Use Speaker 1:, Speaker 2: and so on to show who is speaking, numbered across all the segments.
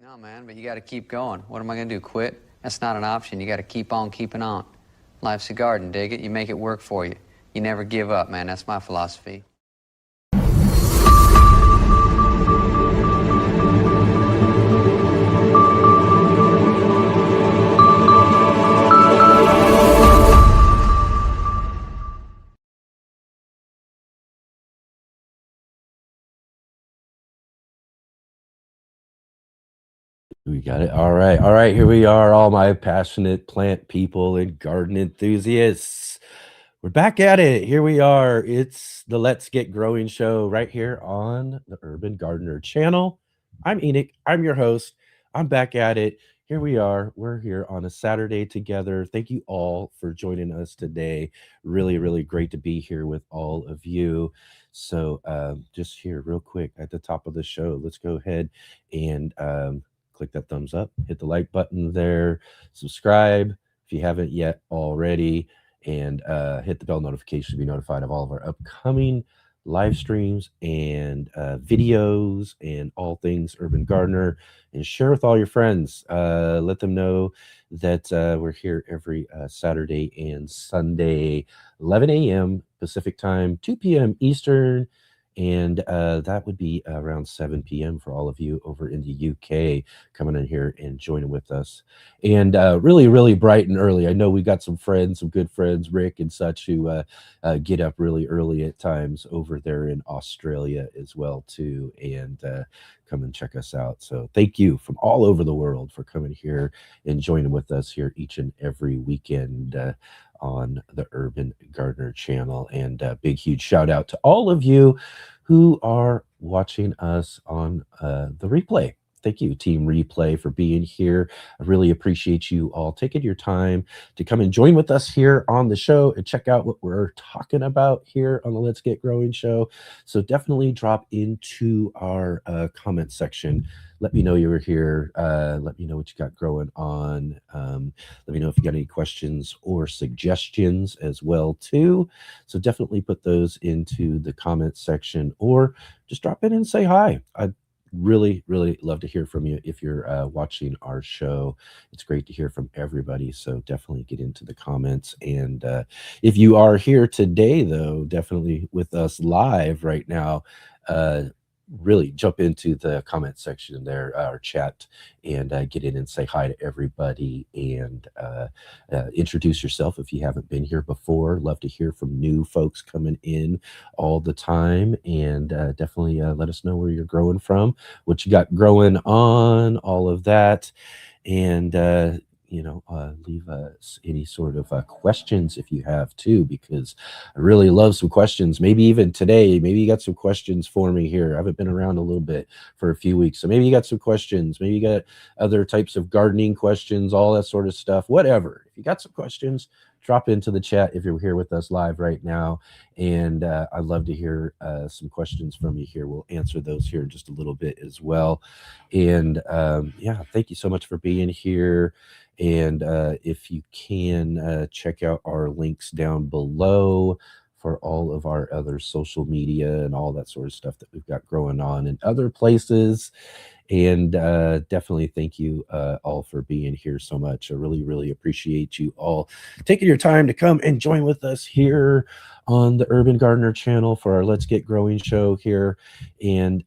Speaker 1: No, man, but you got to keep going. What am I going to do, quit? That's not an option. You got to keep on keeping on. Life's a garden, dig it? You make it work for you. You never give up, man. That's my philosophy.
Speaker 2: We got it. All right. All right. Here we are, all my passionate plant people and garden enthusiasts. We're back at it. Here we are. It's the Let's Get Growing show right here on the Urban Gardener channel. I'm Enoch. I'm your host. I'm back at it. Here we are. We're here on a Saturday together. Thank you all for joining us today. Really, really great to be here with all of you. So, just here, real quick at the top of the show, let's go ahead and click that thumbs up, hit the like button there, subscribe if you haven't yet already, and hit the bell notification to be notified of all of our upcoming live streams and videos and all things Urban Gardener, and share with all your friends. Let them know that we're here every Saturday and Sunday, 11 a.m. Pacific time, 2 p.m. Eastern, and that would be around 7 p.m. for all of you over in the UK coming in here and joining with us. And really, really bright and early. I know we got some friends, some good friends, Rick and such, who get up really early at times over there in Australia as well, too, and come and check us out. So thank you from all over the world for coming here and joining with us here each and every weekend on the Urban Gardener channel. And a big, huge shout out to all of you who are watching us on the replay. Thank you, Team Replay, for being here. I really appreciate you all taking your time to come and join with us here on the show and check out what we're talking about here on the Let's Get Growing show. So definitely drop into our comment section. Let me know you were here. Let me know what you got growing on. Let me know if you got any questions or suggestions as well, too. So definitely put those into the comment section or just drop in and say hi. I'd really, really love to hear from you if you're watching our show. It's great to hear from everybody. So definitely get into the comments. And if you are here today, though, definitely with us live right now, really jump into the comment section there, our chat, and get in and say hi to everybody and introduce yourself if you haven't been here before. Love to hear from new folks coming in all the time, and definitely let us know where you're growing from, what you got growing on, all of that. And leave us any sort of questions if you have too, because I really love some questions. Maybe even today, maybe you got some questions for me here. I haven't been around a little bit for a few weeks, so maybe you got some questions. Maybe you got other types of gardening questions, all that sort of stuff. Whatever. If you got some questions, drop into the chat if you're here with us live right now. And I'd love to hear some questions from you here. We'll answer those here in just a little bit as well. And thank you so much for being here. And if you can check out our links down below for all of our other social media and all that sort of stuff that we've got growing on in other places. And definitely thank you all for being here so much. I really, really appreciate you all taking your time to come and join with us here on the Urban Gardener channel for our Let's Get Growing show here. And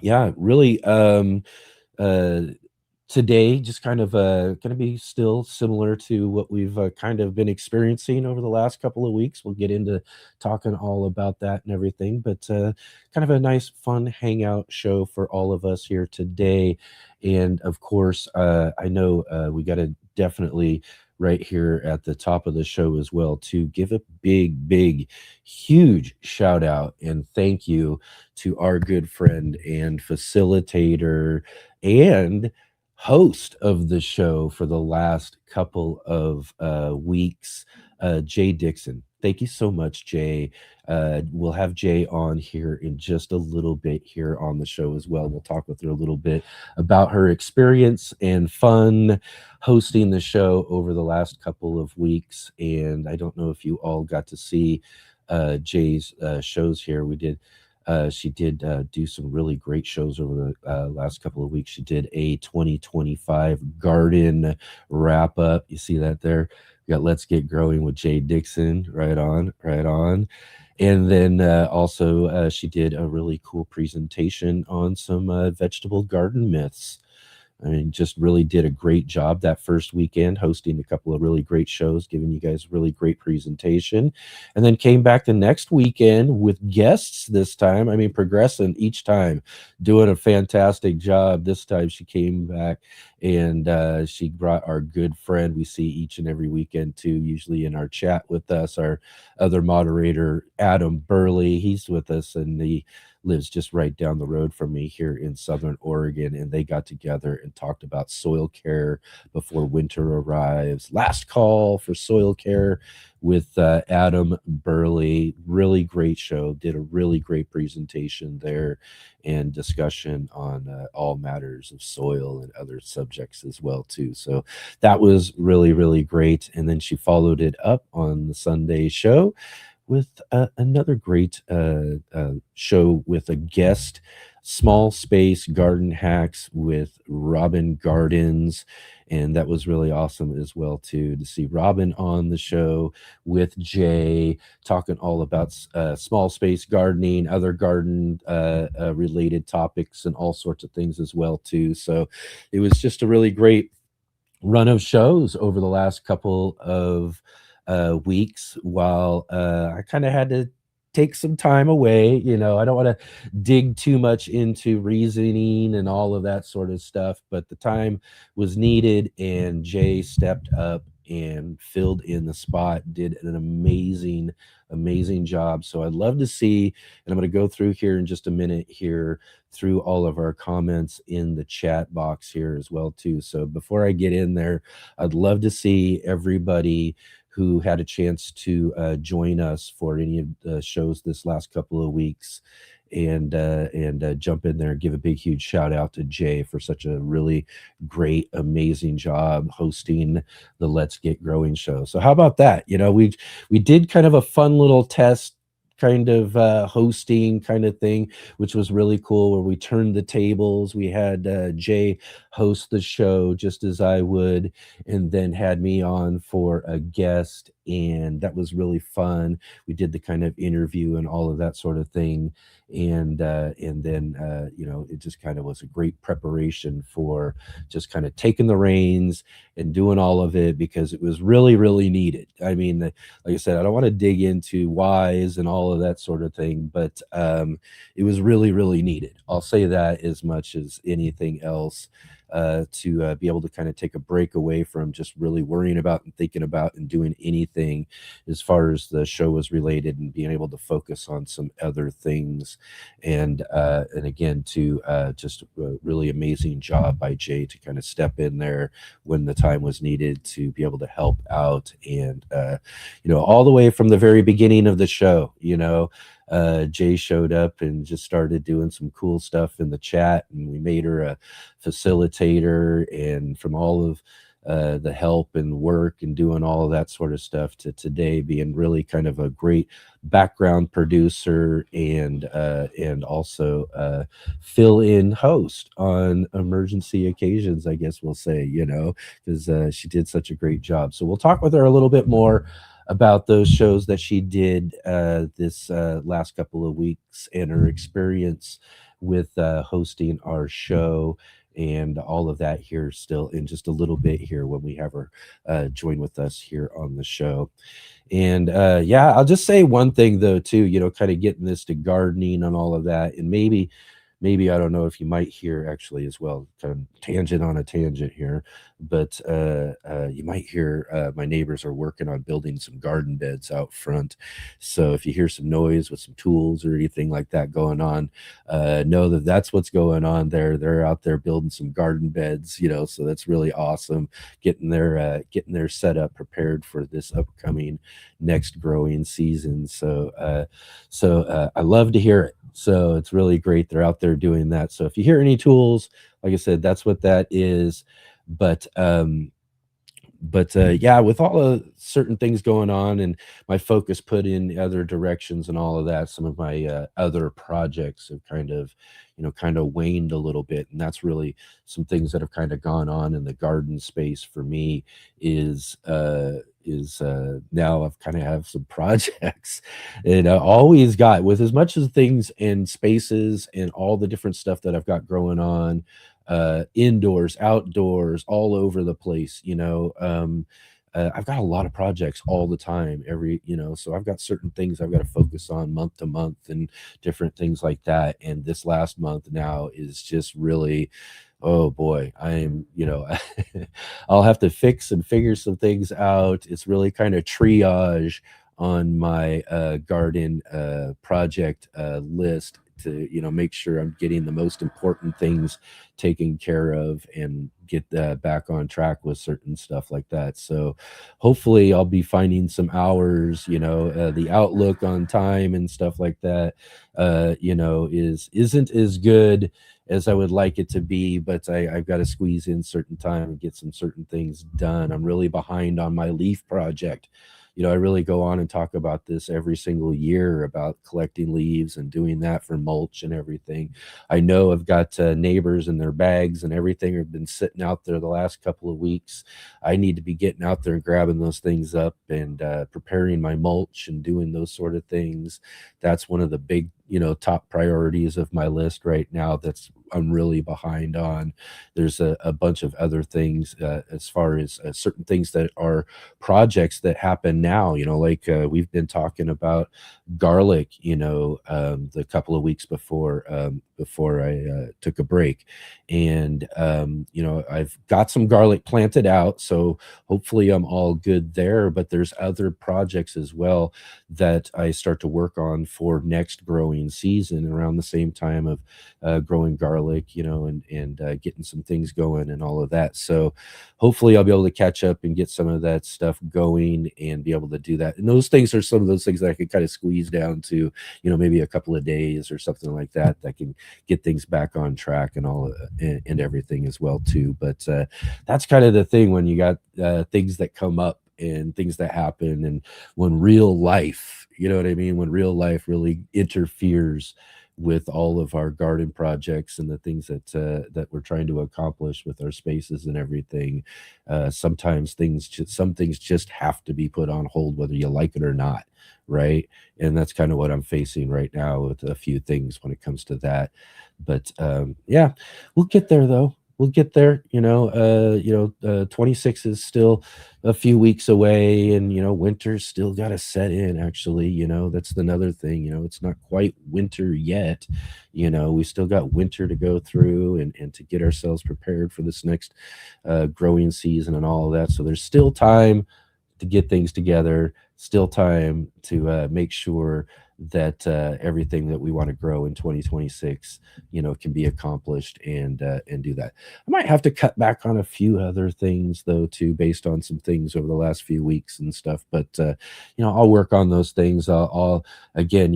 Speaker 2: really today just kind of going to be still similar to what we've kind of been experiencing over the last couple of weeks. We'll get into talking all about that and everything, but kind of a nice fun hangout show for all of us here today. And of course, I know we got to definitely right here at the top of the show as well to give a big, huge shout out and thank you to our good friend and facilitator and host of the show for the last couple of weeks, Jay Dixon. Thank you so much, Jay. We'll have Jay on here in just a little bit here on the show as well. We'll talk with her a little bit about her experience and fun hosting the show over the last couple of weeks. And I don't know if you all got to see Jay's shows here. We did She did do some really great shows over the last couple of weeks. She did a 2025 garden wrap up. You see that there? We got Let's Get Growing with Jay Dixon. Right on, right on. And then also, she did a really cool presentation on some vegetable garden myths. I mean, just really did a great job that first weekend, hosting a couple of really great shows, giving you guys really great presentation, and then came back the next weekend with guests this time. I mean, progressing each time, doing a fantastic job. This time she came back and she brought our good friend we see each and every weekend too, usually in our chat with us, our other moderator, Adam Burley. He's with us, and he lives just right down the road from me here in Southern Oregon. And they got together and talked about soil care before winter arrives. Last call for soil care with Adam Burley. Really great show. Did a really great presentation there and discussion on all matters of soil and other subjects as well too. So that was really, really great. And then she followed it up on the Sunday show with another great show with a guest, Small Space Garden Hacks with Robin Gardens. And that was really awesome as well too, to see Robin on the show with Jay talking all about small space gardening, other garden related topics, and all sorts of things as well too. So it was just a really great run of shows over the last couple of weeks while I kind of had to take some time away. I don't want to dig too much into reasoning and all of that sort of stuff, but the time was needed, and Jay stepped up and filled in the spot, did an amazing job. So I'd love to see, and I'm going to go through here in just a minute here through all of our comments in the chat box here as well too. So before I get in there, I'd love to see everybody who had a chance to join us for any of the shows this last couple of weeks, and jump in there and give a big huge shout out to Jay for such a really great, amazing job hosting the Let's Get Growing show. So how about that? We did kind of a fun little test kind of hosting kind of thing, which was really cool, where we turned the tables. We had Jay host the show just as I would, and then had me on for a guest, and that was really fun. We did the kind of interview and all of that sort of thing, and then it just kind of was a great preparation for just kind of taking the reins and doing all of it, because it was really, really needed. I mean, like I said, I don't want to dig into whys and all of that sort of thing, but it was really, really needed. I'll say that as much as anything else, to be able to kind of take a break away from just really worrying about and thinking about and doing anything as far as the show was related, and being able to focus on some other things. And again, to just a really amazing job by Jay to kind of step in there when the time was needed to be able to help out. And all the way from the very beginning of the show, Jay showed up and just started doing some cool stuff in the chat, and we made her a facilitator, and from all of the help and work and doing all of that sort of stuff, to today being really kind of a great background producer, and also fill-in host on emergency occasions, I guess we'll say, because she did such a great job. So we'll talk with her a little bit more about those shows that she did this last couple of weeks, and her experience with hosting our show, and all of that here still in just a little bit here when we have her join with us here on the show. And I'll just say one thing though too, kind of getting this to gardening and all of that, and maybe I don't know if you might hear actually as well, kind of tangent on a tangent here, but you might hear my neighbors are working on building some garden beds out front. So if you hear some noise with some tools or anything like that going on, know that that's what's going on there. They're out there building some garden beds, so that's really awesome. Getting their setup prepared for this upcoming next growing season. So I love to hear it. So it's really great they're out there doing that. So if you hear any tools, like I said, that's what that is. But But yeah, with all the certain things going on and my focus put in other directions and all of that, some of my other projects have kind of waned a little bit, and that's really some things that have kind of gone on in the garden space for me. Is now I've kind of have some projects, and I always got with as much as things and spaces and all the different stuff that I've got growing on, indoors, outdoors, all over the place. I've got a lot of projects all the time, so I've got certain things I've got to focus on month to month and different things like that. And this last month now is just really, oh boy, I'll have to fix and figure some things out. It's really kind of triage on my garden project list to make sure I'm getting the most important things taken care of and get back on track with certain stuff like that. So hopefully I'll be finding some hours. The outlook on time and stuff like that isn't as good as I would like it to be, but I've got to squeeze in certain time and get some certain things done. I'm really behind on my leaf project. I really go on and talk about this every single year about collecting leaves and doing that for mulch and everything. I know I've got neighbors and their bags and everything have been sitting out there the last couple of weeks. I need to be getting out there and grabbing those things up and preparing my mulch and doing those sort of things. That's one of the big top priorities of my list right now that's I'm really behind on. There's a bunch of other things as far as certain things that are projects that happen now, like we've been talking about garlic, the couple of weeks before I took a break. And I've got some garlic planted out, so hopefully I'm all good there. But there's other projects as well that I start to work on for next growing season around the same time of growing garlic, and getting some things going and all of that. So hopefully I'll be able to catch up and get some of that stuff going and be able to do that. And those things are some of those things that I can kind of squeeze down to, maybe a couple of days or something like that, that can get things back on track and all and everything as well too. But that's kind of the thing when you got things that come up and things that happen, and when real life, you know what I mean, when real life really interferes with all of our garden projects and the things that we're trying to accomplish with our spaces and everything. Sometimes some things just have to be put on hold, whether you like it or not, right? And that's kind of what I'm facing right now with a few things when it comes to that. But yeah, we'll get there though. We'll get there. 26 is still a few weeks away, and winter's still got to set in. Actually, that's another thing. It's not quite winter yet. We still got winter to go through and to get ourselves prepared for this next growing season and all of that. So there's still time to get things together, still time to make sure that everything that we want to grow in 2026 can be accomplished and do that. I might have to cut back on a few other things though too, based on some things over the last few weeks and stuff, but I'll work on those things. I'll again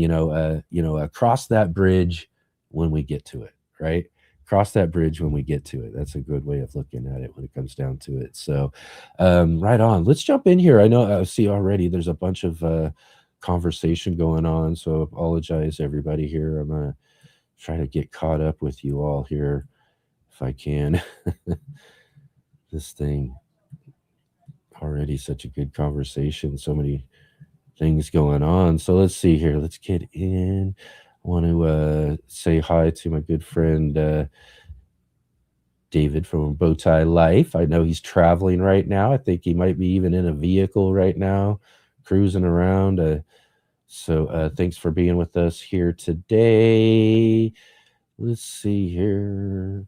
Speaker 2: cross that bridge when we get to it, right? Cross that bridge when we get to it. That's a good way of looking at it when it comes down to it. So right on, let's jump in here. I know I see already there's a bunch of conversation going on, so apologize everybody here. I'm gonna try to get caught up with you all here if I can. This thing already such a good conversation, so many things going on. So let's see here, let's get in. I want to say hi to my good friend David from Bowtie Life. I know he's traveling right now. I think he might be even in a vehicle right now, cruising around. So thanks for being with us here today. Let's see here.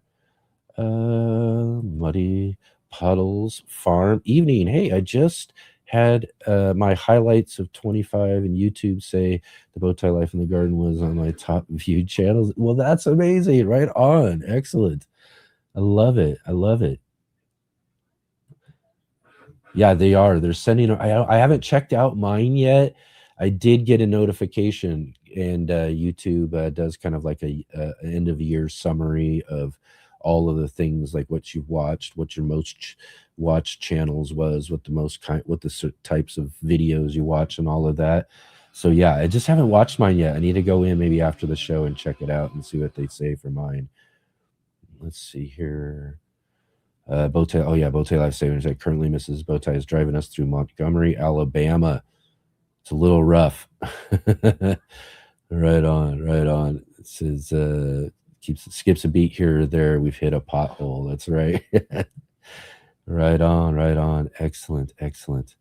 Speaker 2: Muddy Puddles Farm Evening. Hey, I just had my highlights of 25 and YouTube say the Bowtie Life in the Garden was on my top viewed channels. Well, that's amazing. Right on. Excellent. I love it. I love it. Yeah, they are. They're sending. I haven't checked out mine yet. I did get a notification, and YouTube does kind of like a end of year summary of all of the things, like what you've watched, what your most watched channels was, what the what the types of videos you watch, and all of that. So yeah, I just haven't watched mine yet. I need to go in maybe after the show and check it out and see what they say for mine. Let's see here. Bowtie, oh yeah, Bowtie Life Savings. That currently Mrs. Bowtie is driving us through Montgomery, Alabama. It's a little rough. Right on, right on. It says skips a beat here or there. We've hit a pothole. That's right. Right on, right on. Excellent, excellent.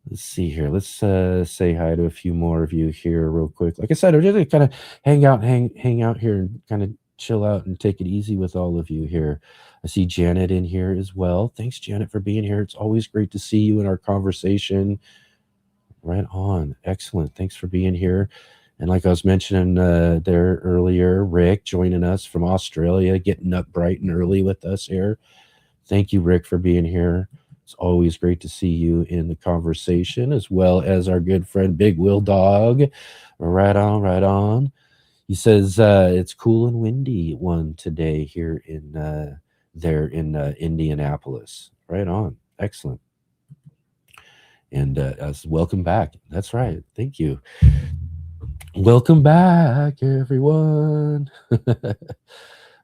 Speaker 2: Let's see here. Let's say hi to a few more of you here real quick. Like I said, I'm just gonna kind of hang out here and kind of chill out and take it easy with all of you here. I see Janet in here as well. Thanks, Janet, for being here. It's always great to see you in our conversation. Right on. Excellent. Thanks for being here. And like I was mentioning there earlier, Rick joining us from Australia, getting up bright and early with us here. Thank you, Rick, for being here. It's always great to see you in the conversation, as well as our good friend Big Will Dog. Right on, right on. He says it's cool and windy one today here in Indianapolis. Right on. Excellent. And welcome back. That's right. Thank you. Welcome back, everyone.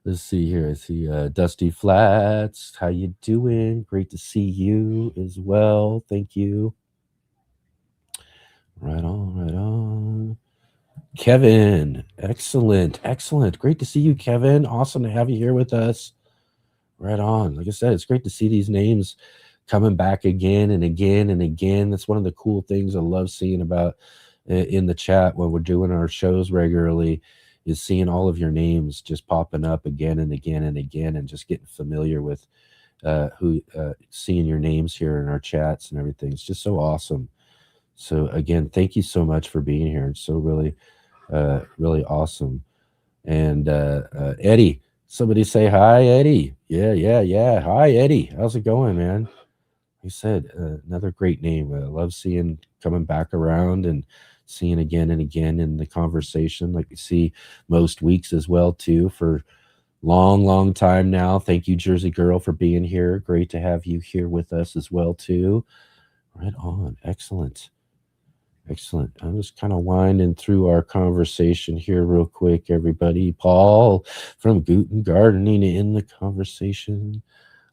Speaker 2: Let's see here. I see Dusty Flats. How you doing? Great to see you as well. Thank you. Right on, right on. Kevin, excellent, excellent. Great to see you, Kevin. Awesome to have you here with us. Right on. Like I said, it's great to see these names coming back again and again and again. That's one of the cool things I love seeing about in the chat when we're doing our shows regularly, is seeing all of your names just popping up again and again and again, and just getting familiar with seeing your names here in our chats and everything. It's just so awesome. So again, thank you so much for being here. It's so really awesome. And Eddie, somebody say hi, Eddie. Yeah. Hi, Eddie. How's it going, man? Like I said, another great name. I love seeing coming back around and seeing again and again in the conversation, like you see most weeks as well too, for long time now. Thank you, Jersey Girl, for being here. Great to have you here with us as well too. Right on. Excellent. Excellent. I'm just kind of winding through our conversation here real quick, everybody. Paul from Guten Gardening in the conversation.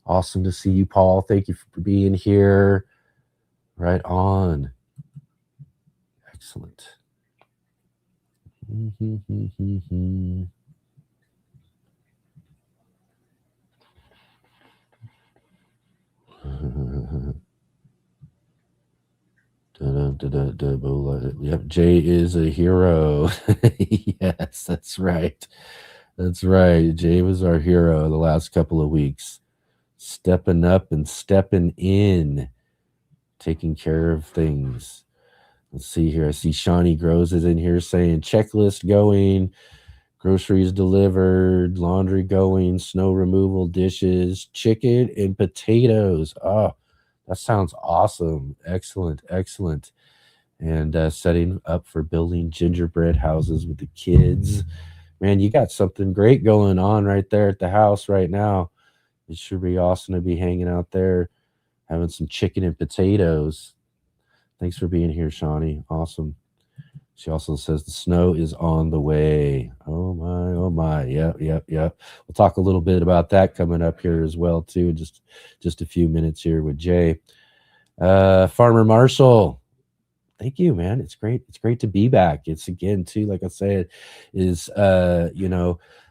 Speaker 2: Awesome to see you, Paul. Thank you for being here. Right on. Excellent. Yep, Jay is a hero. Yes, that's right. That's right. Jay was our hero the last couple of weeks. Stepping up and stepping in, taking care of things. Let's see here. I see Shawnee Grows is in here saying checklist going, groceries delivered, laundry going, snow removal, dishes, chicken, and potatoes. Oh, that sounds awesome. Excellent, excellent. And setting up for building gingerbread houses with the kids. Man, you got something great going on right there at the house right now. It should be awesome to be hanging out there, having some chicken and potatoes. Thanks for being here, Shawnee. Awesome. She also says the snow is on the way. Oh my, oh my. Yep. We'll talk a little bit about that coming up here as well, too. Just a few minutes here with Jay. Farmer Marshall, thank you, man. It's great. It's great to be back. It's again, too, like I said, is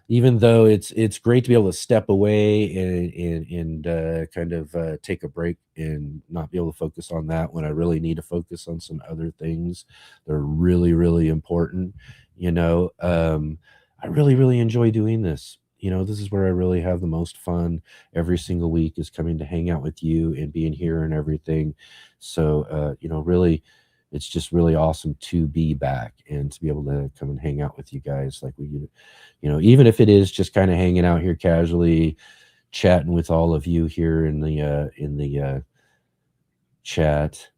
Speaker 2: even though it's great to be able to step away and kind of take a break and not be able to focus on that when I really need to focus on some other things that are really important. I really enjoy doing this. This is where I really have the most fun every single week, is coming to hang out with you and being here and everything. So, really, it's just really awesome to be back and to be able to come and hang out with you guys. Like even if it is just kind of hanging out here casually, chatting with all of you here in the chat.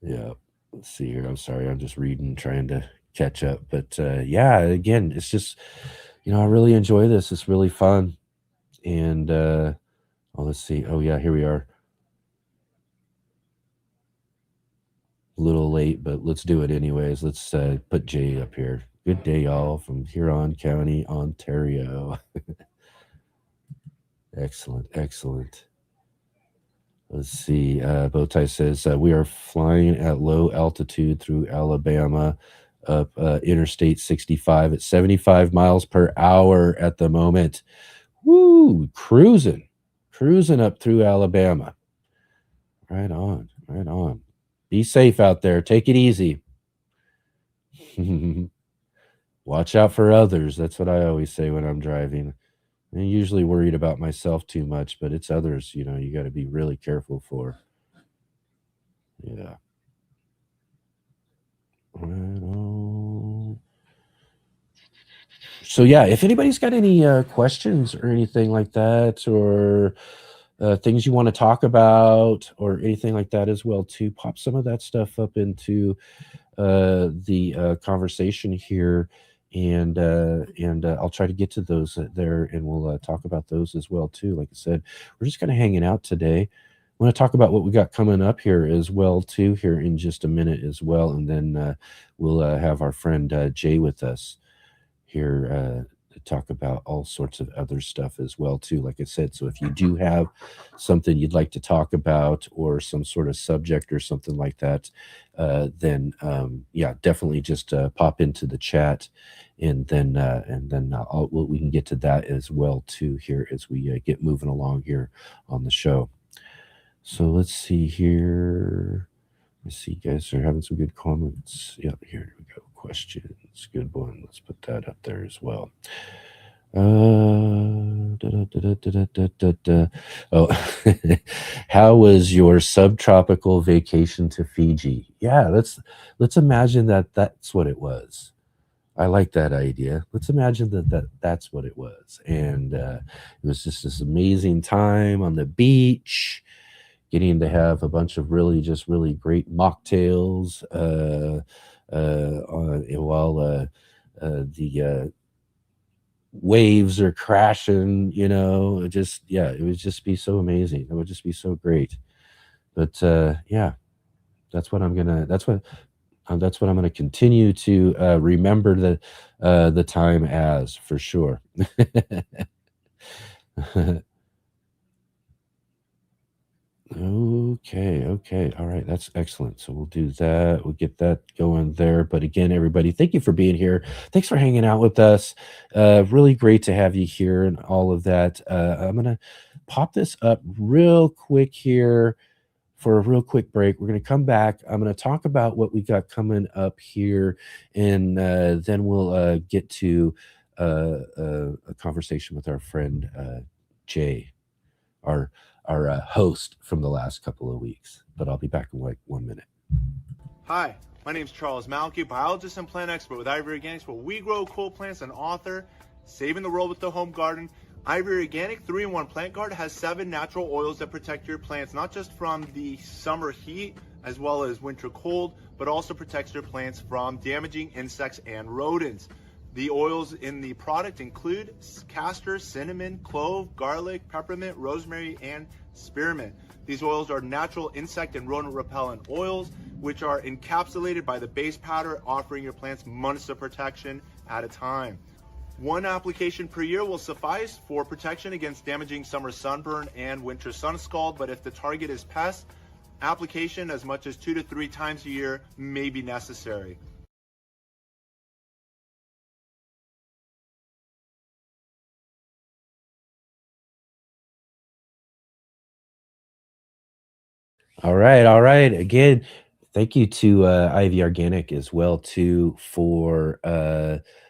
Speaker 2: Yeah. Let's see here. I'm sorry. I'm just reading, trying to catch up. But yeah, again, it's just I really enjoy this. It's really fun. And let's see. Oh yeah, here we are. A little late, but let's do it anyways. Let's put Jay up here. Good day, y'all, from Huron County, Ontario. Excellent, excellent. Let's see. Bowtie says we are flying at low altitude through Alabama up Interstate 65 at 75 miles per hour at the moment. Woo! Cruising up through Alabama. Right on, right on. Be safe out there. Take it easy. Watch out for others. That's what I always say when I'm driving. I'm usually worried about myself too much, but it's others, you got to be really careful for. Yeah. Right on. So yeah, if anybody's got any questions or anything like that, or things you want to talk about, or anything like that as well, too, pop some of that stuff up into the conversation here, and I'll try to get to those there, and we'll talk about those as well too. Like I said, we're just kind of hanging out today. I want to talk about what we got coming up here as well too, here in just a minute as well, and then we'll have our friend Jay with us here to talk about all sorts of other stuff as well too, like I said. So if you do have something you'd like to talk about, or some sort of subject or something like that, then yeah, definitely just pop into the chat, and then we can get to that as well too here as we get moving along here on the show. So let's see here. I see you guys are having some good comments. Yep, here we go. Questions. Good one. Let's put that up there as well. Oh, how was your subtropical vacation to Fiji? Yeah, let's imagine that's what it was. I like that idea. Let's imagine that's what it was, and it was just this amazing time on the beach, getting to have a bunch of really great mocktails while the waves are crashing. It would just be so amazing. It would just be so great. But yeah, that's what I'm gonna. That's what I'm gonna continue to remember the time as, for sure. Okay. All right. That's excellent. So we'll do that. We'll get that going there. But again, everybody, thank you for being here. Thanks for hanging out with us. Really great to have you here and all of that. I'm going to pop this up real quick here for a real quick break. We're going to come back. I'm going to talk about what we got coming up here, and then we'll get to a conversation with our friend Jay, our host from the last couple of weeks. But I'll be back in like 1 minute.
Speaker 3: Hi, my name is Charles Malky, biologist and plant expert with Ivory Organics, where we grow cool plants, and author, Saving the World with the Home Garden. Ivory Organic 3-in-1 Plant Guard has 7 natural oils that protect your plants, not just from the summer heat as well as winter cold, but also protects your plants from damaging insects and rodents. The oils in the product include castor, cinnamon, clove, garlic, peppermint, rosemary, and spearmint. These oils are natural insect and rodent repellent oils, which are encapsulated by the base powder, offering your plants months of protection at a time. 1 application per year will suffice for protection against damaging summer sunburn and winter sun scald, but if the target is pests, application as much as 2 to 3 times a year may be necessary.
Speaker 2: All right. Again, thank you to Ivy Organic as well too for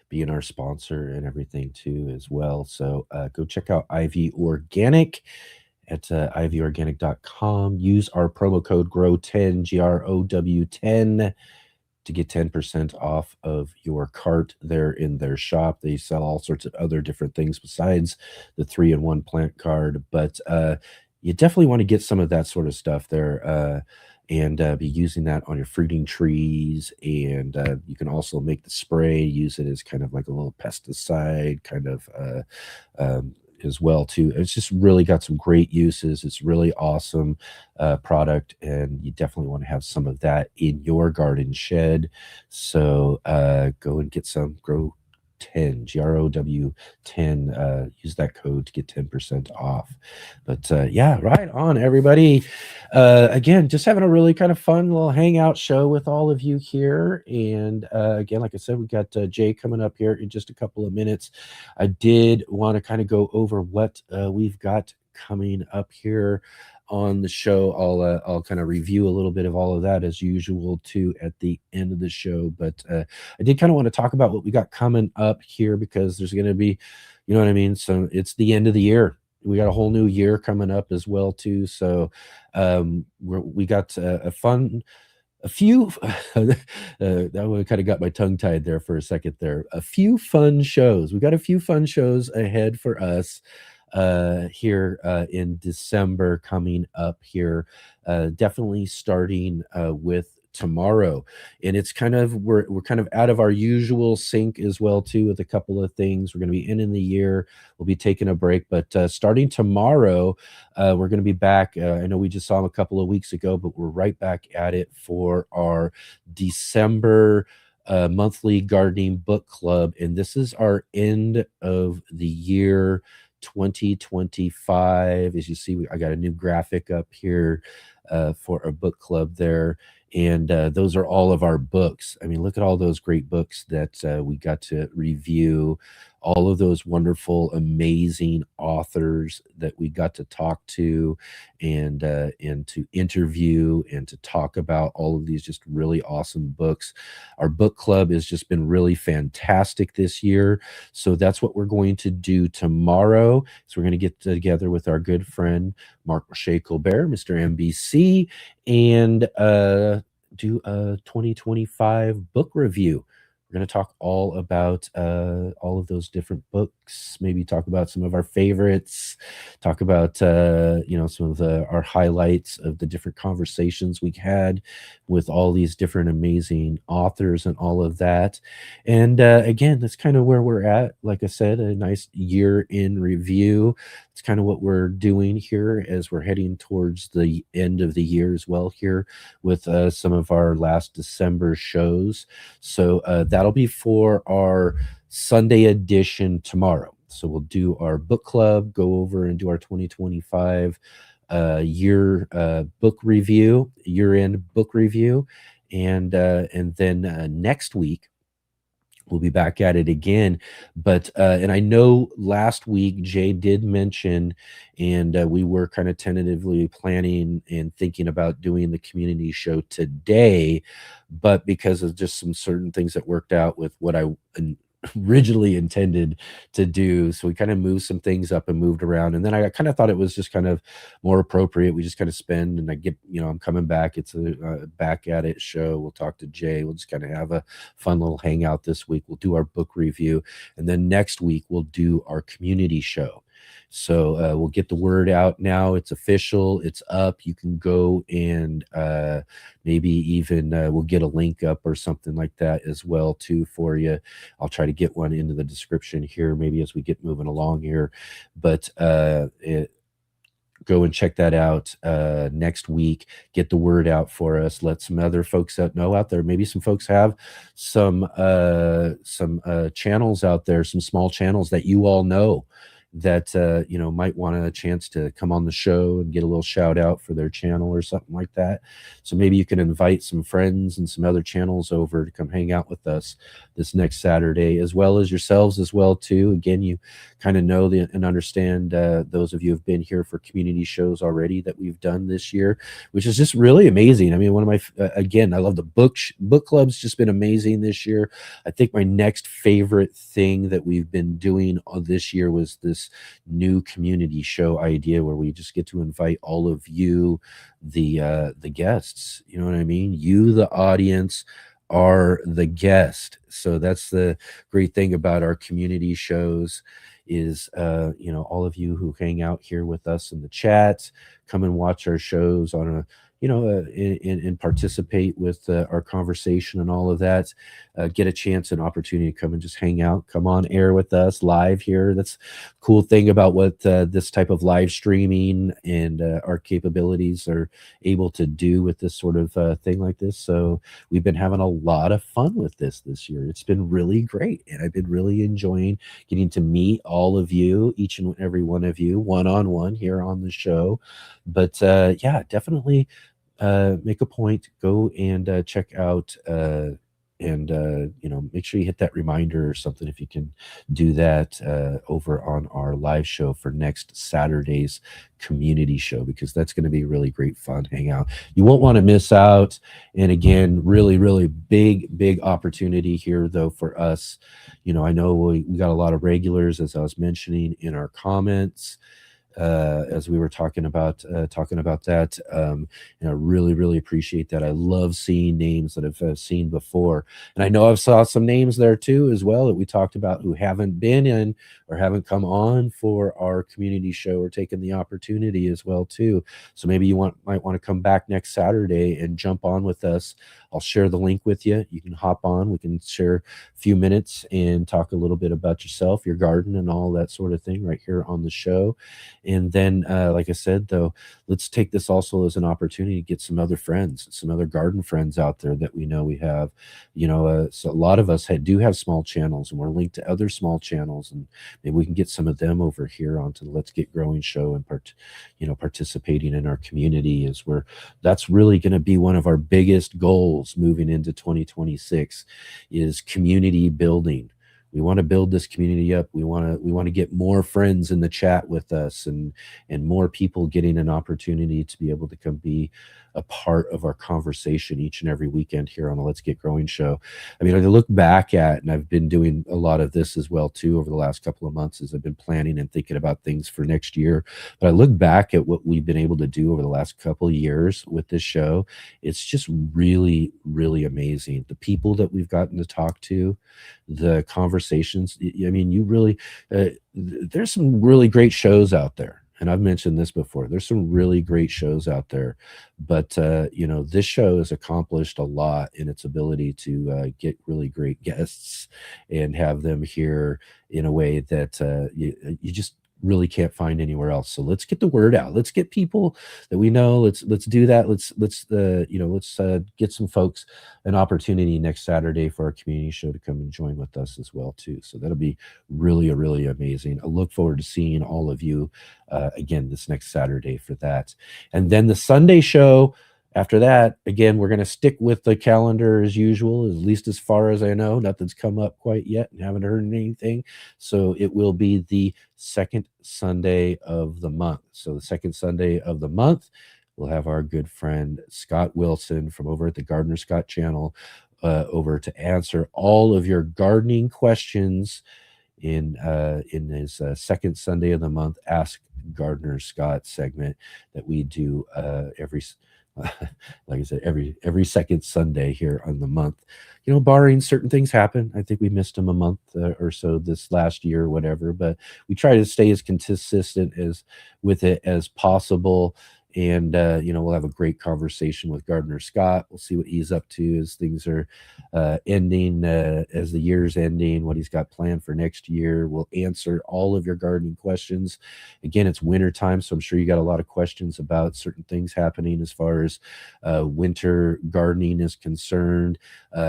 Speaker 2: being our sponsor and everything too as well. So go check out Ivy Organic at ivyorganic.com. Use our promo code GROW10, GROW10, to get 10% off of your cart there in their shop. They sell all sorts of other different things besides the 3-in-1 plant card, but you definitely want to get some of that sort of stuff there. and be using that on your fruiting trees. And you can also make the spray, use it as kind of like a little pesticide kind of as well too. It's just really got some great uses. It's really awesome product, and you definitely want to have some of that in your garden shed. So go and get some. Grow 10, GROW 10. Use that code to get 10% off. But yeah, right on, everybody. Again, just having a really kind of fun little hangout show with all of you here. And again, like I said, we got Jay coming up here in just a couple of minutes. I did want to kind of go over what we've got coming up here on the show. I'll kind of review a little bit of all of that as usual too at the end of the show. But I did kind of want to talk about what we got coming up here, because there's going to be, you know what I mean? So it's the end of the year. We got a whole new year coming up as well too. So we got a few that one kind of got my tongue tied there for a second there. A few fun shows. We got a few fun shows ahead for us here in December coming up here. Definitely starting with tomorrow, and it's kind of we're kind of out of our usual sync as well too with a couple of things. We're going to be in the year, we'll be taking a break, but starting tomorrow we're going to be back. I know we just saw them a couple of weeks ago, but we're right back at it for our December monthly gardening book club, and this is our end of the year 2025. As you see, I got a new graphic up here for our book club there. And those are all of our books. I mean, look at all those great books that we got to review, all of those wonderful, amazing authors that we got to talk to and to interview and to talk about all of these just really awesome books. Our book club has just been really fantastic this year. So that's what we're going to do tomorrow. So we're going to get together with our good friend, Mark Roche Colbert, Mr. MBC, and do a 2025 book review. We're going to talk all about all of those different books, maybe talk about some of our favorites, talk about, some of our highlights of the different conversations we had with all these different amazing authors and all of that. And again, that's kind of where we're at. Like I said, a nice year in review. It's kind of what we're doing here as we're heading towards the end of the year as well here with some of our last December shows. So that'll be for our Sunday edition tomorrow. So we'll do our book club, go over and do our 2025 year book review, year-end book review, and then next week we'll be back at it again. But and I know last week Jay did mention, and we were kind of tentatively planning and thinking about doing the community show today, but because of just some certain things that worked out with what I originally intended to do, so we kind of moved some things up and moved around, and then I kind of thought it was just kind of more appropriate we just kind of spend, and I get, I'm coming back, it's a back at it show. We'll talk to Jay, we'll just kind of have a fun little hangout this week. We'll do our book review, and then next week we'll do our community show. So we'll get the word out now. It's official. It's up. You can go and maybe even we'll get a link up or something like that as well too for you. I'll try to get one into the description here maybe as we get moving along here. But go and check that out next week. Get the word out for us. Let some other folks know out there. Maybe some folks have some channels out there, some small channels that you all know that might want a chance to come on the show and get a little shout out for their channel or something like that. So maybe you can invite some friends and some other channels over to come hang out with us this next Saturday, as well as yourselves as well too. Again, you kind of know and understand, those of you who have been here for community shows already that we've done this year, which is just really amazing. I mean, one of my again, I love the book club's just been amazing this year. I think my next favorite thing that we've been doing this year was this new community show idea where we just get to invite all of you, the guests. You know what I mean? You, the audience, are the guest. So that's the great thing about our community shows is all of you who hang out here with us in the chat, come and watch our shows on a and participate with our conversation and all of that, get a chance and opportunity to come and just hang out, come on air with us live here. That's cool thing about what this type of live streaming and our capabilities are able to do with this sort of thing like this. So we've been having a lot of fun with this year. It's been really great, and I've been really enjoying getting to meet all of you, each and every one of you, one-on-one here on the show. But yeah, definitely make a point, go and check out and make sure you hit that reminder or something if you can do that over on our live show for next Saturday's community show, because that's going to be really great fun hangout. You won't want to miss out. And again, really big opportunity here though for us. I know we got a lot of regulars, as I was mentioning in our comments, as we were talking about that. And I really appreciate that. I love seeing names that I've seen before, and I know I've saw some names there too as well that we talked about who haven't been in or haven't come on for our community show or taken the opportunity as well too. So maybe you might want to come back next Saturday and jump on with us. I'll share the link with you. You can hop on. We can share a few minutes and talk a little bit about yourself, your garden, and all that sort of thing right here on the show. And then, like I said, though, let's take this also as an opportunity to get some other friends, some other garden friends out there that we know we have. So a lot of us do have small channels, and we're linked to other small channels, and maybe we can get some of them over here onto the Let's Get Growing show and participating in our community. That's really going to be one of our biggest goals moving into 2026 is community building. We want to build this community up. We want to get more friends in the chat with us, and more people getting an opportunity to be able to come be a part of our conversation each and every weekend here on the Let's Get Growing show. I mean, I look back at, and I've been doing a lot of this as well too over the last couple of months as I've been planning and thinking about things for next year. But I look back at what we've been able to do over the last couple of years with this show. It's just really amazing. The people that we've gotten to talk to, the conversations. I mean, there's some really great shows out there. And I've mentioned this before. There's some really great shows out there, but this show has accomplished a lot in its ability to get really great guests and have them here in a way that you just really can't find anywhere else. So let's get the word out. Let's get people that we know. Let's do that. Let's get some folks an opportunity next Saturday for our community show to come and join with us as well too. So that'll be really amazing. I look forward to seeing all of you again this next Saturday for that. And then the Sunday show after that, again, we're going to stick with the calendar as usual, at least as far as I know. Nothing's come up quite yet and haven't heard anything. So it will be the second Sunday of the month. So the second Sunday of the month, we'll have our good friend Scott Wilson from over at the Gardener Scott channel over to answer all of your gardening questions in his second Sunday of the month Ask Gardener Scott segment that we do every like I said, every second Sunday here on the month, barring certain things happen. I think we missed him a month or so this last year or whatever, but we try to stay as consistent with it as possible. And we'll have a great conversation with Gardener Scott. We'll see what he's up to as things are ending, as the year's ending, what he's got planned for next year. We'll answer all of your gardening questions. Again, it's winter time, so I'm sure you got a lot of questions about certain things happening as far as winter gardening is concerned.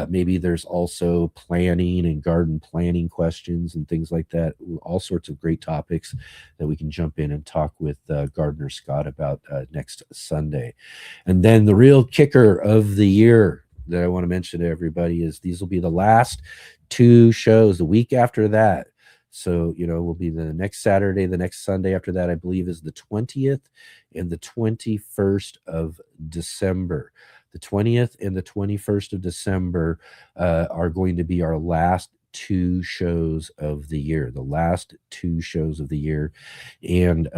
Speaker 2: Maybe there's also planning and garden planning questions and things like that. All sorts of great topics that we can jump in and talk with Gardener Scott about next Sunday. And then the real kicker of the year that I want to mention to everybody is these will be the last two shows the week after that. So, will be the next Saturday, the next Sunday after that, I believe, is the 20th and the 21st of December. The 20th and the 21st of December are going to be our last two shows of the year, and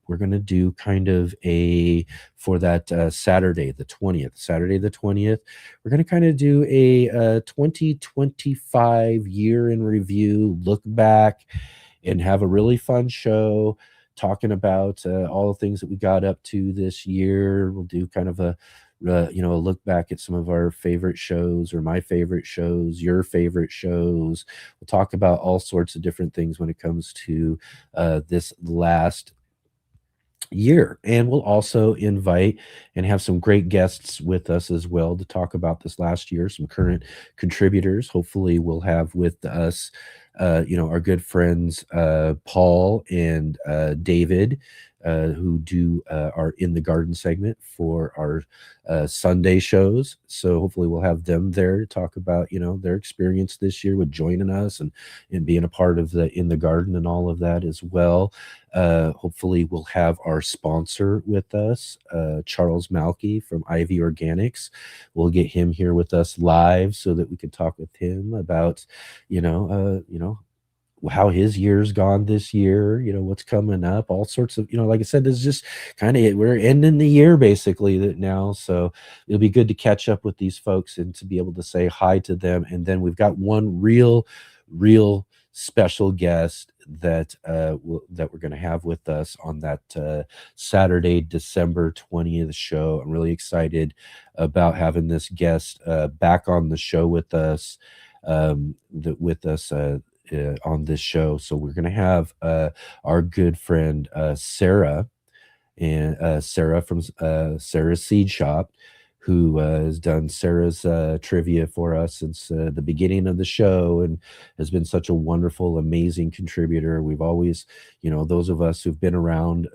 Speaker 2: we're going to do kind of for that Saturday the 20th, we're going to kind of do a 2025 year in review, look back and have a really fun show, talking about all the things that we got up to this year. We'll do kind of a a look back at some of our favorite shows, or my favorite shows, your favorite shows. We'll talk about all sorts of different things when it comes to this last year. And we'll also invite and have some great guests with us as well to talk about this last year, some current contributors. Hopefully we'll have with us our good friends Paul and David, who do our In the Garden segment for our Sunday shows. So hopefully we'll have them there to talk about their experience this year with joining us and being a part of the In the Garden and all of that as well. Hopefully we'll have our sponsor with us, Charles Malky from Ivy Organics. We'll get him here with us live so that we can talk with him about how his year's gone this year, what's coming up, all sorts of, like I said, this is just kind of it. We're ending the year basically now. So it'll be good to catch up with these folks and to be able to say hi to them. And then we've got one real special guest that we're going to have with us on that Saturday, December 20th show. I'm really excited about having this guest back on the show with us, on this show. So we're going to have our good friend Sarah, and Sarah from Sarah's Seed Shop, who has done Sarah's trivia for us since the beginning of the show and has been such a wonderful, amazing contributor. We've always, those of us who've been around,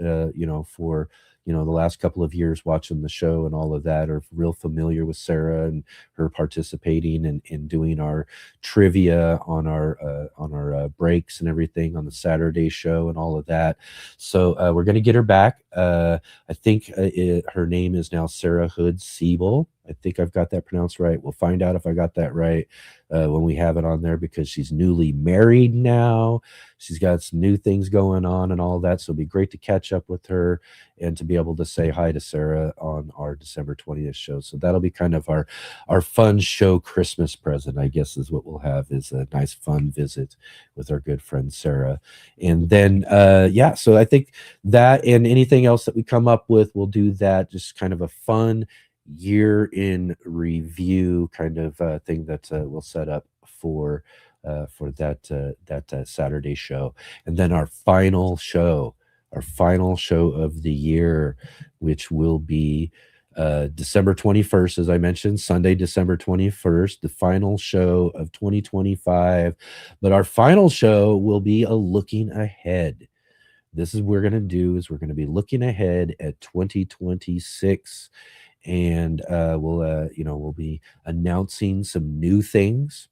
Speaker 2: for the last couple of years watching the show and all of that are real familiar with Sarah and her participating in doing our trivia on our breaks and everything on the Saturday show and all of that. So we're going to get her back. I think her name is now Sarah Hood Siebel. I think I've got that pronounced right. We'll find out if I got that right when we have it on there, because she's newly married now. She's got some new things going on and all that. So it'll be great to catch up with her and to be able to say hi to Sarah on our December 20th show. So that'll be kind of our fun show Christmas present, I guess, is what we'll have, is a nice fun visit with our good friend Sarah. And then, so I think that and anything else that we come up with, we'll do that, just kind of a fun year in review kind of thing that we'll set up for that Saturday show. And then our final show of the year, which will be December 21st, as I mentioned, Sunday, December 21st, the final show of 2025. But our final show will be a looking ahead. This is what we're going to be looking ahead at 2026. And we'll be announcing some new things.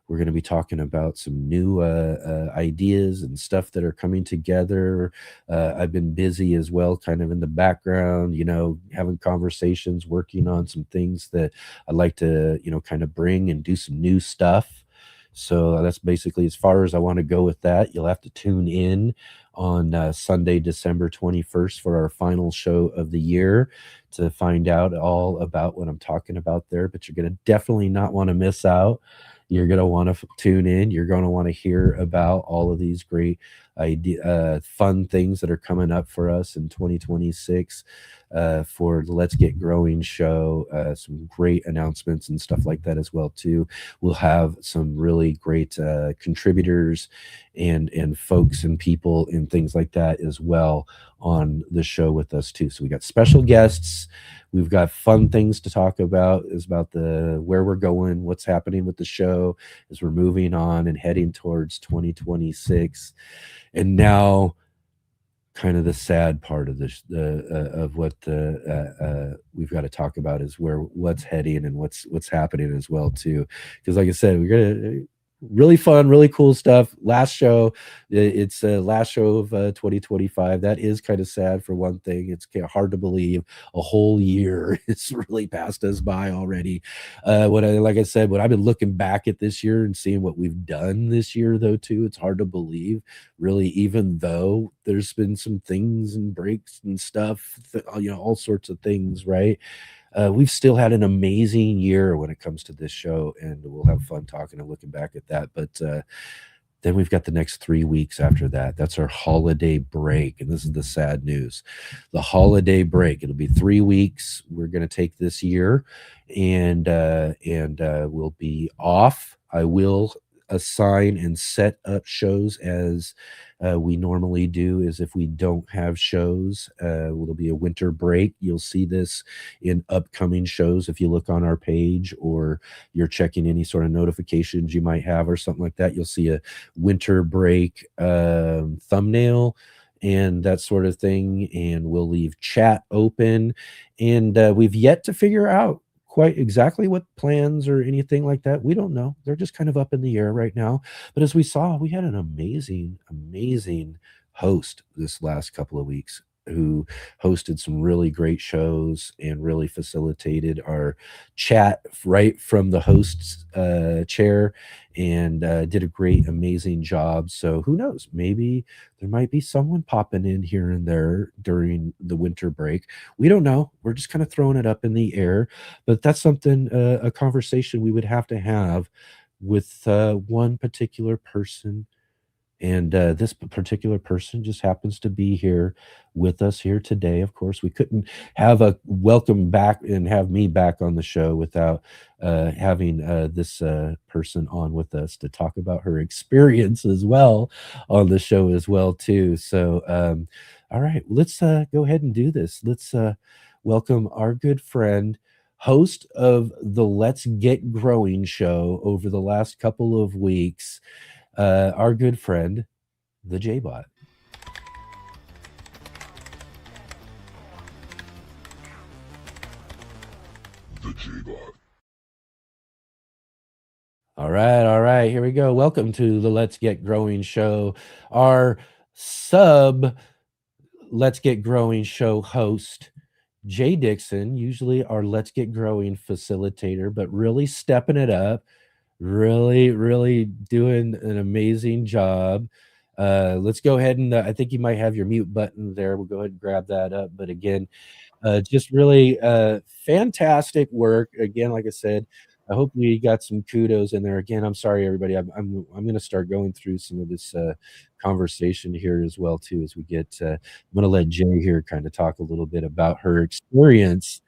Speaker 2: We're going to be talking about some new ideas and stuff that are coming together. I've been busy as well, kind of in the background, having conversations, working on some things that I'd like to, kind of bring and do some new stuff. So that's basically as far as I want to go with that. You'll have to tune in on Sunday, December 21st for our final show of the year to find out all about what I'm talking about there. But you're going to definitely not want to miss out. You're going to want to tune in. You're going to want to hear about all of these great fun things that are coming up for us in 2026 for the Let's Get Growing show. Some great announcements and stuff like that as well too. We'll have some really great contributors and folks and people and things like that as well on the show with us too. So we got special guests. We've got fun things to talk about, is about where we're going, what's happening with the show as we're moving on and heading towards 2026. And now kind of the sad part of this, of what we've got to talk about is what's heading and what's happening as well too. Because like I said, we're going to really fun, really cool stuff. Last show, it's last show of 2025. That is kind of sad for one thing. It's kind of hard to believe a whole year has really passed us by already. Like I said, when I've been looking back at this year and seeing what we've done this year, though, too, it's hard to believe, really, even though there's been some things and breaks and stuff, all sorts of things, right? We've still had an amazing year when it comes to this show, and we'll have fun talking and looking back at that. But Then we've got the next 3 weeks after that. That's our holiday break, and this is the sad news. The holiday break, it'll be 3 weeks we're gonna take this year, and we'll be off. I will assign and set up shows as, we normally do, is if we don't have shows, it'll be a winter break. You'll see this in upcoming shows if you look on our page or you're checking any sort of notifications you might have or something like that. You'll see a winter break thumbnail and that sort of thing, and we'll leave chat open, and we've yet to figure out quite exactly what plans or anything like that. We don't know. They're just kind of up in the air right now. But as we saw, we had an amazing host this last couple of weeks who hosted some really great shows and really facilitated our chat right from the host's chair, and did a great, amazing job. So who knows? Maybe there might be someone popping in here and there during the winter break. We don't know. We're just kind of throwing it up in the air. But that's something, a conversation we would have to have with one particular person, and this particular person just happens to be here with us here today. Of course, we couldn't have a welcome back and have me back on the show without having this person on with us to talk about her experience as well on the show as well too. So, all right, let's go ahead and do this. Let's welcome our good friend, host of the Let's Get Growing show over the last couple of weeks, our good friend, the J-Bot. The J-Bot. All right, here we go. Welcome to the Let's Get Growing show. Our sub Let's Get Growing show host, Jay Dixon, usually our Let's Get Growing facilitator, but really stepping it up. Really doing an amazing job. Let's go ahead and I think you might have your mute button there. We'll go ahead and grab that up. But again, just really fantastic work. Again, like I said, I hope we got some kudos in there. Again, I'm sorry, everybody. I'm going to start going through some of this conversation here as well too as we get. I'm going to let Jay here kind of talk a little bit about her experience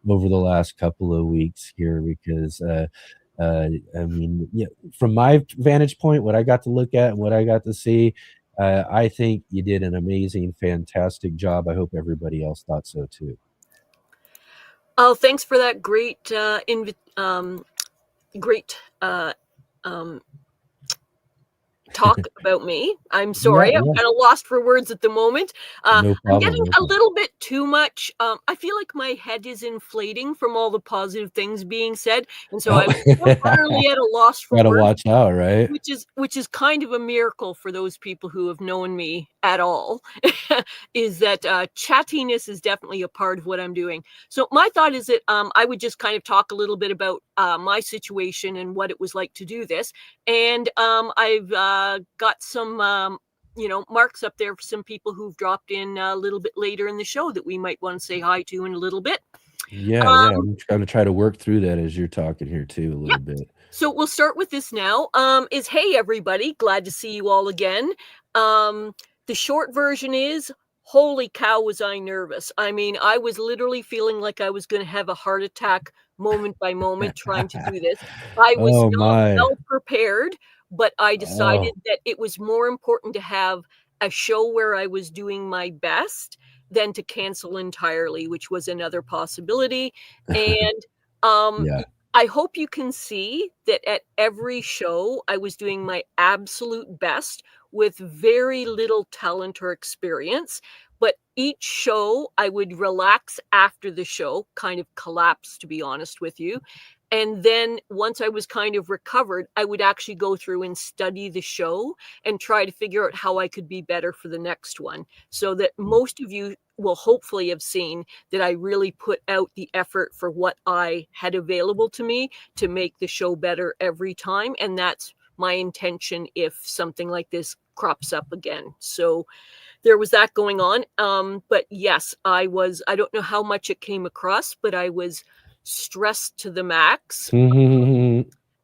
Speaker 2: over the last couple of weeks here, because I mean, yeah, from my vantage point, what I got to look at and what I got to see, I think you did an amazing, fantastic job. I hope everybody else thought so too.
Speaker 4: Oh, thanks for that great, talk about me. I'm sorry, I'm kind of lost for words at the moment.
Speaker 2: No problem,
Speaker 4: I'm getting
Speaker 2: no
Speaker 4: a
Speaker 2: problem.
Speaker 4: little bit too much. I feel like my head is inflating from all the positive things being said, and so I'm utterly at a loss for
Speaker 2: Gotta
Speaker 4: words.
Speaker 2: watch out, right?
Speaker 4: Which is kind of a miracle for those people who have known me at all, is that chattiness is definitely a part of what I'm doing. So my thought is that I would just kind of talk a little bit about my situation and what it was like to do this. And I've got some marks up there for some people who've dropped in a little bit later in the show that we might want to say hi to in a little bit.
Speaker 2: Yeah, I'm gonna try to work through that as you're talking here too a little bit.
Speaker 4: So we'll start with this now. Hey everybody, glad to see you all again. The short version is, holy cow, was I nervous. I mean, I was literally feeling like I was going to have a heart attack moment by moment trying to do this. I was not well prepared, but I decided that it was more important to have a show where I was doing my best than to cancel entirely, which was another possibility. And
Speaker 2: Yeah.
Speaker 4: I hope you can see that at every show, I was doing my absolute best with very little talent or experience. But each show, I would relax after the show, kind of collapse, to be honest with you. And then once I was kind of recovered, I would actually go through and study the show and try to figure out how I could be better for the next one. So that most of you will hopefully have seen that I really put out the effort for what I had available to me to make the show better every time. And that's my intention if something like this crops up again. So there was that going on. But yes, I don't know how much it came across, but I was stressed to the max.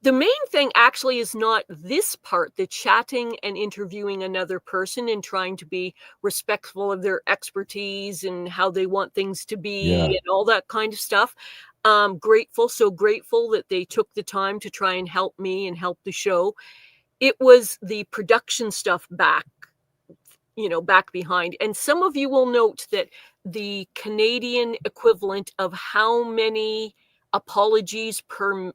Speaker 4: The main thing actually is not this part, the chatting and interviewing another person and trying to be respectful of their expertise and how they want things to be
Speaker 2: Yeah.
Speaker 4: and all that kind of stuff. So grateful that they took the time to try and help me and help the show. It was the production stuff back behind. And some of you will note that the Canadian equivalent of how many apologies per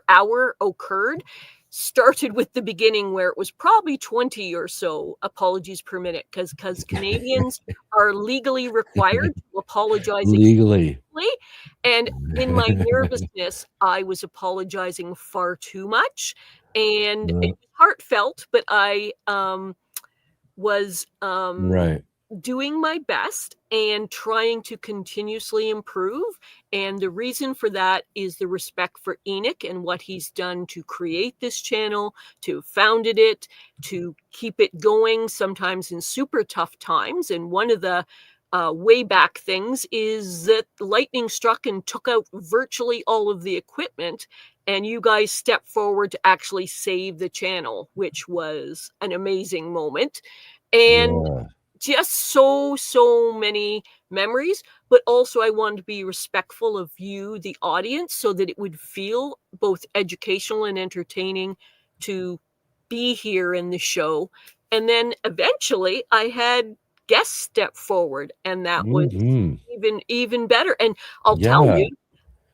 Speaker 4: hour occurred started with the beginning, where it was probably 20 or so apologies per minute, because Canadians are legally required to apologize
Speaker 2: Legally.
Speaker 4: excessively. And in my nervousness, I was apologizing far too much, and it was heartfelt, but I was
Speaker 2: Right.
Speaker 4: doing my best and trying to continuously improve. And the reason for that is the respect for Enoch and what he's done to create this channel, to founded it, to keep it going, sometimes in super tough times. And one of the way back things is that lightning struck and took out virtually all of the equipment, and you guys stepped forward to actually save the channel, which was an amazing moment. And
Speaker 2: Yeah.
Speaker 4: just so many memories. But also I wanted to be respectful of you, the audience, so that it would feel both educational and entertaining to be here in the show. And then eventually I had guests step forward, and that was
Speaker 2: Mhm.
Speaker 4: even better. And I'll tell
Speaker 2: Yeah.
Speaker 4: you,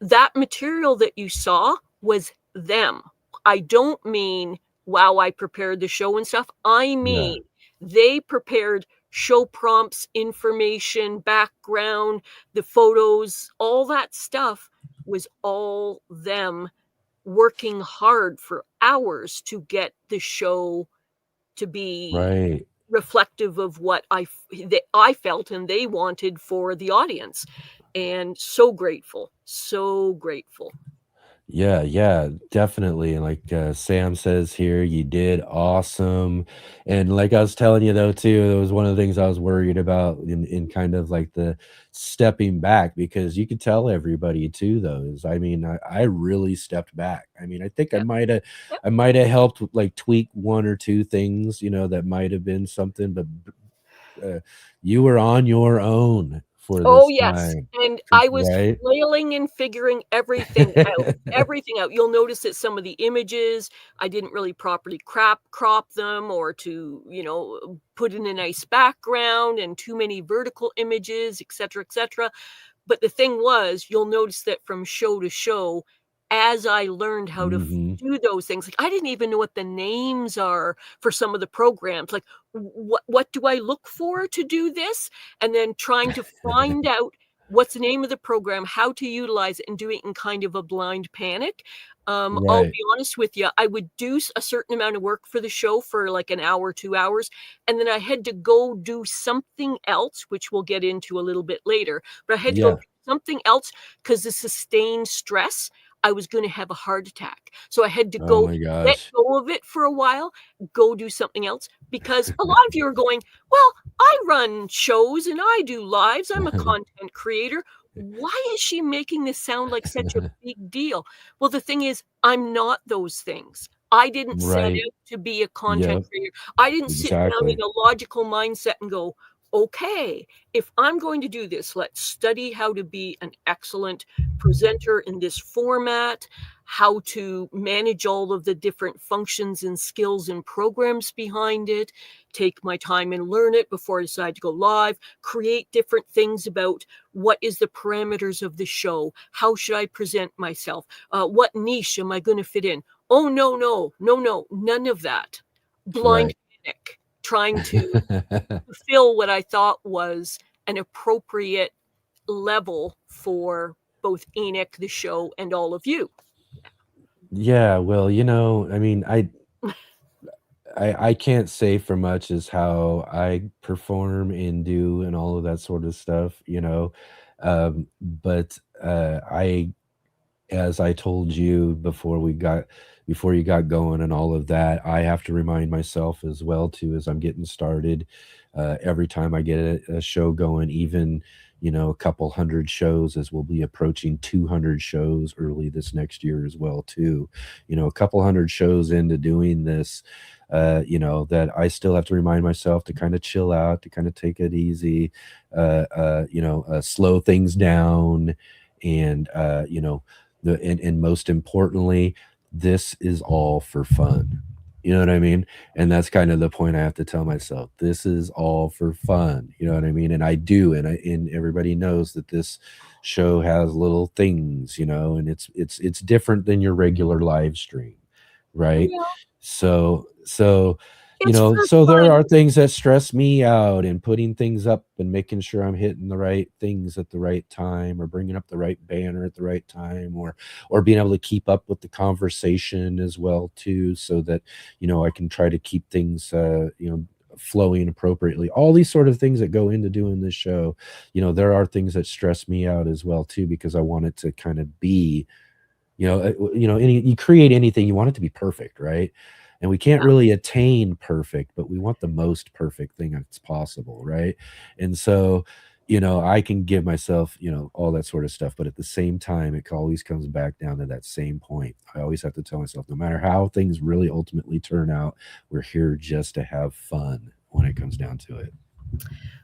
Speaker 4: that material that you saw was them. I don't mean, wow, I prepared the show and stuff. I
Speaker 2: Yeah.
Speaker 4: mean, they prepared show prompts, information, background, the photos, all that stuff was all them working hard for hours to get the show to be
Speaker 2: Right.
Speaker 4: reflective of what I felt and they wanted for the audience. And so grateful, so grateful.
Speaker 2: Yeah, yeah, definitely. And like Sam says here, you did awesome. And like I was telling you though, too, it was one of the things I was worried about in kind of like the stepping back, because you could tell everybody too, though, is I mean, I really stepped back. I mean, I think
Speaker 4: Yep, yep.
Speaker 2: I might have helped like tweak one or two things, that might have been something, but you were on your own for
Speaker 4: Oh,
Speaker 2: this
Speaker 4: yes,
Speaker 2: time,
Speaker 4: and I was
Speaker 2: right?
Speaker 4: flailing and figuring everything out, everything out. You'll notice that some of the images, I didn't really properly crop them, or to, put in a nice background, and too many vertical images, etc., etc. But the thing was, you'll notice that from show to show, as I learned how to
Speaker 2: Hmm.
Speaker 4: do those things, like I didn't even know what the names are for some of the programs. Like, what do I look for to do this? And then trying to find out what's the name of the program, how to utilize it, and do it in kind of a blind panic. I'll
Speaker 2: Right.
Speaker 4: be honest with you, I would do a certain amount of work for the show for like an hour, 2 hours, and then I had to go do something else, which we'll get into a little bit later. But I had to go do
Speaker 2: Yeah.
Speaker 4: something else because the sustained stress, I was going to have a heart attack. So I had to
Speaker 2: Oh
Speaker 4: go
Speaker 2: my
Speaker 4: let
Speaker 2: gosh.
Speaker 4: go of it for a while, go do something else, because a lot of you are going, well, I run shows and I do lives. I'm a content creator. Why is she making this sound like such a big deal? Well, the thing is, I'm not those things. I didn't set
Speaker 2: Right.
Speaker 4: out to be a content
Speaker 2: Yep.
Speaker 4: creator. I didn't sit down in
Speaker 2: Exactly.
Speaker 4: a logical mindset and go, okay, if I'm going to do this, let's study how to be an excellent presenter in this format, how to manage all of the different functions and skills and programs behind it, take my time and learn it before I decide to go live, create different things about what is the parameters of the show, how should I present myself, what niche am I going to fit in? Oh, no, none of that. Blind
Speaker 2: Right.
Speaker 4: panic, trying to fulfill what I thought was an appropriate level for both Enoch, the show, and all of you.
Speaker 2: Yeah, well, I mean, I can't say for much as how I perform and do and all of that sort of stuff. But I as I told you before you got going and all of that, I have to remind myself as well too as I'm getting started. Every time I get a show going, even a couple hundred shows, as we'll be approaching 200 shows early this next year as well too. A couple hundred shows into doing this, that I still have to remind myself to kind of chill out, to kind of take it easy, slow things down, and and most importantly, this is all for fun. You know what I mean? And that's kind of the point I have to tell myself. This is all for fun. You know what I mean? And I do, and everybody knows that this show has little things, and it's different than your regular live stream, right?
Speaker 4: Yeah,
Speaker 2: So
Speaker 4: it's for
Speaker 2: so there
Speaker 4: fun.
Speaker 2: are things that stress me out, and putting things up and making sure I'm hitting the right things at the right time, or bringing up the right banner at the right time, or being able to keep up with the conversation as well too, so that I can try to keep things flowing appropriately. All these sort of things that go into doing this show, there are things that stress me out as well too, because I want it to kind of be, you create anything, you want it to be perfect, right? And we can't
Speaker 4: Yeah.
Speaker 2: really attain perfect, but we want the most perfect thing that's possible, right? And so, I can give myself, all that sort of stuff, but at the same time, it always comes back down to that same point. I always have to tell myself, no matter how things really ultimately turn out, we're here just to have fun when it comes down to it.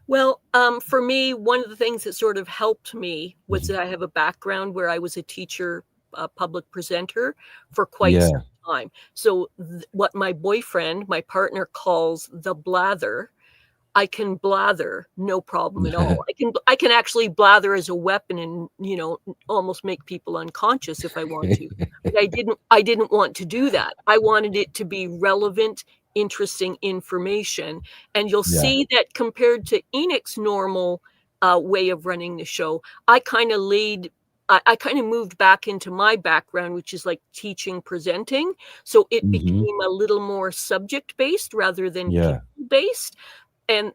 Speaker 4: Well, for me, one of the things that sort of helped me was that I have a background where I was a teacher, a public presenter for quite
Speaker 2: Yeah.
Speaker 4: some time. So what my boyfriend, my partner, calls the blather, I can blather no problem at all. I can actually blather as a weapon and, almost make people unconscious if I want to. But I didn't want to do that. I wanted it to be relevant, interesting information. And you'll
Speaker 2: Yeah.
Speaker 4: see that compared to Enoch's normal way of running the show, I kind of moved back into my background, which is like teaching, presenting. So it
Speaker 2: Hmm.
Speaker 4: became a little more subject based rather than
Speaker 2: Yeah.
Speaker 4: people based. And,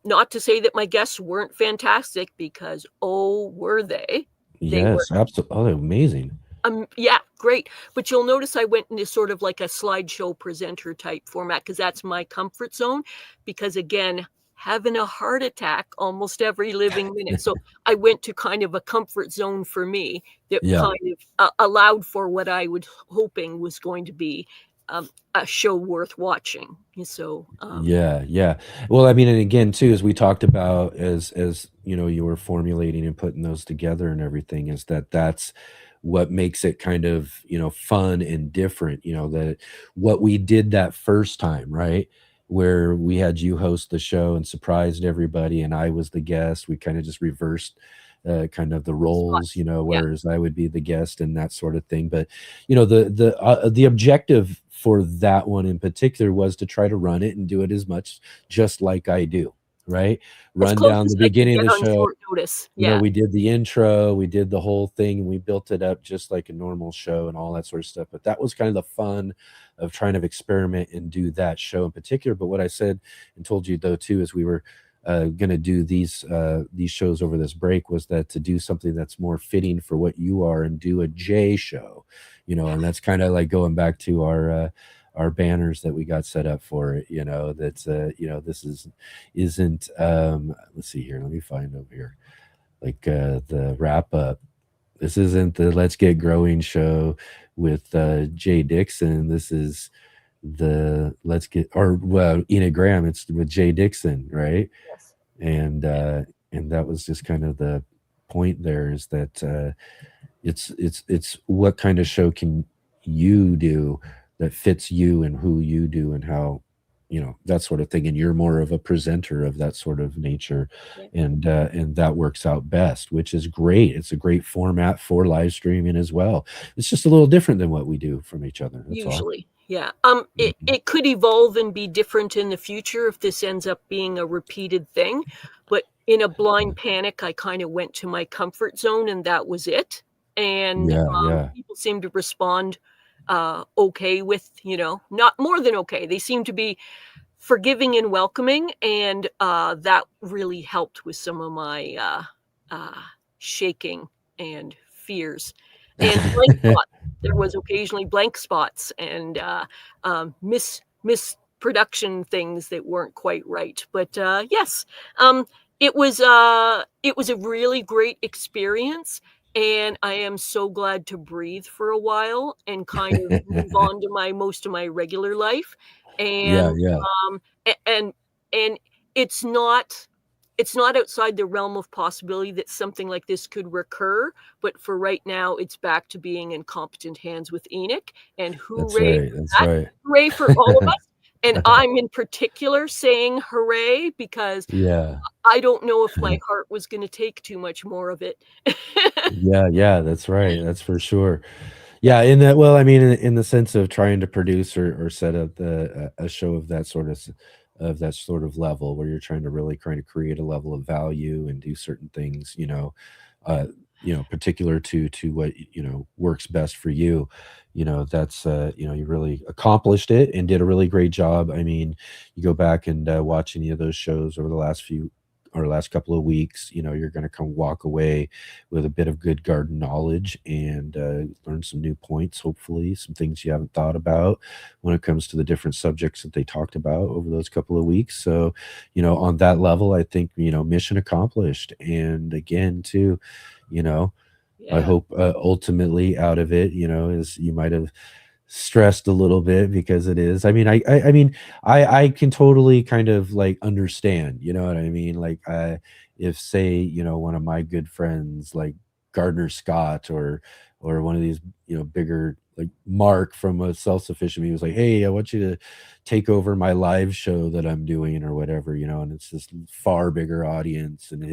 Speaker 4: not to say that my guests weren't fantastic because, oh, were they? They were,
Speaker 2: Yes, absolutely. Oh, amazing.
Speaker 4: yeah, great. But you'll notice I went into sort of like a slideshow presenter type format because that's my comfort zone. Because again, having a heart attack almost every living minute. So I went to kind of a comfort zone for me that
Speaker 2: Yeah.
Speaker 4: kind of allowed for what I was hoping was going to be a show worth watching. So,
Speaker 2: Yeah, yeah. Well, I mean, and again, too, as we talked about, as you were formulating and putting those together and everything, is that's what makes it kind of fun and different. That what we did that first time, right? Where we had you host the show and surprised everybody, and I was the guest. We kind of just reversed kind of the roles,
Speaker 4: spots. Yeah,
Speaker 2: whereas I would be the guest and that sort of thing. But the objective for that one in particular was to try to run it and do it as much just like I do, right?
Speaker 4: as
Speaker 2: Run
Speaker 4: close
Speaker 2: down
Speaker 4: as
Speaker 2: the
Speaker 4: I could
Speaker 2: beginning of
Speaker 4: get
Speaker 2: the
Speaker 4: on
Speaker 2: show.
Speaker 4: short notice. Yeah,
Speaker 2: We did the intro, we did the whole thing, and we built it up just like a normal show and all that sort of stuff. But that was kind of the fun of trying to experiment and do that show in particular. But what I said and told you though too is we were going to do these shows over this break, was that to do something that's more fitting for what you are and do a J show, and that's kind of like going back to our banners that we got set up for it, that's this isn't let's see here, let me find over here, like the wrap up. This isn't the Let's Get Growing show with Jay Dixon. This is the Let's Get, or well, Ena Graham. It's with Jay Dixon, right?
Speaker 4: yes.
Speaker 2: And that was just kind of the point there, is that it's what kind of show can you do that fits you and who you do and how, that sort of thing. And you're more of a presenter of that sort of nature,
Speaker 4: Yeah.
Speaker 2: and that works out best, which is great. It's a great format for live streaming as well. It's just a little different than what we do from each other, that's all.
Speaker 4: Usually, yeah. It
Speaker 2: Mhm.
Speaker 4: it could evolve and be different in the future if this ends up being a repeated thing, but in a blind panic, I kinda went to my comfort zone, and that was it, and,
Speaker 2: Yeah, yeah.
Speaker 4: people seem to respond, okay with, not more than okay. They seem to be forgiving and welcoming, and, that really helped with some of my, shaking and fears, and blank spots. There was occasionally blank spots and, misproduction things that weren't quite right, but, yes, It was a really great experience, and I am so glad to breathe for a while and kind of move on to most of my regular life, and,
Speaker 2: Yeah, yeah.
Speaker 4: a and it's not outside the realm of possibility that something like this could recur, but for right now, it's back to being in competent hands with Enoch, and
Speaker 2: That's
Speaker 4: hooray
Speaker 2: right,
Speaker 4: for
Speaker 2: that's
Speaker 4: that.
Speaker 2: right.
Speaker 4: Hooray for all of us, and I'm in particular saying hooray because
Speaker 2: Yeah.
Speaker 4: I don't know if my heart was gonna take too much more of it.
Speaker 2: Yeah, yeah, that's right, that's for sure. Yeah, in that well, I mean, in the sense of trying to produce or set up a show of that sort of that sort of level where you're trying to really kind of create a level of value and do certain things, uh, particular to what, works best for you. That's, you really accomplished it and did a really great job. I mean, you go back and, watch any of those shows over the last few or last couple of weeks, you're gonna come walk away with a bit of good garden knowledge and learn some new points, hopefully, some things you haven't thought about when it comes to the different subjects that they talked about over those couple of weeks. So, on that level, I think, mission accomplished. And again, too, you know, I
Speaker 4: Yeah.
Speaker 2: hope ultimately out of it, is you might have stressed a little bit because it is. I mean, I mean, I can totally kind of like understand, you know what I mean? Like, if say, one of my good friends like Gardner Scott or one of these, bigger like Mark from a self-sufficient me was like, hey, I want you to take over my live show that I'm doing or whatever, and it's this far bigger audience and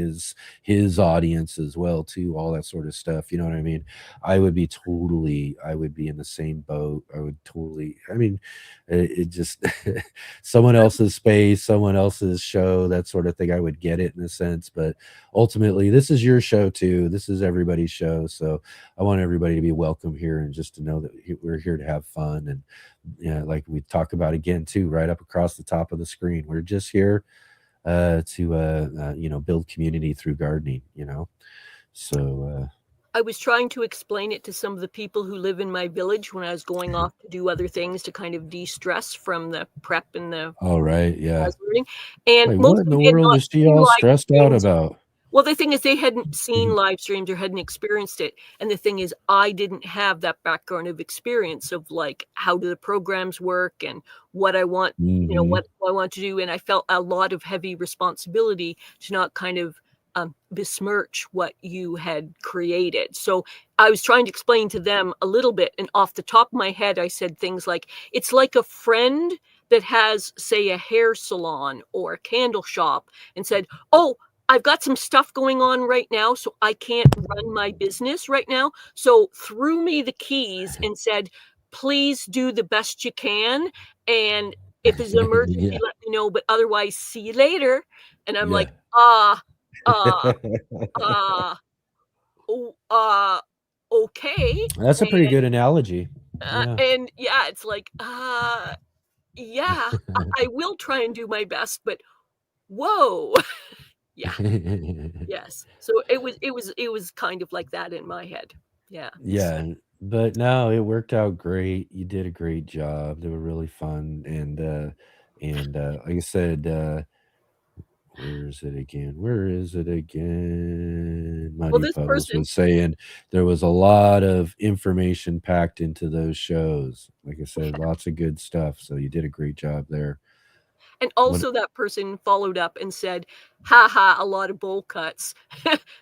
Speaker 2: his audience as well too, all that sort of stuff. You know what I mean? I would be in the same boat. I would totally, I mean, it just, someone else's space, someone else's show, that sort of thing. I would get it in a sense, but ultimately, this is your show too. This is everybody's show. So I want everybody to be welcome here and just to know that we're here to have fun. And, like we talk about again too, right up across the top of the screen, we're just here to, build community through gardening, so,
Speaker 4: I was trying to explain it to some of the people who live in my village when I was going off to do other things to kind of de-stress from the prep and the
Speaker 2: all right,
Speaker 4: I
Speaker 2: yeah.
Speaker 4: was learning, and
Speaker 2: Like,
Speaker 4: most
Speaker 2: what
Speaker 4: of
Speaker 2: in
Speaker 4: them
Speaker 2: the
Speaker 4: had
Speaker 2: world
Speaker 4: not
Speaker 2: is she
Speaker 4: seen
Speaker 2: all
Speaker 4: live
Speaker 2: stressed out
Speaker 4: streams.
Speaker 2: about?
Speaker 4: Well, the thing is they hadn't seen live streams or hadn't experienced it, and the thing is I didn't have that background of experience of, like, how do the programs work and what I want
Speaker 2: Mhm.
Speaker 4: what I want to do, and I felt a lot of heavy responsibility to not kind of, besmirch what you had created. So, I was trying to explain to them a little bit, and off the top of my head, I said things like, "It's like a friend that has, say, a hair salon or a candle shop and said, 'Oh, I've got some stuff going on right now, so I can't run my business right now. So threw me the keys and said, please do the best you can. And if it's an emergency,
Speaker 2: Yeah,
Speaker 4: let me know, but otherwise, see you later. And I'm
Speaker 2: yeah.
Speaker 4: like, ah, uh, uh, oh, okay.
Speaker 2: That's a pretty good analogy. Yeah.
Speaker 4: And yeah, it's like, yeah, I will try and do my best, but whoa. Yeah. Yes. So it was kind of like that in my head. Yeah.
Speaker 2: Yeah, but no, it worked out great. You did a great job. They were really fun, and like I said, where is it again? Where is it again?
Speaker 4: Well,
Speaker 2: Muddy
Speaker 4: this
Speaker 2: Puddles
Speaker 4: person
Speaker 2: was saying there was a lot of information packed into those shows. Like I said, lots of good stuff. So you did a great job there.
Speaker 4: and
Speaker 2: One,
Speaker 4: also that person followed up and said, "Ha ha, a lot of bowl cuts."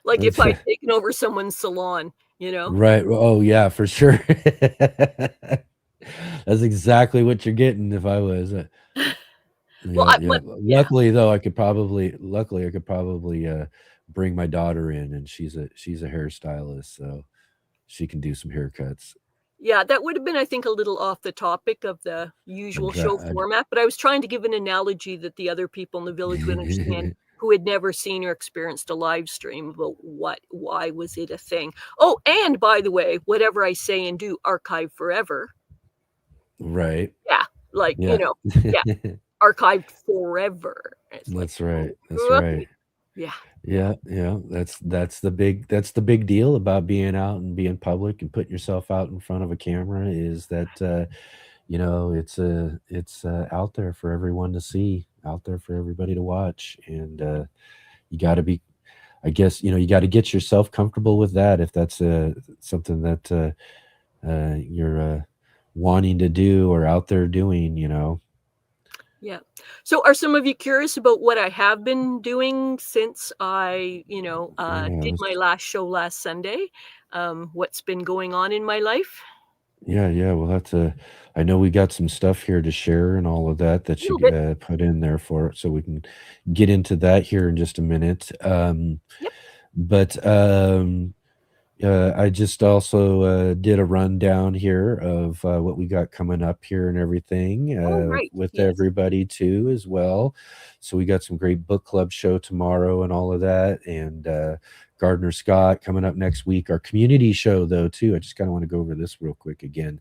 Speaker 4: Like if I'd taken over someone's salon, you know?
Speaker 2: right. Oh yeah, for sure. That's exactly what you're getting if I was.
Speaker 4: Well,
Speaker 2: Yeah, yeah.
Speaker 4: yeah.
Speaker 2: Luckily, I could probably, bring my daughter in, and she's a hairstylist, so she can do some haircuts.
Speaker 4: Yeah, that would have been, I think, a little off the topic of the usual show
Speaker 2: I'd
Speaker 4: format, but I was trying to give an analogy that the other people in the village would understand who had never seen or experienced a live stream about why was it a thing. Oh, and by the way, whatever I say and do, archive forever.
Speaker 2: Right.
Speaker 4: Yeah, like,
Speaker 2: Yeah.
Speaker 4: yeah, archived forever. It's like,
Speaker 2: That's right, that's
Speaker 4: okay.
Speaker 2: right.
Speaker 4: Yeah.
Speaker 2: Yeah, yeah, that's the big deal about being out and being public and putting yourself out in front of a camera is that, it's out there for everyone to see, out there for everybody to watch, and, you got to be, I guess, you got to get yourself comfortable with that if that's something that you're wanting to do or out there doing.
Speaker 4: Yeah. So are some of you curious about what I have been doing since I, did my
Speaker 2: Yes.
Speaker 4: last show last Sunday? What's been going on in my life?
Speaker 2: Yeah, yeah. Well, I know we got some stuff here to share and all of that
Speaker 4: A little
Speaker 2: you
Speaker 4: bit.
Speaker 2: put in there for it, so we can get into that here in just a minute.
Speaker 4: Yep.
Speaker 2: But I just also did a rundown here of what we got coming up here and everything
Speaker 4: Oh, right.
Speaker 2: with
Speaker 4: Yes.
Speaker 2: everybody too as well. So we got some great book club show tomorrow and all of that, and Gardner Scott coming up next week. Our community show though too. I just kind of want to go over this real quick again,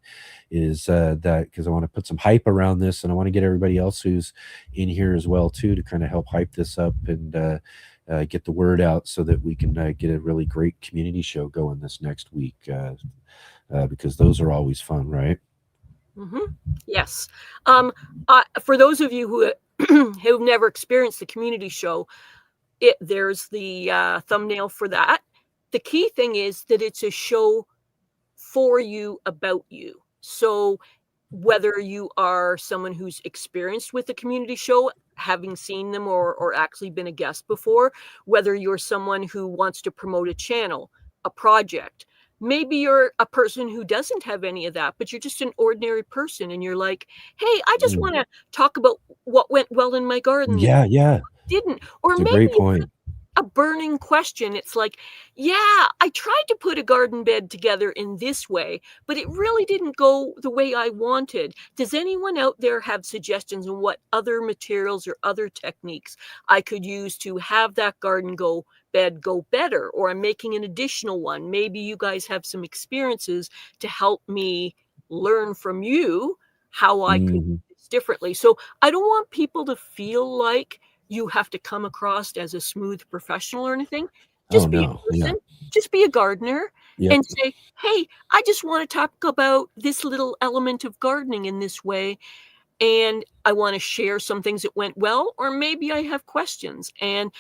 Speaker 2: is that because I want to put some hype around this, and I want to get everybody else who's in here as well too to kind of help hype this up and get the word out so that we can get a really great community show going this next week because those are always fun, right?
Speaker 4: Yes. For those of you who have never experienced the community show, there's the thumbnail for that. The key thing is that it's a show for you, about you. So whether you are someone who's experienced with a community show, having seen them or actually been a guest before, whether you're someone who wants to promote a channel, a project, maybe you're a person who doesn't have any of that, but you're just an ordinary person and you're like, hey, I just want to talk about what went well in my garden this
Speaker 2: Yeah, yeah.
Speaker 4: didn't. Or
Speaker 2: It's a
Speaker 4: maybe
Speaker 2: great
Speaker 4: it's
Speaker 2: point.
Speaker 4: a burning question. It's like, yeah, I tried to put a garden bed together in this way, but it really didn't go the way I wanted. Does anyone out there have suggestions on what other materials or other techniques I could use to have that garden bed go better? Or I'm making an additional one. Maybe you guys have some experiences to help me learn from you how I could do this differently. So I don't want people to feel like you have to come across as a smooth professional or anything.
Speaker 2: Oh
Speaker 4: Just be
Speaker 2: no,
Speaker 4: a
Speaker 2: yeah,
Speaker 4: person, just be a gardener
Speaker 2: yep,
Speaker 4: and say, hey, I just want to talk about this little element of gardening in this way. And I want to share some things that went well, or maybe I have questions. And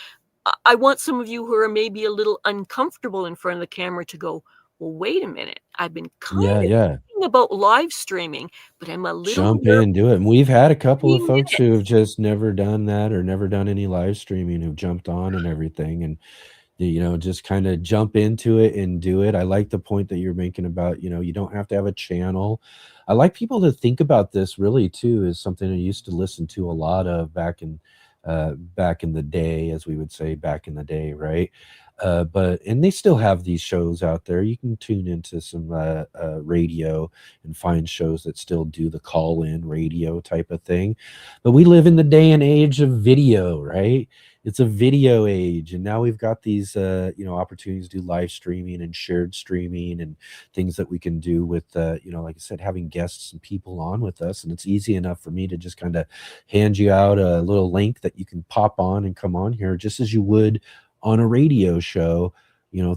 Speaker 4: I want some of you who are maybe a little uncomfortable in front of the camera to go, well, wait a minute. I've been kind
Speaker 2: yeah,
Speaker 4: of
Speaker 2: yeah.
Speaker 4: thinking about live streaming, but I'm a little
Speaker 2: Jump
Speaker 4: nervous.
Speaker 2: in, do it. And we've had a couple of
Speaker 4: 15
Speaker 2: folks who have
Speaker 4: minutes.
Speaker 2: just never done that or never done any live streaming who've jumped on and everything, and just kind of jump into it and do it. I like the point that you're making about, you don't have to have a channel. I like people to think about this really too, is something I used to listen to a lot of back in the day, as we would say back in the day, right? And they still have these shows out there. You can tune into some radio and find shows that still do the call-in radio type of thing. But we live in the day and age of video, right? It's a video age, and now we've got these opportunities to do live streaming and shared streaming and things that we can do with like I said, having guests and people on with us. And it's easy enough for me to just kind of hand you out a little link that you can pop on and come on here just as you would on a radio show,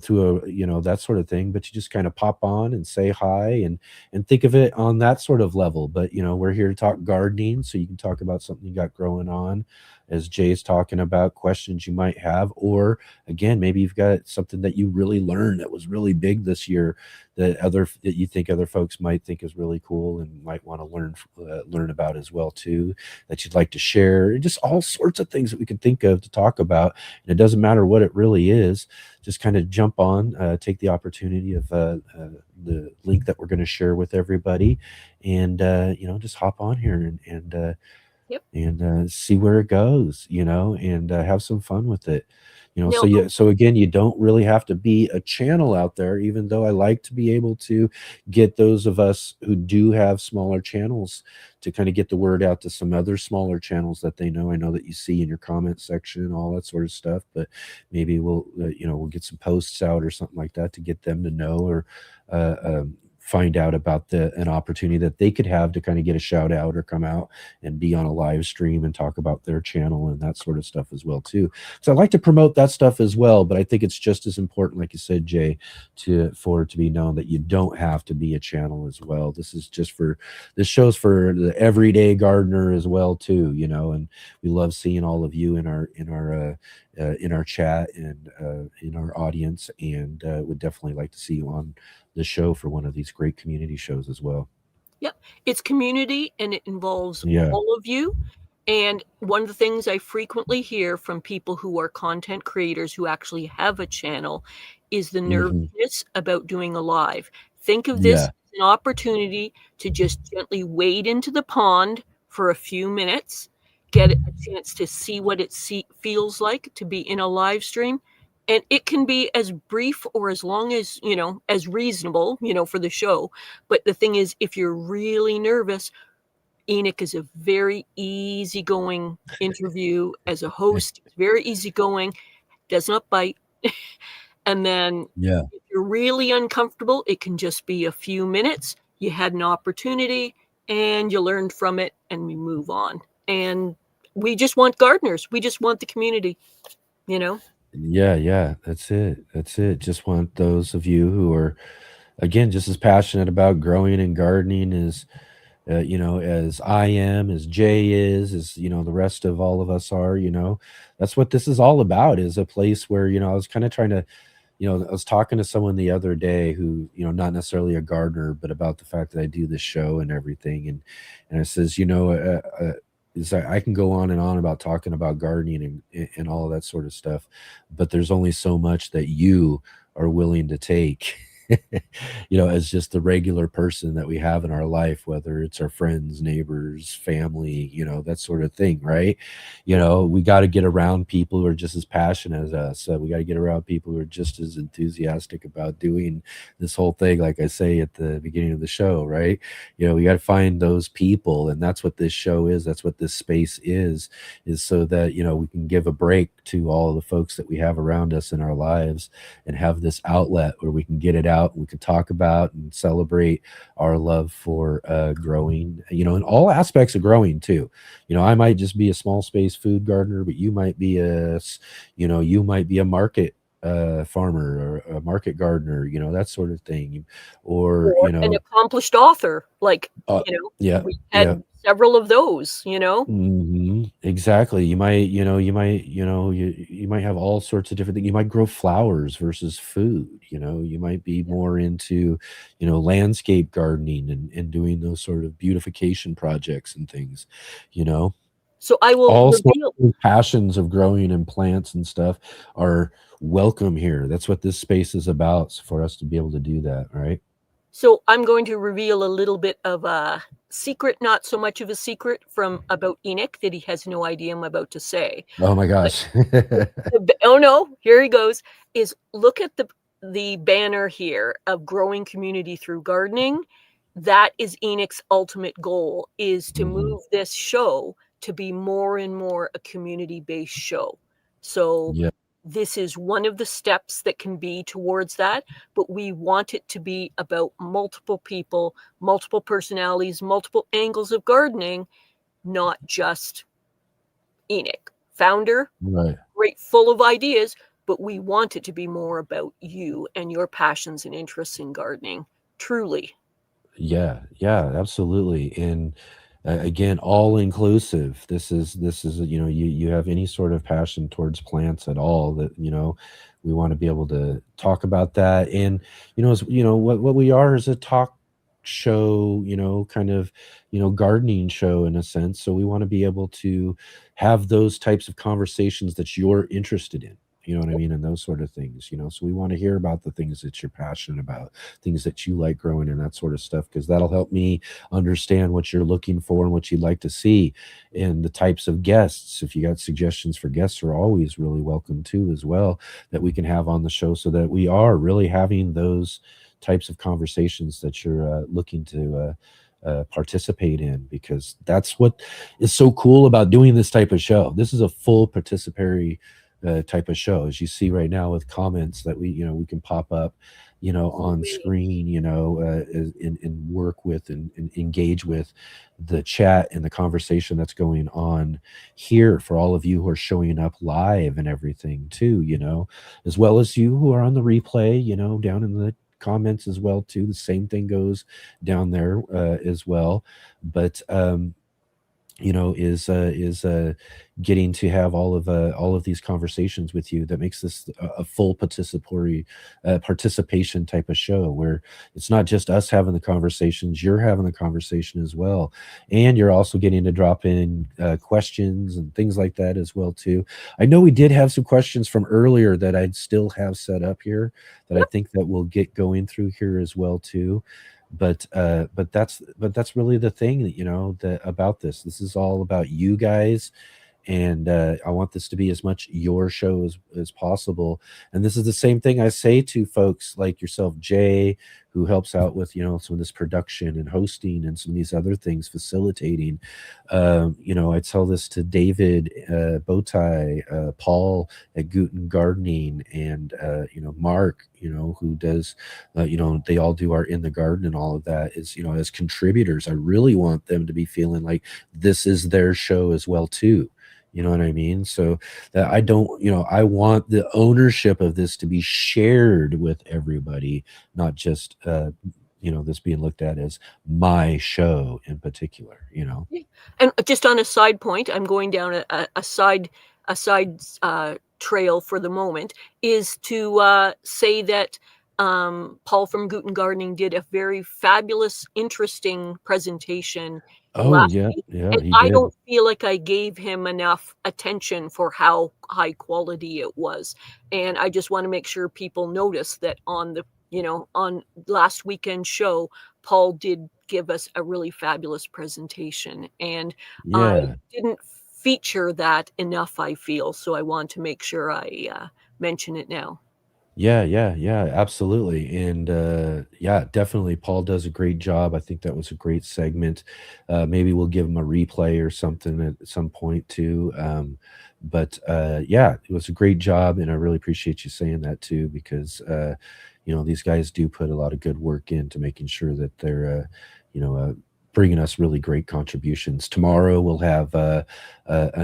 Speaker 2: through that sort of thing. But you just kind of pop on and say hi and think of it on that sort of level. But we're here to talk gardening, so you can talk about something you got growing on, as Jay's talking about, questions you might have, or again, maybe you've got something that you really learned that was really big this year that you think other folks might think is really cool and might want to learn about as well too, that you'd like to share. Just all sorts of things that we can think of to talk about, and it doesn't matter what it really is. Just kind of jump on, take the opportunity of the link that we're going to share with everybody, and just hop on here and
Speaker 4: Yep.
Speaker 2: and see where it goes, and have some fun with it.
Speaker 4: Now,
Speaker 2: So again, you don't really have to be a channel out there, even though I like to be able to get those of us who do have smaller channels to kind of get the word out to some other smaller channels that they know. I know that you see in your comment section and all that sort of stuff, but maybe we'll get some posts out or something like that to get them to know, or find out about an opportunity that they could have to kind of get a shout out or come out and be on a live stream and talk about their channel and that sort of stuff as well too. So I like to promote that stuff as well, but I think it's just as important, like you said, Jay, for it to be known that you don't have to be a channel as well. This show's for the everyday gardener as well too, and we love seeing all of you in our in our chat and in our audience, and would definitely like to see you on the show for one of these great community shows as well.
Speaker 4: Yep. It's community and it involves
Speaker 2: Yeah.
Speaker 4: all of you. And one of the things I frequently hear from people who are content creators who actually have a channel is the
Speaker 2: Hmm.
Speaker 4: nervousness about doing a live. Think of this
Speaker 2: Yeah.
Speaker 4: as an opportunity to just gently wade into the pond for a few minutes, get a chance to see what it feels like to be in a live stream. And it can be as brief or as long as, as reasonable, for the show. But the thing is, if you're really nervous, Enoch is a very easygoing interview as a host. It's very easygoing, does not bite. And then
Speaker 2: Yeah.
Speaker 4: if you're really uncomfortable, it can just be a few minutes. You had an opportunity and you learned from it, and we move on. And we just want gardeners. We just want the community,
Speaker 2: Yeah, that's it. That's it. Just want those of you who are, again, just as passionate about growing and gardening as as I am, as Jay is, as the rest of all of us are. That's what this is all about. Is a place where I was kind of trying to, I was talking to someone the other day who, not necessarily a gardener, but about the fact that I do this show and everything, and it says, is I can go on and on about talking about gardening and all of that sort of stuff, but there's only so much that you are willing to take. As just the regular person that we have in our life, whether it's our friends, neighbors, family, that sort of thing, right? We got to get around people who are just as passionate as us. We got to get around people who are just as enthusiastic about doing this whole thing, like I say at the beginning of the show, right? We got to find those people, and that's what this show is. That's what this space is so that, we can give a break to all of the folks that we have around us in our lives and have this outlet where we can get it out. We can talk about and celebrate our love for growing, in all aspects of growing too. I might just be a small space food gardener, but you might be a market farmer or a market gardener, that sort of thing. Or,
Speaker 4: or an accomplished author. Like,
Speaker 2: yeah,
Speaker 4: we
Speaker 2: yeah.
Speaker 4: had several of those,
Speaker 2: Exactly. You might have all sorts of different things. You might grow flowers versus food. You might be more into, landscape gardening and doing those sort of beautification projects and things,
Speaker 4: So I will
Speaker 2: all sorts
Speaker 4: reveal.
Speaker 2: of passions of growing and plants and stuff are welcome here. That's what this space is about, for us to be able to do that. Right.
Speaker 4: So I'm going to reveal a little bit of a secret, not so much of a secret, from about Enoch that he has no idea I'm about to say.
Speaker 2: Oh my gosh.
Speaker 4: Oh no, here he goes. Is look at the banner here of growing community through gardening. That is Enoch's ultimate goal, is to move this show to be more and more a community-based show. So
Speaker 2: Yeah.
Speaker 4: this is one of the steps that can be towards that, but we want it to be about multiple people, multiple personalities, multiple angles of gardening, not just Enoch, founder,
Speaker 2: Right.
Speaker 4: great, full of ideas, but we want it to be more about you and your passions and interests in gardening, truly.
Speaker 2: Yeah, absolutely. And again, all inclusive. This is you have any sort of passion towards plants at all, that we want to be able to talk about that. And as what we are is a talk show, kind of gardening show in a sense. So we want to be able to have those types of conversations that you're interested in. You know what I mean? And those sort of things, so we want to hear about the things that you're passionate about, things that you like growing and that sort of stuff, because that'll help me understand what you're looking for and what you'd like to see. And the types of guests, if you got suggestions for guests, are always really welcome too, as well, that we can have on the show, so that we are really having those types of conversations that you're looking to participate in, because that's what is so cool about doing this type of show. This is a full participatory type of show, as you see right now, with comments that we can pop up on screen, and work with and engage with the chat and the conversation that's going on here, for all of you who are showing up live and everything too, as well as you who are on the replay, down in the comments as well too. The same thing goes down there as well. But is getting to have all of these conversations with you. That makes this a full participatory participation type of show, where it's not just us having the conversations, you're having the conversation as well, and you're also getting to drop in questions and things like that as well too. I know we did have some questions from earlier that I'd still have set up here that I think that we'll get going through here as well too. But that's really the thing that about this. This is all about you guys, and I want this to be as much your show as possible. And this is the same thing I say to folks like yourself, Jay, who helps out with some of this production and hosting and some of these other things, facilitating. I tell this to David, Bowtie, Paul at Guten Gardening, and Mark, who does, they all do our In the Garden and all of that. Is as contributors, I really want them to be feeling like this is their show as well too. You know what I mean? So that I don't, I want the ownership of this to be shared with everybody, not just, this being looked at as my show in particular,
Speaker 4: Yeah. And just on a side point, I'm going down a side trail for the moment, is to say that Paul from Guten Gardening did a very fabulous, interesting presentation
Speaker 2: Oh,
Speaker 4: last
Speaker 2: yeah,
Speaker 4: week,
Speaker 2: yeah,
Speaker 4: and
Speaker 2: he
Speaker 4: I
Speaker 2: did.
Speaker 4: don't feel like I gave him enough attention for how high quality it was. And I just want to make sure people notice that on last weekend's show, Paul did give us a really fabulous presentation, and I
Speaker 2: Yeah.
Speaker 4: didn't feature that enough, I feel, so I want to make sure I mention it now.
Speaker 2: Yeah, yeah, yeah, absolutely. And yeah, definitely Paul does a great job. I think that was a great segment. Maybe we'll give him a replay or something at some point too. But yeah, it was a great job, and I really appreciate you saying that too, because these guys do put a lot of good work into making sure that they're you know uh, bringing us really great contributions. Tomorrow we'll have a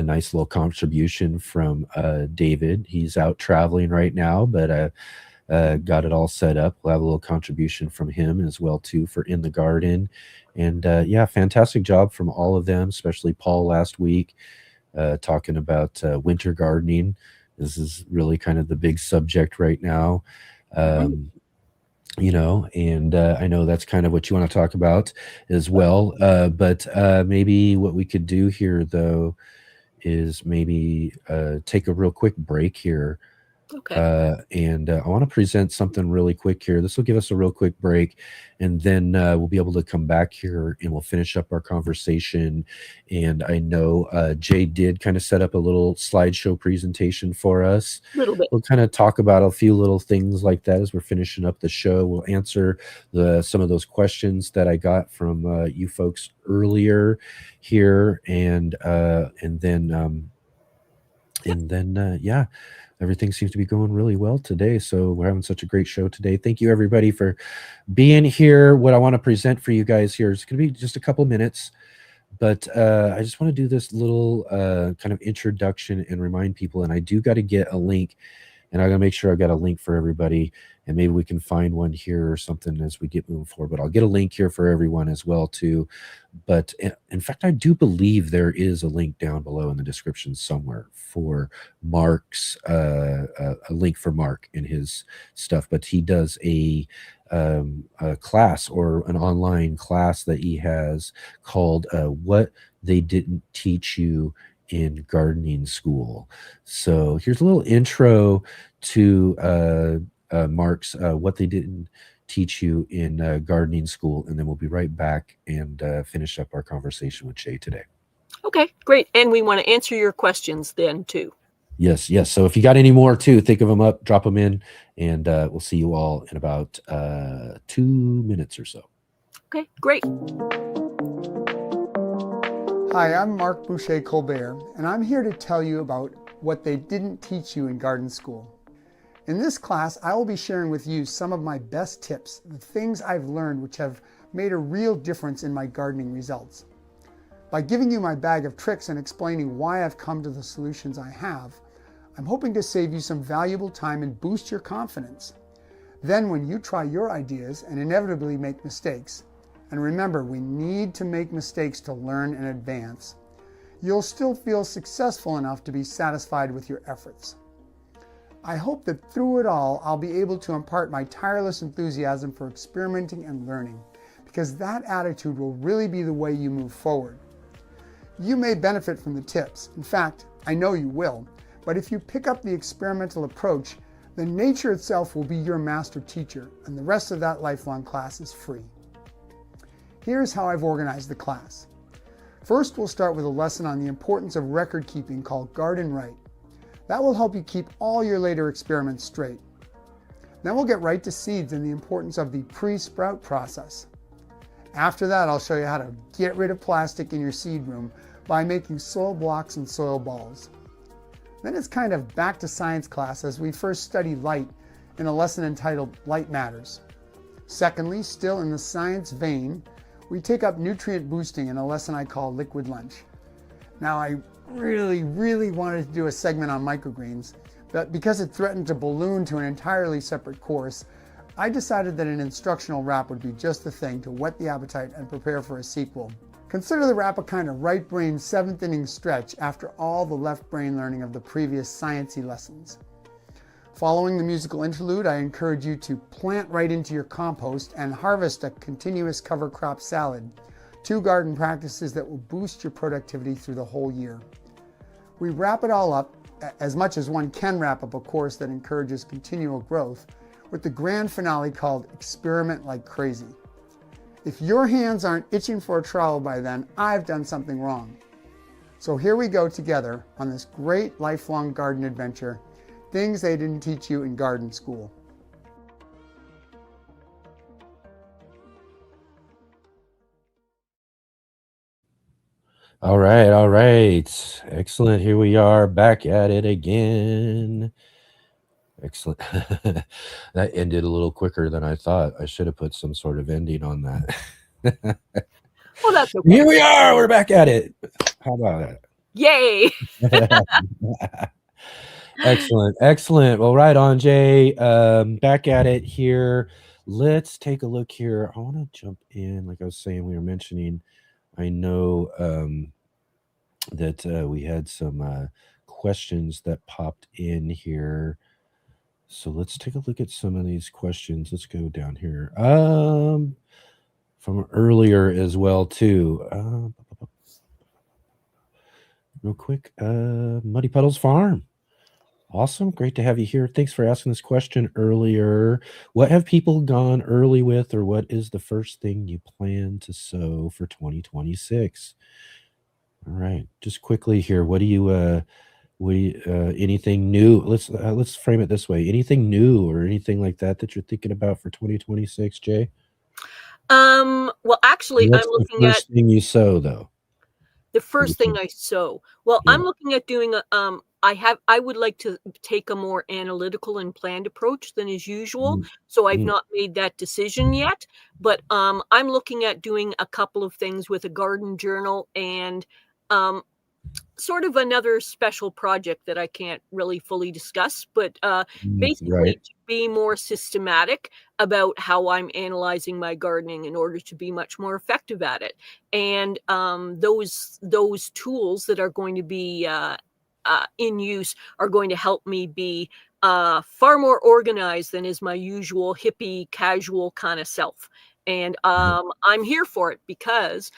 Speaker 2: nice little contribution from David. He's out traveling right now, but got it all set up. We'll have a little contribution from him as well too for In the Garden. And yeah, fantastic job from all of them, especially Paul last week, talking about winter gardening. This is really kind of the big subject right now.
Speaker 4: Right.
Speaker 2: Um, and I know that's kind of what you want to talk about as well. But maybe what we could do here, though, is maybe take a real quick break here.
Speaker 4: Okay.
Speaker 2: And I want to present something really quick here. This will give us a real quick break, and then we'll be able to come back here and we'll finish up our conversation. And I know Jay did kind of set up a little slideshow presentation for us.
Speaker 4: Little bit.
Speaker 2: We'll kind of talk about a few little things like that as we're finishing up the show. We'll answer some of those questions that I got from you folks earlier here, and then yeah, everything seems to be going really well today. So we're having such a great show today. Thank you everybody for being here. What I want to present for you guys here is going to be just a couple minutes, but I just want to do this little kind of introduction and remind people. And I do got to get a link, and I got to make sure I've got a link for everybody, and maybe we can find one here or something as we get moving forward. But I'll get a link here for everyone as well too. But in fact, I do believe there is a link down below in the description somewhere for Mark's a link for Mark and his stuff. But he does a class, or an online class that he has called "What They Didn't Teach You in Gardening School." So here's a little intro to Mark's "What They Didn't Teach You in Gardening School," and then we'll be right back and finish up our conversation with Jay today.
Speaker 4: Okay, great. And we want to answer your questions then too.
Speaker 2: Yes, yes. So if you got any more too, think of them up, drop them in, and we'll see you all in about 2 minutes or so.
Speaker 4: Okay, great.
Speaker 5: Hi, I'm Mark Boucher Colbert, and I'm here to tell you about what they didn't teach you in garden school. In this class, I will be sharing with you some of my best tips, the things I've learned which have made a real difference in my gardening results. By giving you my bag of tricks and explaining why I've come to the solutions I have, I'm hoping to save you some valuable time and boost your confidence. Then when you try your ideas and inevitably make mistakes, and remember, we need to make mistakes to learn and advance, you'll still feel successful enough to be satisfied with your efforts. I hope that through it all, I'll be able to impart my tireless enthusiasm for experimenting and learning, because that attitude will really be the way you move forward. You may benefit from the tips. In fact, I know you will. But if you pick up the experimental approach, then nature itself will be your master teacher, and the rest of that lifelong class is free. Here's how I've organized the class. First, we'll start with a lesson on the importance of record keeping called Garden Right. That will help you keep all your later experiments straight. Then we'll get right to seeds and the importance of the pre-sprout process. After that, I'll show you how to get rid of plastic in your seed room by making soil blocks and soil balls. Then it's kind of back to science class as we first study light in a lesson entitled Light Matters. Secondly, still in the science vein, we take up nutrient boosting in a lesson I call Liquid Lunch. Now, I really wanted to do a segment on microgreens, but because it threatened to balloon to an entirely separate course, I decided that an instructional wrap would be just the thing to whet the appetite and prepare for a sequel. Consider the wrap a kind of right brain 7th inning stretch after all the left brain learning of the previous sciencey lessons. Following the musical interlude, I encourage you to plant right into your compost and harvest a continuous cover crop salad, 2 garden practices that will boost your productivity through the whole year. We wrap it all up, as much as one can wrap up a course that encourages continual growth, with the grand finale called Experiment Like Crazy. If your hands aren't itching for a trowel by then, I've done something wrong. So here we go together on this great lifelong garden adventure, things they didn't teach you in garden school.
Speaker 2: All right, all right. Excellent. Here we are back at it again. Excellent. That ended a little quicker than I thought. I should have put some sort of ending on that.
Speaker 4: Well, that's okay.
Speaker 2: Here we are. We're back at it. How about
Speaker 4: Yay!
Speaker 2: that? Excellent. Excellent. Well, right on, Jay. Back at it here. Let's take a look here. I want to jump in. Like I was saying, we were mentioning, I know that we had some questions that popped in here. So let's take a look at some of these questions. Let's go down here. From earlier as well, too. Real quick. Muddy Puddles Farm. Awesome. Great to have you here. Thanks for asking this question earlier. What have people gone early with, or what is the first thing you plan to sow for 2026? All right. Just quickly here. What do you anything new? Let's frame it this way. Anything new or anything like that that you're thinking about for 2026, Jay?
Speaker 4: Well, actually,
Speaker 2: What's
Speaker 4: I'm
Speaker 2: the
Speaker 4: looking at
Speaker 2: first thing you sow, though?
Speaker 4: the first thing I sow. Well,
Speaker 2: Yeah.
Speaker 4: I'm looking at doing a I would like to take a more analytical and planned approach than is usual. So I've not made that decision yet, but I'm looking at doing a couple of things with a garden journal and sort of another special project that I can't really fully discuss, but basically
Speaker 2: Right.
Speaker 4: to be more systematic about how I'm analyzing my gardening in order to be much more effective at it. And those tools that are going to be in use are going to help me be far more organized than is my usual hippie, casual kind of self. And I'm here for it because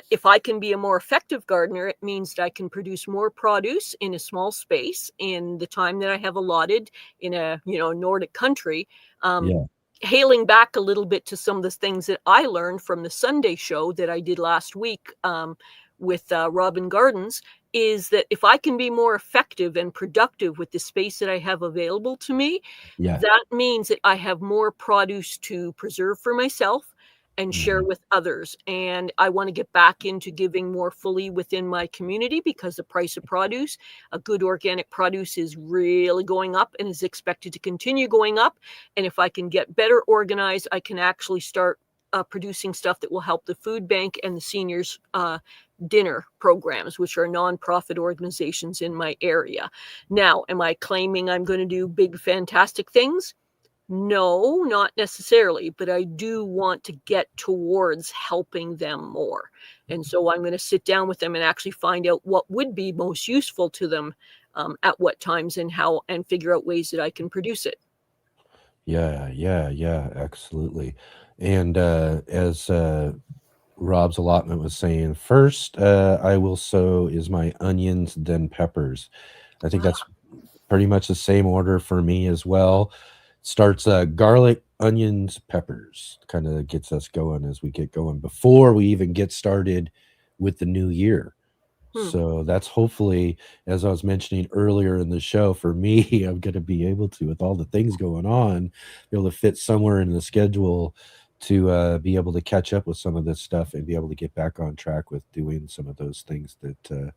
Speaker 4: if I can be a more effective gardener, it means that I can produce more produce in a small space in the time that I have allotted in a Nordic country.
Speaker 2: Yeah.
Speaker 4: Hailing back a little bit to some of the things that I learned from the Sunday show that I did last week with Robin Gardens, is that if I can be more effective and productive with the space that I have available to me,
Speaker 2: Yeah.
Speaker 4: that means that I have more produce to preserve for myself and share with others. And I want to get back into giving more fully within my community because the price of produce, a good organic produce, is really going up and is expected to continue going up. And if I can get better organized, I can actually start producing stuff that will help the food bank and the seniors dinner programs, which are nonprofit organizations in my area. Now, am I claiming I'm going to do big, fantastic things? No, not necessarily, but I do want to get towards helping them more. And so I'm going to sit down with them and actually find out what would be most useful to them at what times and how, and figure out ways that I can produce it.
Speaker 2: Yeah, yeah, yeah, absolutely. And as Rob's allotment was saying, first I will sow is my onions, then peppers. I think that's pretty much the same order for me as well. Starts garlic, onions, peppers. Kind of gets us going as we get going before we even get started with the new year.
Speaker 4: Hmm.
Speaker 2: So that's hopefully, as I was mentioning earlier in the show, for me, I'm going to be able to, with all the things going on, be able to fit somewhere in the schedule to be able to catch up with some of this stuff and be able to get back on track with doing some of those things that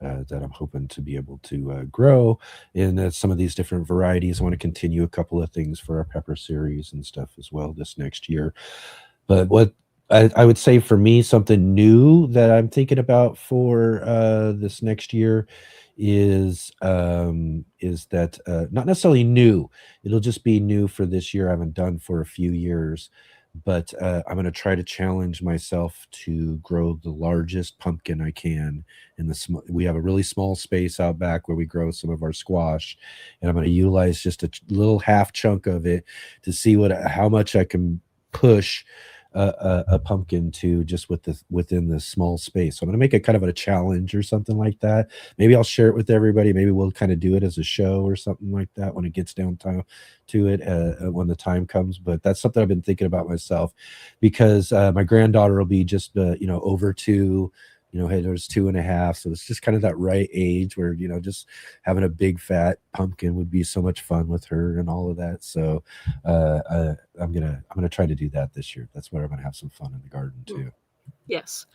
Speaker 2: I'm hoping to be able to grow in some of these different varieties. I want to continue a couple of things for our pepper series and stuff as well this next year. But what I would say for me, something new that I'm thinking about for this next year is that not necessarily new. It'll just be new for this year. I haven't done for a few years, but I'm going to try to challenge myself to grow the largest pumpkin I can in the we have a really small space out back where we grow some of our squash, and I'm going to utilize just a little half chunk of it to see how much I can push a pumpkin to just within this small space. So I'm going to make it kind of a challenge or something like that. Maybe I'll share it with everybody. Maybe we'll kind of do it as a show or something like that when it gets down to it when the time comes. But that's something I've been thinking about myself, because my granddaughter will be just over 2. Hey, there's 2.5, so it's just kind of that right age where just having a big fat pumpkin would be so much fun with her and all of that. So I'm gonna try to do that this year. That's where I'm gonna have some fun in the garden too.
Speaker 4: Yes.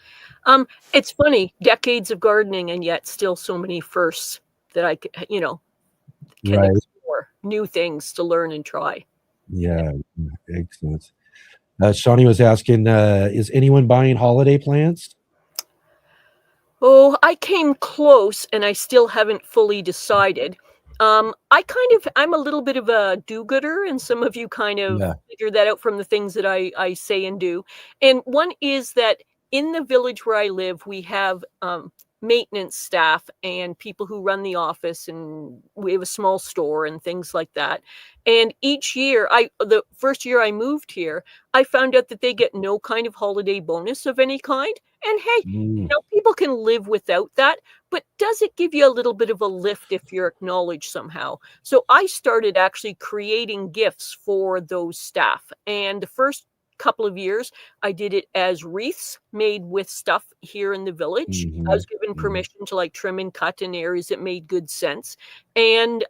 Speaker 4: It's funny, decades of gardening and yet still so many firsts that I can
Speaker 2: Right.
Speaker 4: explore new things to learn and try.
Speaker 2: Yeah. Excellent. Shawnee was asking, is anyone buying holiday plants?
Speaker 4: Oh, I came close and I still haven't fully decided. I'm a little bit of a do-gooder, and some of you kind of
Speaker 2: Yeah.
Speaker 4: figure that out from the things that I say and do. And one is that in the village where I live, we have maintenance staff and people who run the office, and we have a small store and things like that. And each year, the first year I moved here, I found out that they get no kind of holiday bonus of any kind. And hey,
Speaker 2: Mm,
Speaker 4: people can live without that, but does it give you a little bit of a lift if you're acknowledged somehow? So I started actually creating gifts for those staff. And the first couple of years, I did it as wreaths made with stuff here in the village. I
Speaker 2: mhm,
Speaker 4: was given
Speaker 2: mhm.
Speaker 4: permission to like trim and cut in areas that made good sense. And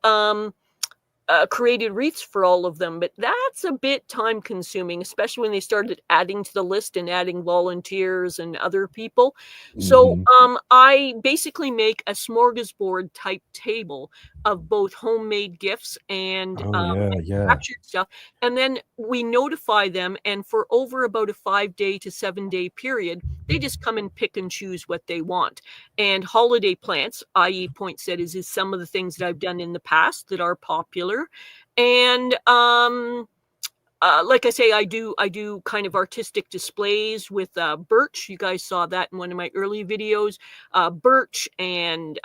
Speaker 4: created wreaths for all of them, but that's a bit time consuming, especially when they started adding to the list and adding volunteers and other people. So
Speaker 2: Mhm.
Speaker 4: I basically make a smorgasbord type table of both homemade gifts and
Speaker 2: Oh, yeah, yeah.
Speaker 4: manufactured stuff. And then we notify them, and for over about a 5-day to 7-day period, they just come and pick and choose what they want. And holiday plants, i.e. poinsettias, is some of the things that I've done in the past that are popular. And like I say, I do kind of artistic displays with birch. You guys saw that in one of my early videos. Birch and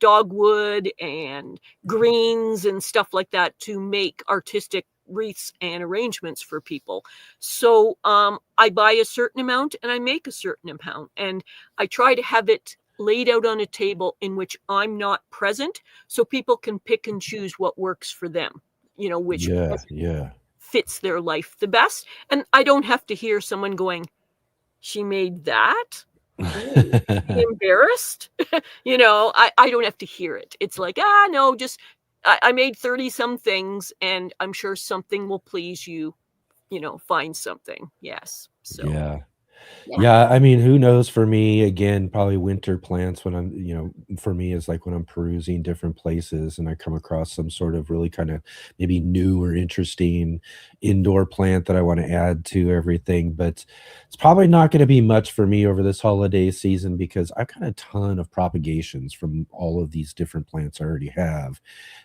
Speaker 4: dogwood and greens and stuff like that to make artistic wreaths and arrangements for people. So I buy a certain amount and I make a certain amount, and I try to have it laid out on a table in which I'm not present, so people can pick and choose what works for them. Which
Speaker 2: Yeah, yeah.
Speaker 4: fits their life the best. And I don't have to hear someone going, "She made that? Ooh, be embarrassed?" I don't have to hear it. It's like, no, just I made 30 some things, and I'm sure something will please you, find something. Yes. So
Speaker 2: Yeah. Yeah, I mean, who knows for me, again, probably winter plants when I'm, for me is like when I'm perusing different places and I come across some sort of really kind of maybe new or interesting indoor plant that I want to add to everything. But it's probably not going to be much for me over this holiday season because I've got a ton of propagations from all of these different plants I already have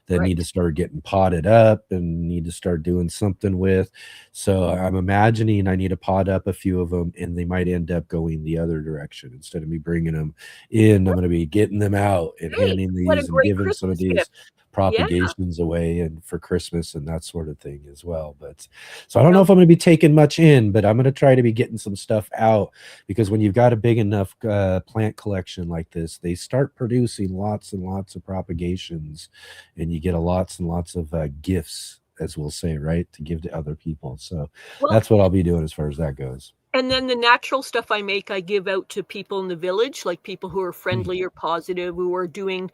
Speaker 2: that need to
Speaker 4: Right.
Speaker 2: start getting potted up and need to start doing something with. So I'm imagining I need to pot up a few of them, and they might end up going the other direction. Instead of me bringing them in, I'm gonna be getting them out and
Speaker 4: Hey,
Speaker 2: handing
Speaker 4: what a
Speaker 2: these and
Speaker 4: great
Speaker 2: giving some of
Speaker 4: Christmas
Speaker 2: these
Speaker 4: gift. Yeah.
Speaker 2: propagations away and for Christmas and that sort of thing as well. But so I don't know
Speaker 4: No,
Speaker 2: if I'm gonna be taking much in, but I'm gonna try to be getting some stuff out because when you've got a big enough plant collection like this, they start producing lots and lots of propagations, and you get a lots and lots of gifts, as we'll say, right, to give to other people. So
Speaker 4: well,
Speaker 2: that's what I'll be doing as far as that goes.
Speaker 4: and then the natural stuff I make, I give out to people in the village, like people who are
Speaker 2: Mm.
Speaker 4: friendly or positive, who are doing,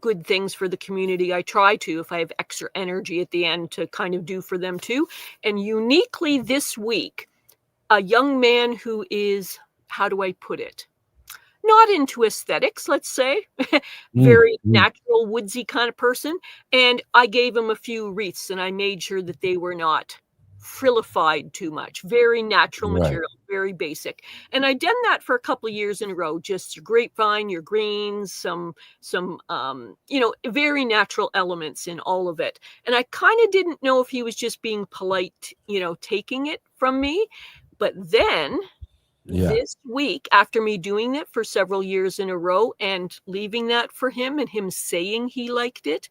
Speaker 4: good things for the community. I try to, if I have extra energy at the end, to kind of do for them too. And uniquely this week, a young man who is, how do I put it? Not into aesthetics, let's say,
Speaker 2: Mm,
Speaker 4: very
Speaker 2: mm.
Speaker 4: natural, woodsy kind of person, and I gave him a few wreaths, and I made sure that they were not frillified too much, very natural
Speaker 2: Right.
Speaker 4: material, very basic, and I done that for a couple of years in a row, just your grapevine, your greens, some very natural elements in all of it, and I kinda didn't know if he was just being polite, taking it from me, but then
Speaker 2: Yeah.
Speaker 4: this week, after me doing it for several years in a row and leaving that for him and him saying he liked it,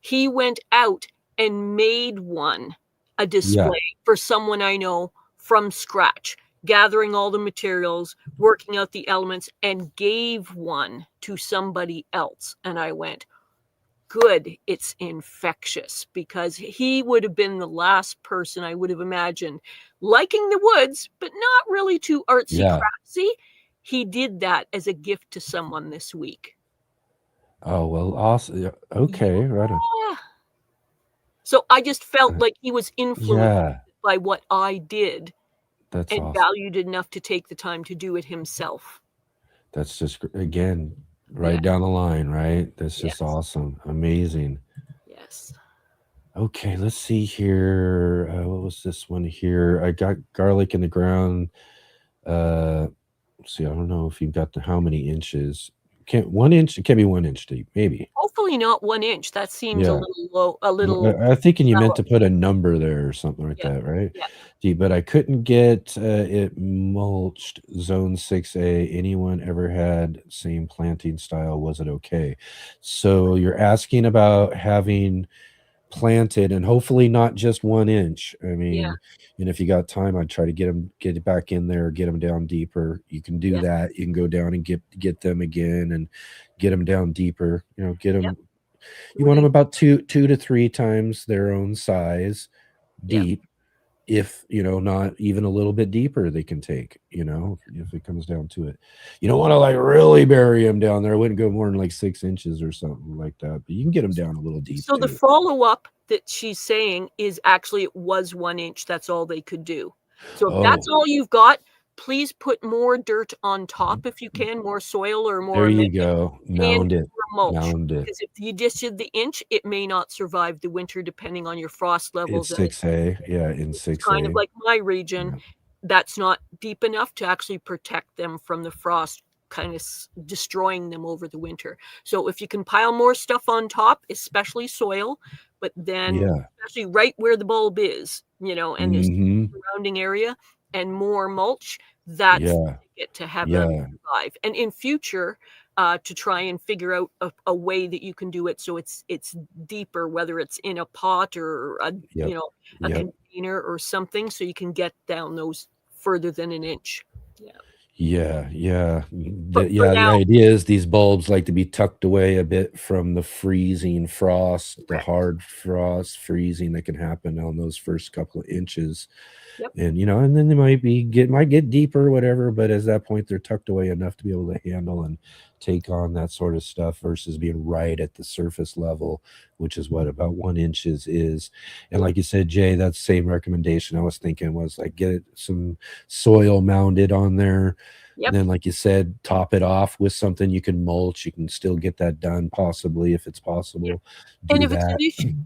Speaker 4: he went out and made one, a
Speaker 2: Yeah.
Speaker 4: display for someone I know from scratch, gathering all the materials, working out the elements, and gave one to somebody else. And I went, good, it's infectious because he would have been the last person I would have imagined liking the woods, but not really too artsy
Speaker 2: Yeah.
Speaker 4: craftsy. He did that as a gift to someone this week.
Speaker 2: Oh, well, awesome. Yeah. Okay. Right on.
Speaker 4: Yeah. So I just felt
Speaker 2: Uh,
Speaker 4: like he was influenced
Speaker 2: yeah.
Speaker 4: by what I did
Speaker 2: That's
Speaker 4: and
Speaker 2: awesome.
Speaker 4: valued enough to take the time to do it himself.
Speaker 2: That's just, again,
Speaker 4: Yeah.
Speaker 2: right down the line, right? That's just
Speaker 4: Yes.
Speaker 2: awesome. Amazing.
Speaker 4: Yes.
Speaker 2: Okay, let's see here. What was this one here? I got garlic in the ground. See, I don't know if you've got the how many inches. Can't 1 inch? It can't be 1 inch deep, maybe.
Speaker 4: Hopefully not 1 inch. That seems a
Speaker 2: Yeah.
Speaker 4: little low, a little
Speaker 2: I thinking you meant
Speaker 4: shallow.
Speaker 2: to put a number there or something like
Speaker 4: Yeah.
Speaker 2: that, right?
Speaker 4: Yeah.
Speaker 2: See, but I couldn't get it mulched zone 6A. Anyone ever had same planting style? Was it okay? So you're asking about having planted and hopefully not just 1 inch. I
Speaker 4: Yeah.
Speaker 2: mean, and if you got time, I'd try to get it back in there, get them down deeper. You can do
Speaker 4: Yeah.
Speaker 2: that. You can go down and get them again and get them down deeper. Get
Speaker 4: Yep.
Speaker 2: them. You
Speaker 4: Would
Speaker 2: want them
Speaker 4: it?
Speaker 2: about two to three times their own size
Speaker 4: Yep.
Speaker 2: deep. If not even a little bit deeper, they can take. If it comes down to it, you don't want to like really bury them down there. I wouldn't go more than like 6 inches or something like that. But you can get them down a little deep
Speaker 4: So the
Speaker 2: too.
Speaker 4: follow-up that she's saying is actually it was 1 inch, that's all they could do. So if that's
Speaker 2: Oh,
Speaker 4: all you've got, please put more dirt on top if you can, more soil or
Speaker 2: there
Speaker 4: more
Speaker 2: you
Speaker 4: amendment
Speaker 2: go.
Speaker 4: and
Speaker 2: Mound it.
Speaker 4: more mulch,
Speaker 2: Mound it.
Speaker 4: because if you just did the inch, it may not survive the winter depending on your frost
Speaker 2: It's
Speaker 4: levels, and
Speaker 2: 6A. Yeah, in
Speaker 4: it's kind of
Speaker 2: 6A.
Speaker 4: like my region,
Speaker 2: Yeah.
Speaker 4: that's not deep enough to actually protect them from the frost kind of destroying them over the winter. So if you can pile more stuff on top, especially soil, but then
Speaker 2: Yeah.
Speaker 4: especially right where the bulb is, and this
Speaker 2: Mhm.
Speaker 4: surrounding area and more mulch, that's the
Speaker 2: Yeah.
Speaker 4: ticket to have them
Speaker 2: Yeah.
Speaker 4: survive. And in future, to try and figure out a way that you can do it so it's deeper, whether it's in a pot or
Speaker 2: Yep.
Speaker 4: a
Speaker 2: Yep.
Speaker 4: container or something, so you can get down those further than an inch. Yeah.
Speaker 2: Yeah, yeah.
Speaker 4: But for
Speaker 2: The
Speaker 4: now,
Speaker 2: idea is these bulbs like to be tucked away a bit from the freezing frost, the
Speaker 4: correct.
Speaker 2: hard frost freezing that can happen on those first couple of inches.
Speaker 4: Yep.
Speaker 2: And and then they might get deeper or whatever, but at that point they're tucked away enough to be able to handle and take on that sort of stuff versus being right at the surface level, which is what about 1 inch is. And like you said, Jay, that same recommendation I was thinking was like get some soil mounded on there.
Speaker 4: Yep.
Speaker 2: Then, like you said, top it off with something you can mulch. You can still get that done, possibly, if it's possible.
Speaker 4: And
Speaker 2: Do that.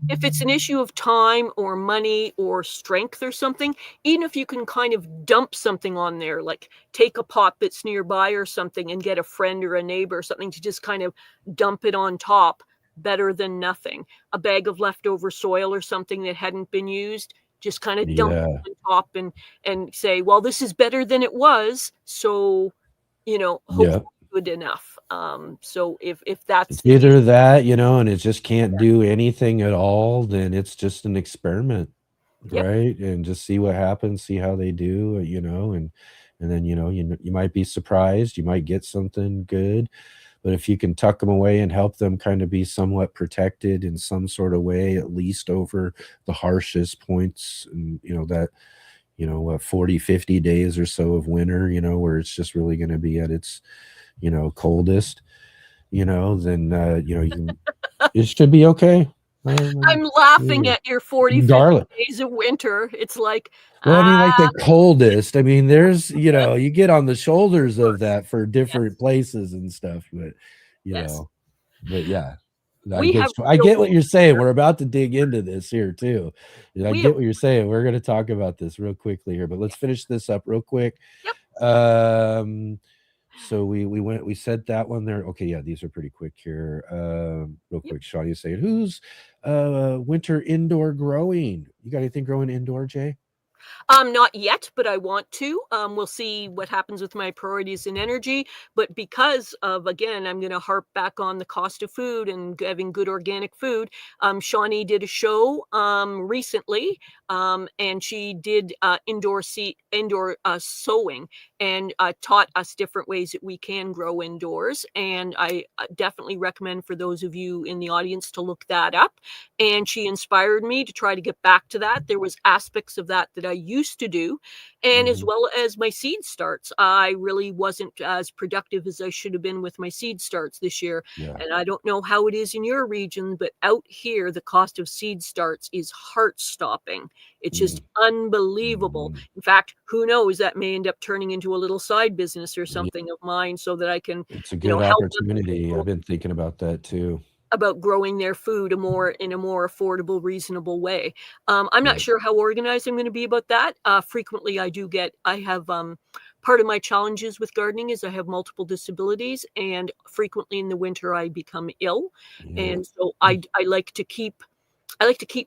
Speaker 4: if it's an issue of time or money or strength or something, even if you can kind of dump something on there, like take a pot that's nearby or something and get a friend or a neighbor or something to just kind of dump it on top, better than nothing. A bag of leftover soil or something that hadn't been used, just kind of dump
Speaker 2: Yeah,
Speaker 4: it on top and say, well, this is better than it was. So,
Speaker 2: yeah.
Speaker 4: hopefully good enough. So if that's
Speaker 2: It's
Speaker 4: the case,
Speaker 2: either that, and it just can't do anything at all, then it's just an experiment,
Speaker 4: yep.
Speaker 2: right? And just see what happens, see how they do, and then you might be surprised, you might get something good. But if you can tuck them away and help them kind of be somewhat protected in some sort of way, at least over the harshest points, and that, what 40, 50 days or so of winter, where it's just really going to be at its, coldest, then you can, it should be okay.
Speaker 4: I'm laughing
Speaker 2: Yeah.
Speaker 4: at your 40, 50
Speaker 2: Garlic.
Speaker 4: days of winter. It's like,
Speaker 2: Well, I mean, like the
Speaker 4: ah,
Speaker 2: coldest. I mean, there's, you get on the shoulders of
Speaker 4: course.
Speaker 2: that for different
Speaker 4: Yes,
Speaker 2: places and stuff, but you
Speaker 4: yes.
Speaker 2: know, but yeah,
Speaker 4: We have
Speaker 2: I
Speaker 4: real
Speaker 2: get what you're saying.
Speaker 4: winter.
Speaker 2: We're about to dig into this here too. I
Speaker 4: We have
Speaker 2: get what you're saying. We're going to talk about this real quickly here, but let's finish this up real quick.
Speaker 4: yep.
Speaker 2: So we said that one there. Okay, yeah, these are pretty quick here. Real
Speaker 4: Yep.
Speaker 2: quick, Sean, you saying who's winter indoor growing? You got anything growing indoor, Jay?
Speaker 4: Not yet, but I want to. We'll see what happens with my priorities and energy. But because of, again, I'm going to harp back on the cost of food and having good organic food. Shawnee did a show recently, and she did indoor sowing and taught us different ways that we can grow indoors. And I definitely recommend for those of you in the audience to look that up. And she inspired me to try to get back to that. There was aspects of that I used to do, and as
Speaker 2: Mhm.
Speaker 4: well as my seed starts. I really wasn't as productive as I should have been with my seed starts this year.
Speaker 2: Yeah.
Speaker 4: And I don't know how it is in your region, but out here, the cost of seed starts is heart stopping. It's just
Speaker 2: Mm.
Speaker 4: unbelievable.
Speaker 2: Mhm.
Speaker 4: In fact, who knows, that may end up turning into a little side business or
Speaker 2: Yeah,
Speaker 4: something of mine so that I can,
Speaker 2: it's a good
Speaker 4: help other
Speaker 2: opportunity. I've
Speaker 4: people
Speaker 2: been thinking about that too.
Speaker 4: about growing their food in a more affordable, reasonable way. I'm not
Speaker 2: Yeah.
Speaker 4: sure how organized I'm going to be about that. Frequently, I have part of my challenges with gardening is I have multiple disabilities, and frequently in the winter I become ill,
Speaker 2: Yeah.
Speaker 4: and so I like to keep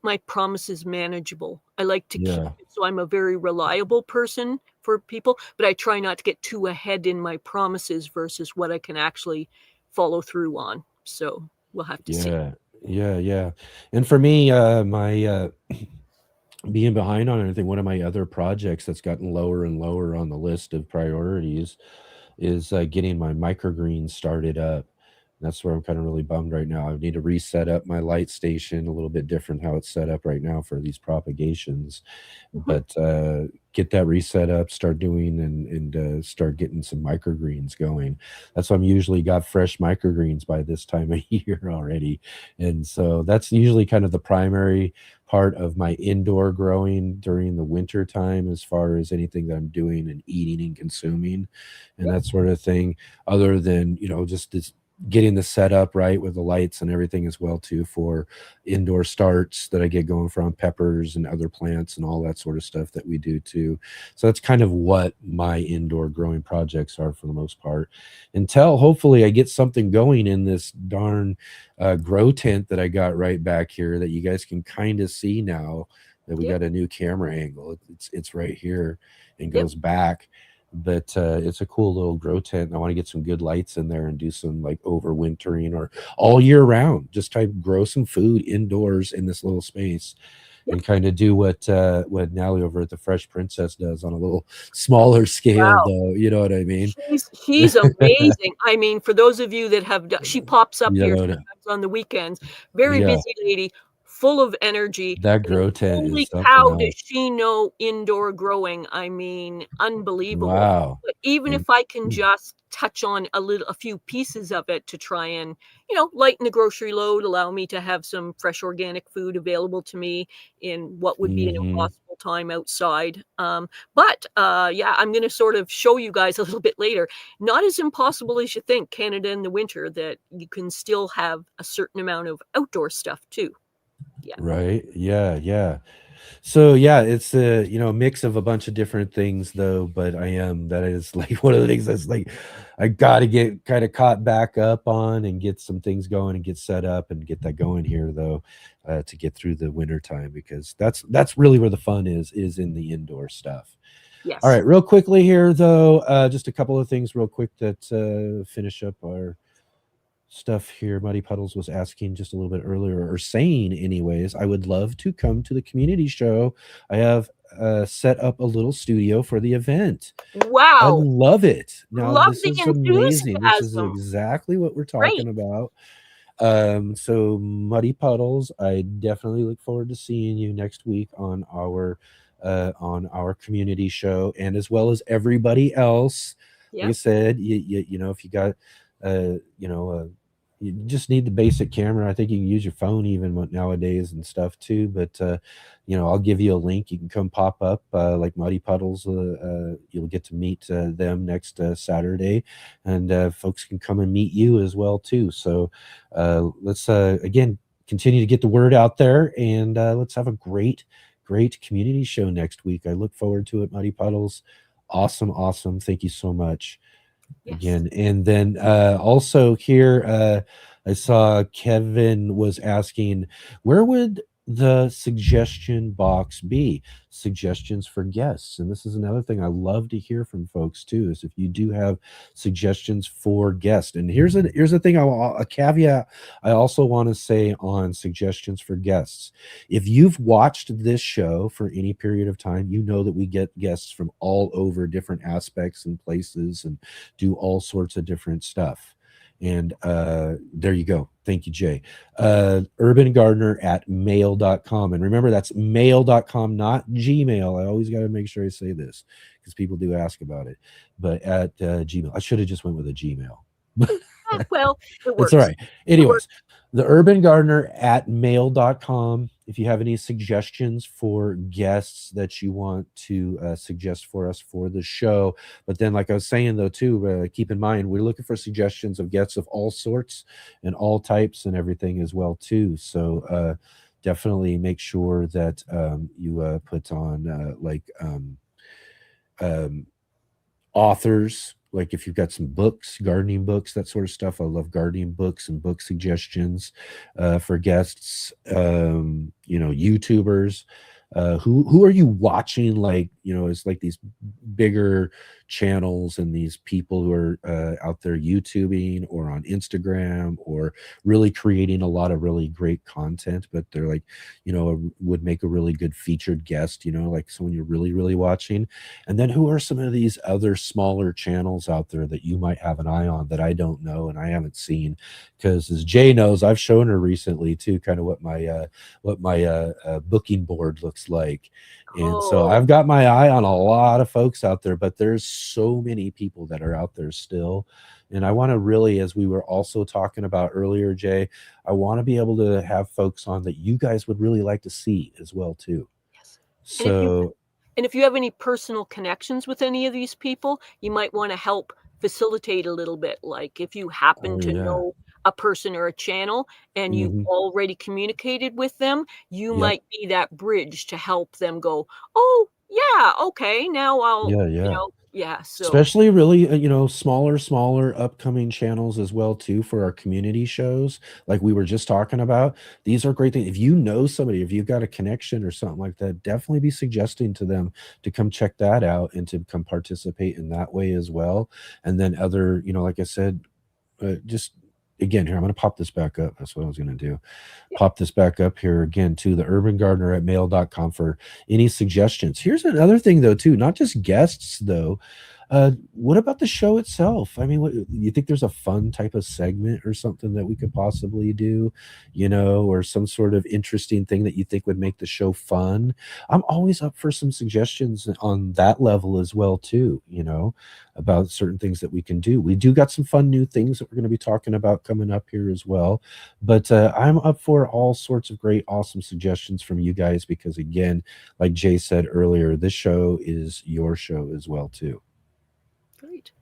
Speaker 4: my promises manageable. I like to keep
Speaker 2: Yeah.
Speaker 4: it so I'm a very reliable person for people, but I try not to get too ahead in my promises versus what I can actually follow through on. So we'll have to see.
Speaker 2: Yeah. Yeah. Yeah. And for me, my being behind on anything, one of my other projects that's gotten lower and lower on the list of priorities is getting my microgreens started up. That's where I'm kind of really bummed right now. I need to reset up my light station a little bit different how it's set up right now for these propagations,
Speaker 4: Mhm.
Speaker 2: but get that reset up, start doing and start getting some microgreens going. That's why I'm usually got fresh microgreens by this time of year already, and so that's usually kind of the primary part of my indoor growing during the winter time as far as anything that I'm doing and eating and consuming and
Speaker 4: Yep.
Speaker 2: that sort of thing, other than just this getting the setup right with the lights and everything as well too for indoor starts that I get going from peppers and other plants and all that sort of stuff that we do too. So that's kind of what my indoor growing projects are for the most part, until hopefully I get something going in this darn grow tent that I got right back here that you guys can kind of see now that we
Speaker 4: Yep.
Speaker 2: got a new camera angle. It's right here and
Speaker 4: Yep.
Speaker 2: goes back, but it's a cool little grow tent, and I want to get some good lights in there and do some like overwintering or all year round, just type grow some food indoors in this little space
Speaker 4: Yep.
Speaker 2: and kind of do what Nally over at the Fresh Princess does on a little smaller scale,
Speaker 4: Wow.
Speaker 2: though. You know what I mean?
Speaker 4: She's amazing. I mean, for those of you that have she pops up here
Speaker 2: You know,
Speaker 4: sometimes on the weekends. Very
Speaker 2: yeah,
Speaker 4: busy lady, full of energy.
Speaker 2: That
Speaker 4: And
Speaker 2: grow tent is
Speaker 4: holy
Speaker 2: something
Speaker 4: cow, does
Speaker 2: else.
Speaker 4: she know indoor growing? I mean, unbelievable.
Speaker 2: Wow.
Speaker 4: But even
Speaker 2: And
Speaker 4: if I can just touch on a few pieces of it to try and, lighten the grocery load, allow me to have some fresh organic food available to me in what would be an
Speaker 2: mhm.
Speaker 4: impossible time outside. But yeah, I'm going to sort of show you guys a little bit later. Not as impossible as you think, Canada in the winter, that you can still have a certain amount of outdoor stuff too. Yeah.
Speaker 2: Right. Yeah, yeah. So yeah, it's a mix of a bunch of different things though, but that is like one of the things that's like I gotta get kind of caught back up on and get some things going and get set up and get that going here though, to get through the winter time because that's really where the fun is in the indoor stuff. All
Speaker 4: Yes.
Speaker 2: right, real quickly here though, just a couple of things real quick that finish up our stuff here. Muddy Puddles was asking just a little bit earlier, or saying, anyways, I would love to come to the community show. I have set up a little studio for the event. I
Speaker 4: Wow.
Speaker 2: love it. Now,
Speaker 4: Love
Speaker 2: this
Speaker 4: the
Speaker 2: is amazing. This is
Speaker 4: enthusiasm.
Speaker 2: exactly what we're
Speaker 4: Great.
Speaker 2: talking about. So Muddy Puddles, I definitely look forward to seeing you next week on our community show, and as well as everybody else. Like I
Speaker 4: Yep.
Speaker 2: said, if you got uh you know uh you just need the basic camera. I think you can use your phone even nowadays and stuff too. But I'll give you a link. You can come pop up like Muddy Puddles. You'll get to meet them next Saturday, and folks can come and meet you as well too. So let's again continue to get the word out there, and let's have a great community show next week. I look forward to it, Muddy Puddles. Awesome, awesome. Thank you so much
Speaker 4: Yes.
Speaker 2: again. And then also here, I saw Kevin was asking, where would the suggestion box be? Suggestions for guests. And this is another thing I love to hear from folks too, is if you do have suggestions for guests. And here's a thing, a caveat I also want to say on suggestions for guests. If you've watched this show for any period of time, you know that we get guests from all over different aspects and places and do all sorts of different stuff. And there you go. Thank you, Jay. Urbangardener@mail.com. And remember, that's mail.com, not Gmail. I always got to make sure I say this because people do ask about it. But at Gmail, I should have just went with a Gmail.
Speaker 4: Well, it
Speaker 2: It's
Speaker 4: works.
Speaker 2: all right.
Speaker 4: It works.
Speaker 2: Anyways, the urbangardener@mail.com. If you have any suggestions for guests that you want to suggest for us for the show. But then, like I was saying, though, too, keep in mind, we're looking for suggestions of guests of all sorts and all types and everything as well, too. So definitely make sure that you put on authors, like if you've got some books, gardening books, that sort of stuff. I love gardening books and book suggestions for guests. YouTubers. Who are you watching? Like, it's like these bigger channels and these people who are out there YouTubing or on Instagram or really creating a lot of really great content, but they're like, would make a really good featured guest, like someone you're really, really watching. And then who are some of these other smaller channels out there that you might have an eye on that I don't know and I haven't seen? Because as Jay knows, I've shown her recently too, kind of what my booking board looks like. And so
Speaker 4: Oh,
Speaker 2: I've got my eye on a lot of folks out there, but there's so many people that are out there still. And I want to really, as we were also talking about earlier, Jay, I want to be able to have folks on that you guys would really like to see as well too.
Speaker 4: yes. And
Speaker 2: So
Speaker 4: if you have any personal connections with any of these people, you might want to help facilitate a little bit. Like if you happen
Speaker 2: oh
Speaker 4: to
Speaker 2: yeah.
Speaker 4: know a person or a channel and you've
Speaker 2: Hmm.
Speaker 4: already communicated with them, you
Speaker 2: Yep.
Speaker 4: might be that bridge to help them go, oh, yeah, okay, now
Speaker 2: Yeah, yeah.
Speaker 4: yeah. So,
Speaker 2: Especially really, smaller upcoming channels as well too for our community shows, like we were just talking about. These are great things. If you know somebody, if you've got a connection or something like that, definitely be suggesting to them to come check that out and to come participate in that way as well. And then other, like I said, just again here, I'm going to pop this back up. That's what I was going to do.
Speaker 4: yeah.
Speaker 2: Pop this back up here again to the urbangardener@mail.com for any suggestions. Here's another thing though too, not just guests though. What about the show itself? I mean, what you think there's a fun type of segment or something that we could possibly do, or some sort of interesting thing that you think would make the show fun? I'm always up for some suggestions on that level as well too, about certain things that we can do. We do got some fun new things that we're going to be talking about coming up here as well. But I'm up for all sorts of great, awesome suggestions from you guys because, again, like Jay said earlier, this show is your show as well too.
Speaker 4: Great.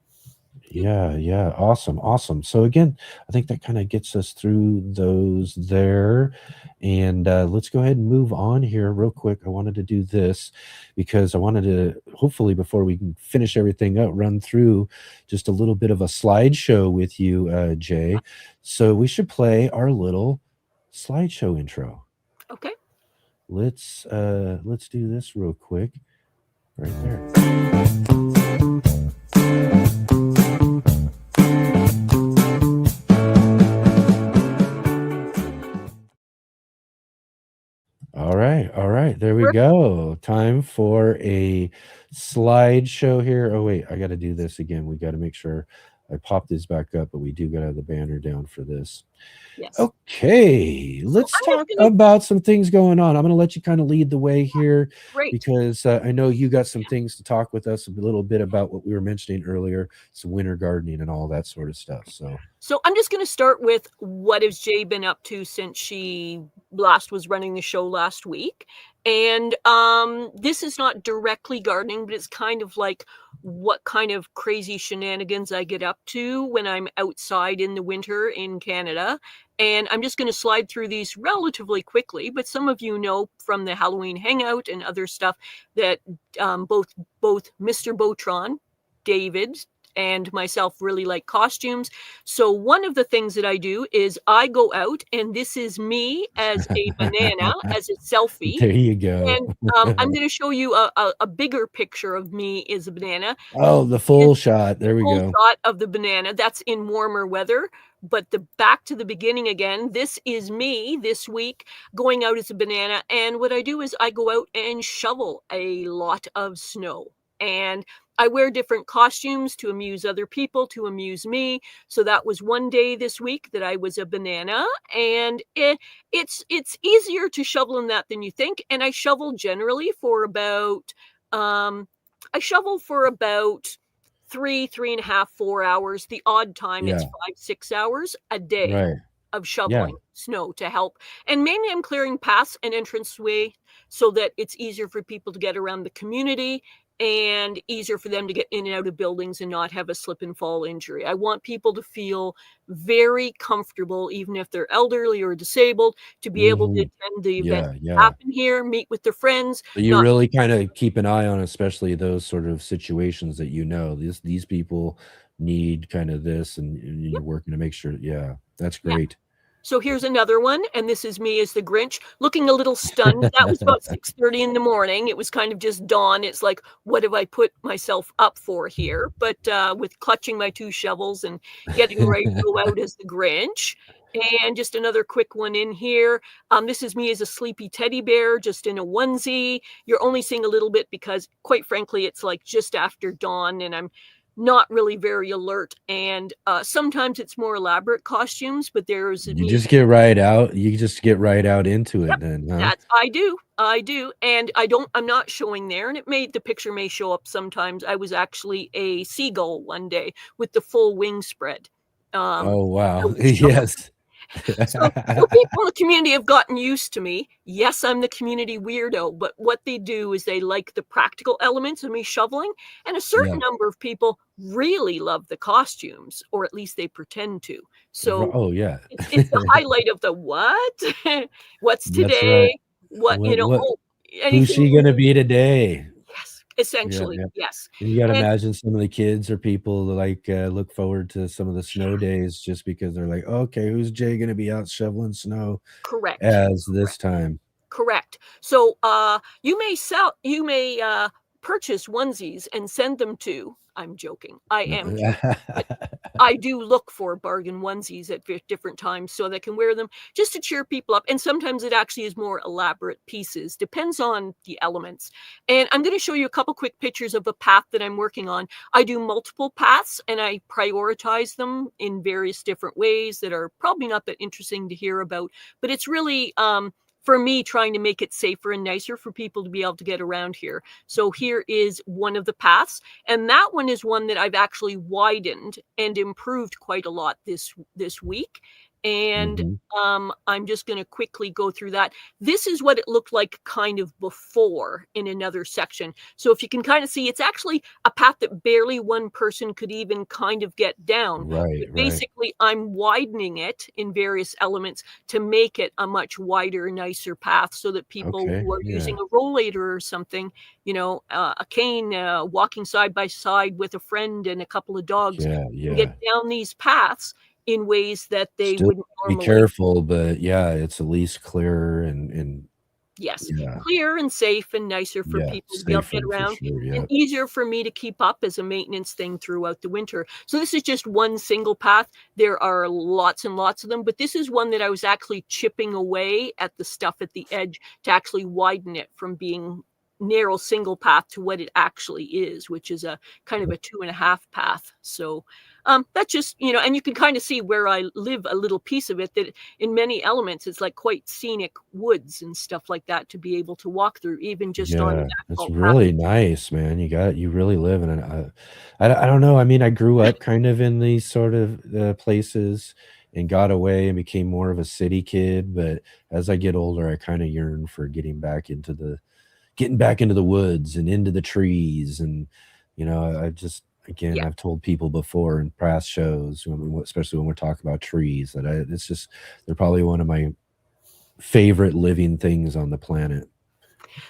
Speaker 2: Yeah, yeah. Awesome, awesome. So again, I think that kind of gets us through those there. And let's go ahead and move on here real quick. I wanted to do this because I wanted to, hopefully, before we can finish everything up, run through just a little bit of a slideshow with you, Jay. So we should play our little slideshow intro.
Speaker 4: Okay.
Speaker 2: Let's do this real quick. Right there. All right, all right, there we go. Time for a slideshow here. Oh wait, I got to do this again. We got to make sure I pop this back up, but we do got to have the banner down for this.
Speaker 4: Yes.
Speaker 2: Okay, let's talk about some things going on. I'm going to let you kind of lead the way here.
Speaker 4: Great.
Speaker 2: Because I know you got some things to talk with us a little bit about what we were mentioning earlier, some winter gardening and all that sort of stuff.
Speaker 4: So I'm just going to start with what has Jay been up to since she last was running the show last week. And this is not directly gardening, but it's kind of like what kind of crazy shenanigans I get up to when I'm outside in the winter in Canada. And I'm just going to slide through these relatively quickly, but some of you know from the Halloween Hangout and other stuff that both Mr. Botron, David, and myself really like costumes. So one of the things that I do is I go out, and this is me as a banana, as a selfie.
Speaker 2: There you go.
Speaker 4: And I'm going to show you a bigger picture of me as a banana.
Speaker 2: Oh, the full shot. There we go.
Speaker 4: Full shot of the banana. That's in warmer weather. But back to the beginning again, this is me this week going out as a banana. And what I do is I go out and shovel a lot of snow. And I wear different costumes to amuse other people, to amuse me. So that was one day this week that I was a banana. And it's easier to shovel in that than you think. And I shovel generally for about, 3.5, 4 hours. The odd time it's 5-6 hours a day of shoveling snow to help. And mainly I'm clearing paths and entranceway so that it's easier for people to get around the community and easier for them to get in and out of buildings and not have a slip and fall injury. I want people to feel very comfortable, even if they're elderly or disabled, to be able to attend the event happen here, meet with their friends.
Speaker 2: So you really kind of keep an eye on, especially those sort of situations that these people need kind of this, and you're working to make sure. Yeah, that's great.
Speaker 4: So here's another one, and this is me as the Grinch, looking a little stunned. That was about 6:30 in the morning. It was kind of just dawn. It's like, what have I put myself up for here? But with clutching my 2 shovels and getting ready to go out as the Grinch. And just another quick one in here. This is me as a sleepy teddy bear, just in a onesie. You're only seeing a little bit because, quite frankly, it's like just after dawn, and I'm not really very alert. And sometimes it's more elaborate costumes, but
Speaker 2: you just get right out into it. Then huh?
Speaker 4: I do. And I'm not showing there, and the picture may show up sometimes. I was actually a seagull one day with the full wing spread.
Speaker 2: Oh wow. Yes.
Speaker 4: So people in the community have gotten used to me. Yes, I'm the community weirdo, but what they do is they like the practical elements of me shoveling, and a certain number of people really love the costumes, or at least they pretend to. So it's the highlight of the what? What's today? What
Speaker 2: who's she gonna be today?
Speaker 4: Yes, essentially, yes.
Speaker 2: And you got to imagine some of the kids or people like look forward to some of the snow days just because they're like, okay, who's Jay going to be out shoveling snow?
Speaker 4: Correct.
Speaker 2: This time.
Speaker 4: Correct. So you may purchase onesies and send them to, I'm joking, I am joking, but I do look for bargain onesies at different times so that I can wear them just to cheer people up. And sometimes it actually is more elaborate pieces, depends on the elements. And I'm going to show you a couple quick pictures of a path that I'm working on. I do multiple paths and I prioritize them in various different ways that are probably not that interesting to hear about, but it's really, for me, trying to make it safer and nicer for people to be able to get around here. So here is one of the paths, and that one is one that I've actually widened and improved quite a lot this week. And I'm just going to quickly go through that. This is what it looked like kind of before in another section. So if you can kind of see, it's actually a path that barely one person could even kind of get down.
Speaker 2: Right,
Speaker 4: But basically, I'm widening it in various elements to make it a much wider, nicer path so that people
Speaker 2: Okay,
Speaker 4: who are
Speaker 2: yeah.
Speaker 4: using a rollator or something, you know, a cane, walking side by side with a friend and a couple of dogs,
Speaker 2: Yeah,
Speaker 4: can
Speaker 2: yeah.
Speaker 4: get down these paths in ways that they
Speaker 2: Still
Speaker 4: wouldn't
Speaker 2: be
Speaker 4: normally.
Speaker 2: careful, but yeah, it's at least clearer and
Speaker 4: Yes,
Speaker 2: yeah,
Speaker 4: clear and safe and nicer for
Speaker 2: yeah,
Speaker 4: people to be able to get
Speaker 2: safer for
Speaker 4: around,
Speaker 2: sure,
Speaker 4: and
Speaker 2: yeah.
Speaker 4: easier for me to keep up as a maintenance thing throughout the winter. So this is just one single path. There are lots and lots of them, but this is one that I was actually chipping away at the stuff at the edge to actually widen it from being narrow single path to what it actually is, which is a kind of a 2.5 path. So that's just, you know, and you can kind of see where I live a little piece of it, that in many elements it's like quite scenic woods and stuff like that to be able to walk through, even just on an
Speaker 2: Yeah, it's
Speaker 4: asphalt path.
Speaker 2: really nice, man. You really live in an I don't know, I mean, I grew up kind of in these sort of, places and got away and became more of a city kid, but as I get older, I kinda yearn for getting back into the woods and into the trees and, you know, I just again,
Speaker 4: Yeah.
Speaker 2: I've told people before in past shows, especially when we're talking about trees, that it's just they're probably one of my favorite living things on the planet.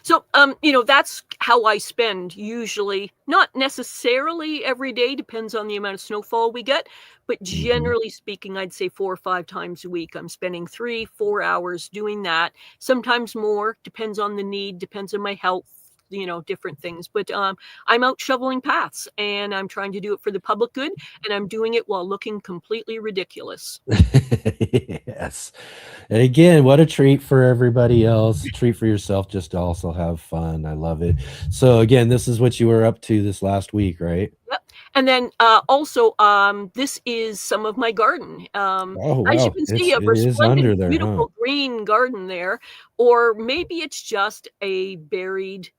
Speaker 4: So, you know, that's how I spend usually, not necessarily every day, depends on the amount of snowfall we get, but
Speaker 2: Mhm.
Speaker 4: generally speaking, I'd say 4 or 5 times a week. I'm spending 3, 4 hours doing that, sometimes more, depends on the need, depends on my health, you know, different things. But I'm out shoveling paths and I'm trying to do it for the public good, and I'm doing it while looking completely ridiculous.
Speaker 2: Yes. And again, what a treat for everybody else, a treat for yourself just to also have fun. I love it. So again, this is what you were up to this last week, right?
Speaker 4: Yep. And then, also, this is some of my garden.
Speaker 2: Oh,
Speaker 4: As you
Speaker 2: wow.
Speaker 4: can see,
Speaker 2: It
Speaker 4: a
Speaker 2: is under
Speaker 4: resplendent,
Speaker 2: there, huh?
Speaker 4: beautiful green garden there, or maybe it's just a buried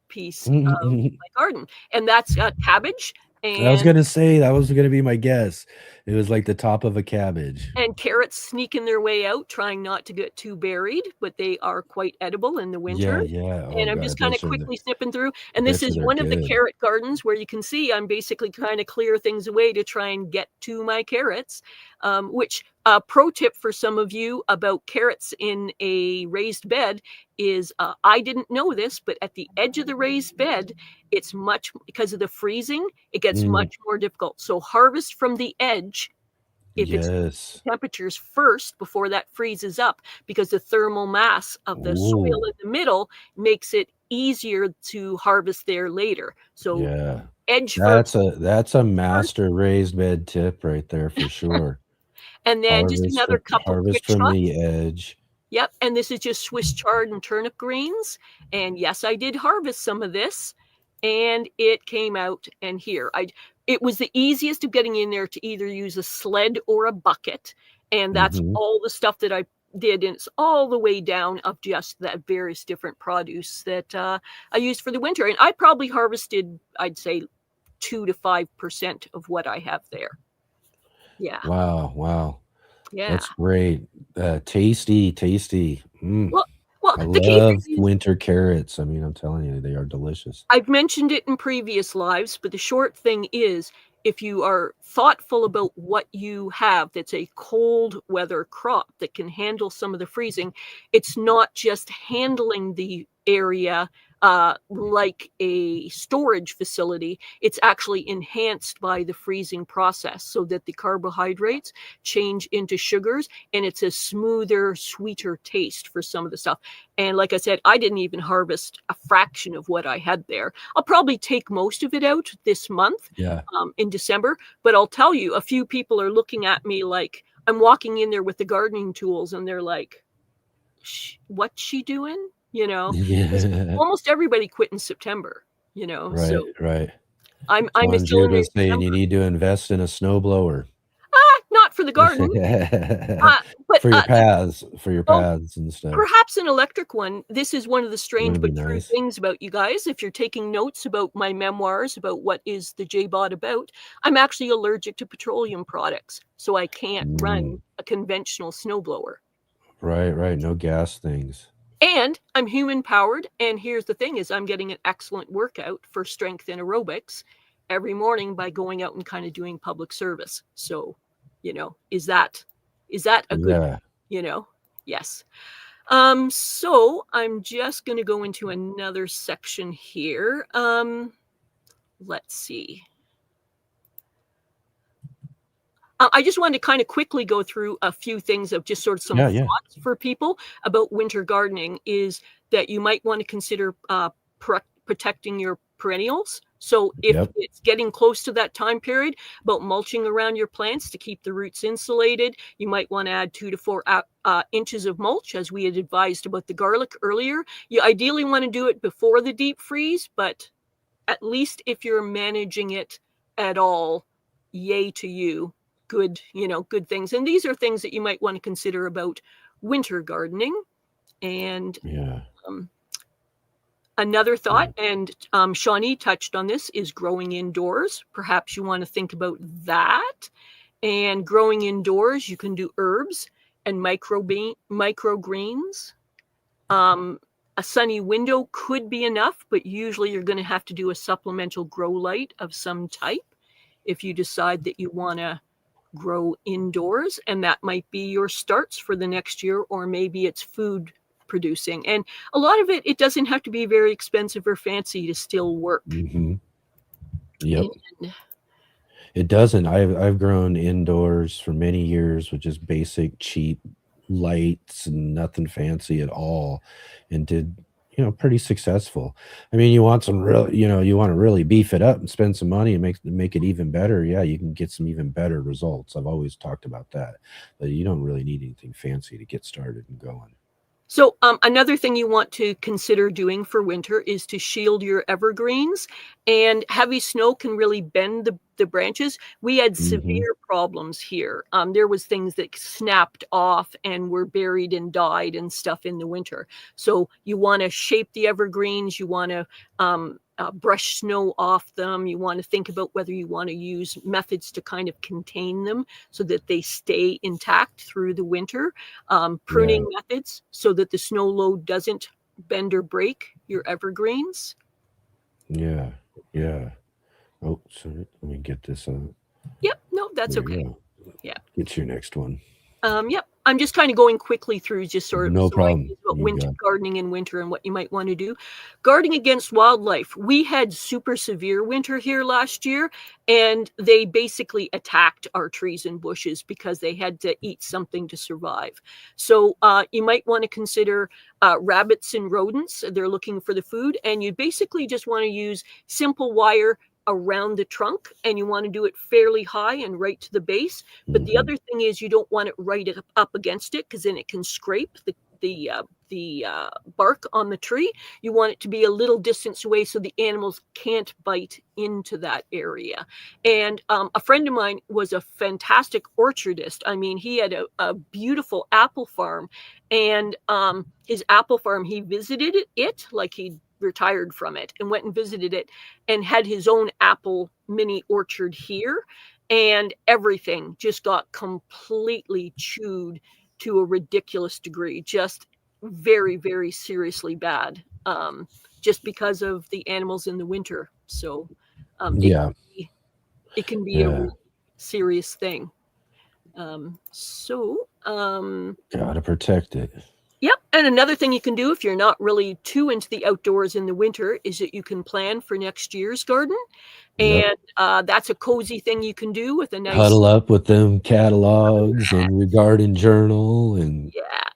Speaker 4: piece of my garden, and that's, cabbage
Speaker 2: I was
Speaker 4: and
Speaker 2: gonna say that was gonna be my guess. It was like the top of a cabbage.
Speaker 4: carrots sneaking their way out, trying not to get too buried, but they are quite edible in the
Speaker 2: Yeah,
Speaker 4: winter.
Speaker 2: yeah. Oh
Speaker 4: And I'm
Speaker 2: god,
Speaker 4: just kinda quickly snipping through,
Speaker 2: I
Speaker 4: and this
Speaker 2: bet you
Speaker 4: is
Speaker 2: they're
Speaker 4: one of the
Speaker 2: good.
Speaker 4: carrot gardens where you can see I'm basically trying to clear things away to try and get to my carrots, which, pro tip for some of you about carrots in a raised bed is, I didn't know this, but at the edge of the raised bed, it's much because of the freezing, it gets
Speaker 2: Mm,
Speaker 4: much more difficult. So harvest from the edge if it's
Speaker 2: yes.
Speaker 4: temperatures first before that freezes up, because the thermal mass of the soil
Speaker 2: Ooh,
Speaker 4: in the middle makes it easier to harvest there later. So
Speaker 2: yeah.
Speaker 4: edge
Speaker 2: That's a
Speaker 4: first,
Speaker 2: master raised bed tip right there for sure.
Speaker 4: and then just another couple quick
Speaker 2: Harvest from
Speaker 4: shots.
Speaker 2: the edge.
Speaker 4: Yep, and this is just Swiss chard and turnip greens, and yes, I did harvest some of this, and it came out, and here, it was the easiest of getting in there to either use a sled or a bucket, and that's
Speaker 2: Mhm.
Speaker 4: all the stuff that I did, and it's all the way down of just that various different produce that, I used for the winter, and I probably harvested, I'd say, 2 to 5% of what I have there. Yeah,
Speaker 2: Wow, wow.
Speaker 4: yeah.
Speaker 2: That's great. Tasty, tasty.
Speaker 4: Well well,
Speaker 2: I
Speaker 4: the key thing
Speaker 2: love
Speaker 4: is
Speaker 2: winter carrots. I mean, I'm telling you, they are delicious.
Speaker 4: I've mentioned it in previous lives, but the short thing is, if you are thoughtful about what you have that's a cold weather crop that can handle some of the freezing, it's not just handling the area like a storage facility. It's actually enhanced by the freezing process so that the carbohydrates change into sugars, and it's a smoother, sweeter taste for some of the stuff. And like I said, I didn't even harvest a fraction of what I had there. I'll probably take most of it out this month,
Speaker 2: Yeah.
Speaker 4: in December. But I'll tell you, a few people are looking at me like I'm walking in there with the gardening tools, and they're like, what's she doing? You know, 'cause
Speaker 2: Yeah.
Speaker 4: almost everybody quit in September, you know,
Speaker 2: Right,
Speaker 4: so
Speaker 2: right.
Speaker 4: I'm
Speaker 2: John
Speaker 4: still in
Speaker 2: Judah
Speaker 4: the
Speaker 2: saying you
Speaker 4: December.
Speaker 2: need to invest in a snowblower.
Speaker 4: Not for the garden, but
Speaker 2: For your paths and stuff.
Speaker 4: perhaps an electric one. This is one of the strange
Speaker 2: Wouldn't it
Speaker 4: but
Speaker 2: be
Speaker 4: true
Speaker 2: nice?
Speaker 4: things about you guys. If you're taking notes about my memoirs about what is the J-Bot about, I'm actually allergic to petroleum products, so I can't run
Speaker 2: Mm,
Speaker 4: a conventional snowblower.
Speaker 2: right, right. No gas things.
Speaker 4: And I'm human powered, and here's the thing is I'm getting an excellent workout for strength and aerobics every morning by going out and kind of doing public service. So, you know, is that a good,
Speaker 2: Yeah.
Speaker 4: you know? Yes. So I'm just going to go into another section here. Let's see. I just wanted to kind of quickly go through a few things of just sort of some
Speaker 2: Yeah, yeah.
Speaker 4: thoughts for people about winter gardening is that you might want to consider protecting your perennials. So if
Speaker 2: Yep.
Speaker 4: it's getting close to that time period, about mulching around your plants to keep the roots insulated, you might want to add 2 to 4 inches of mulch, as we had advised about the garlic earlier. You ideally want to do it before the deep freeze, but at least if you're managing it at all, yay to you. Good, you know, good things. And these are things that you might want to consider about winter gardening. And
Speaker 2: Yeah.
Speaker 4: another thought, and Shawnee touched on this, is growing indoors. Perhaps you want to think about that. And growing indoors, you can do herbs and microgreens. A sunny window could be enough, but usually you're going to have to do a supplemental grow light of some type if you decide that you want to grow indoors, and that might be your starts for the next year, or maybe it's food producing. And a lot of it doesn't have to be very expensive or fancy to still work.
Speaker 2: Mm-hmm. Yep.
Speaker 4: And
Speaker 2: It doesn't. I've grown indoors for many years with just basic, cheap lights and nothing fancy at all, and did, pretty successful. I mean, you want some real, you want to really beef it up and spend some money and make it even better. Yeah, you can get some even better results. I've always talked about that, but you don't really need anything fancy to get started and going.
Speaker 4: so another thing you want to consider doing for winter is to shield your evergreens. And heavy snow can really bend the branches. We had
Speaker 2: Mm-hmm.
Speaker 4: severe problems here. There was things that snapped off and were buried and died and stuff in the winter. So you want to shape the evergreens. You want to brush snow off them. You want to think about whether you want to use methods to kind of contain them so that they stay intact through the winter. Pruning methods so that the snow load doesn't bend or break your evergreens.
Speaker 2: Yeah. Yeah. Oh, sorry. Let me get this on.
Speaker 4: Yep. No, that's
Speaker 2: There you
Speaker 4: okay.
Speaker 2: go.
Speaker 4: Yeah.
Speaker 2: Get your next one.
Speaker 4: Yep. I'm just kind of going quickly through just sort of
Speaker 2: No
Speaker 4: some
Speaker 2: problem.
Speaker 4: ideas about
Speaker 2: You
Speaker 4: winter
Speaker 2: got it.
Speaker 4: gardening in winter and what you might want to do. Guarding against wildlife. We had super severe winter here last year, and they basically attacked our trees and bushes because they had to eat something to survive. So you might want to consider rabbits and rodents. They're looking for the food, and you basically just want to use simple wire around the trunk, and you want to do it fairly high and right to the base. But the
Speaker 2: Mhm.
Speaker 4: other thing is you don't want it right up against it, because then it can scrape the bark on the tree. You want it to be a little distance away so the animals can't bite into that area. And a friend of mine was a fantastic orchardist. I mean, he had a beautiful apple farm, and his apple farm, he visited it like he retired from it and went and visited it and had his own apple mini orchard here, and everything just got completely chewed to a ridiculous degree, just very, very seriously bad, just because of the animals in the winter. So
Speaker 2: Yeah.
Speaker 4: it can be a
Speaker 2: Yeah.
Speaker 4: really serious thing.
Speaker 2: Gotta protect it.
Speaker 4: Yep. And another thing you can do if you're not really too into the outdoors in the winter is that you can plan for next year's garden.
Speaker 2: Yep.
Speaker 4: And that's a cozy thing you can do with a nice,
Speaker 2: Huddle up with them catalogs and your garden journal and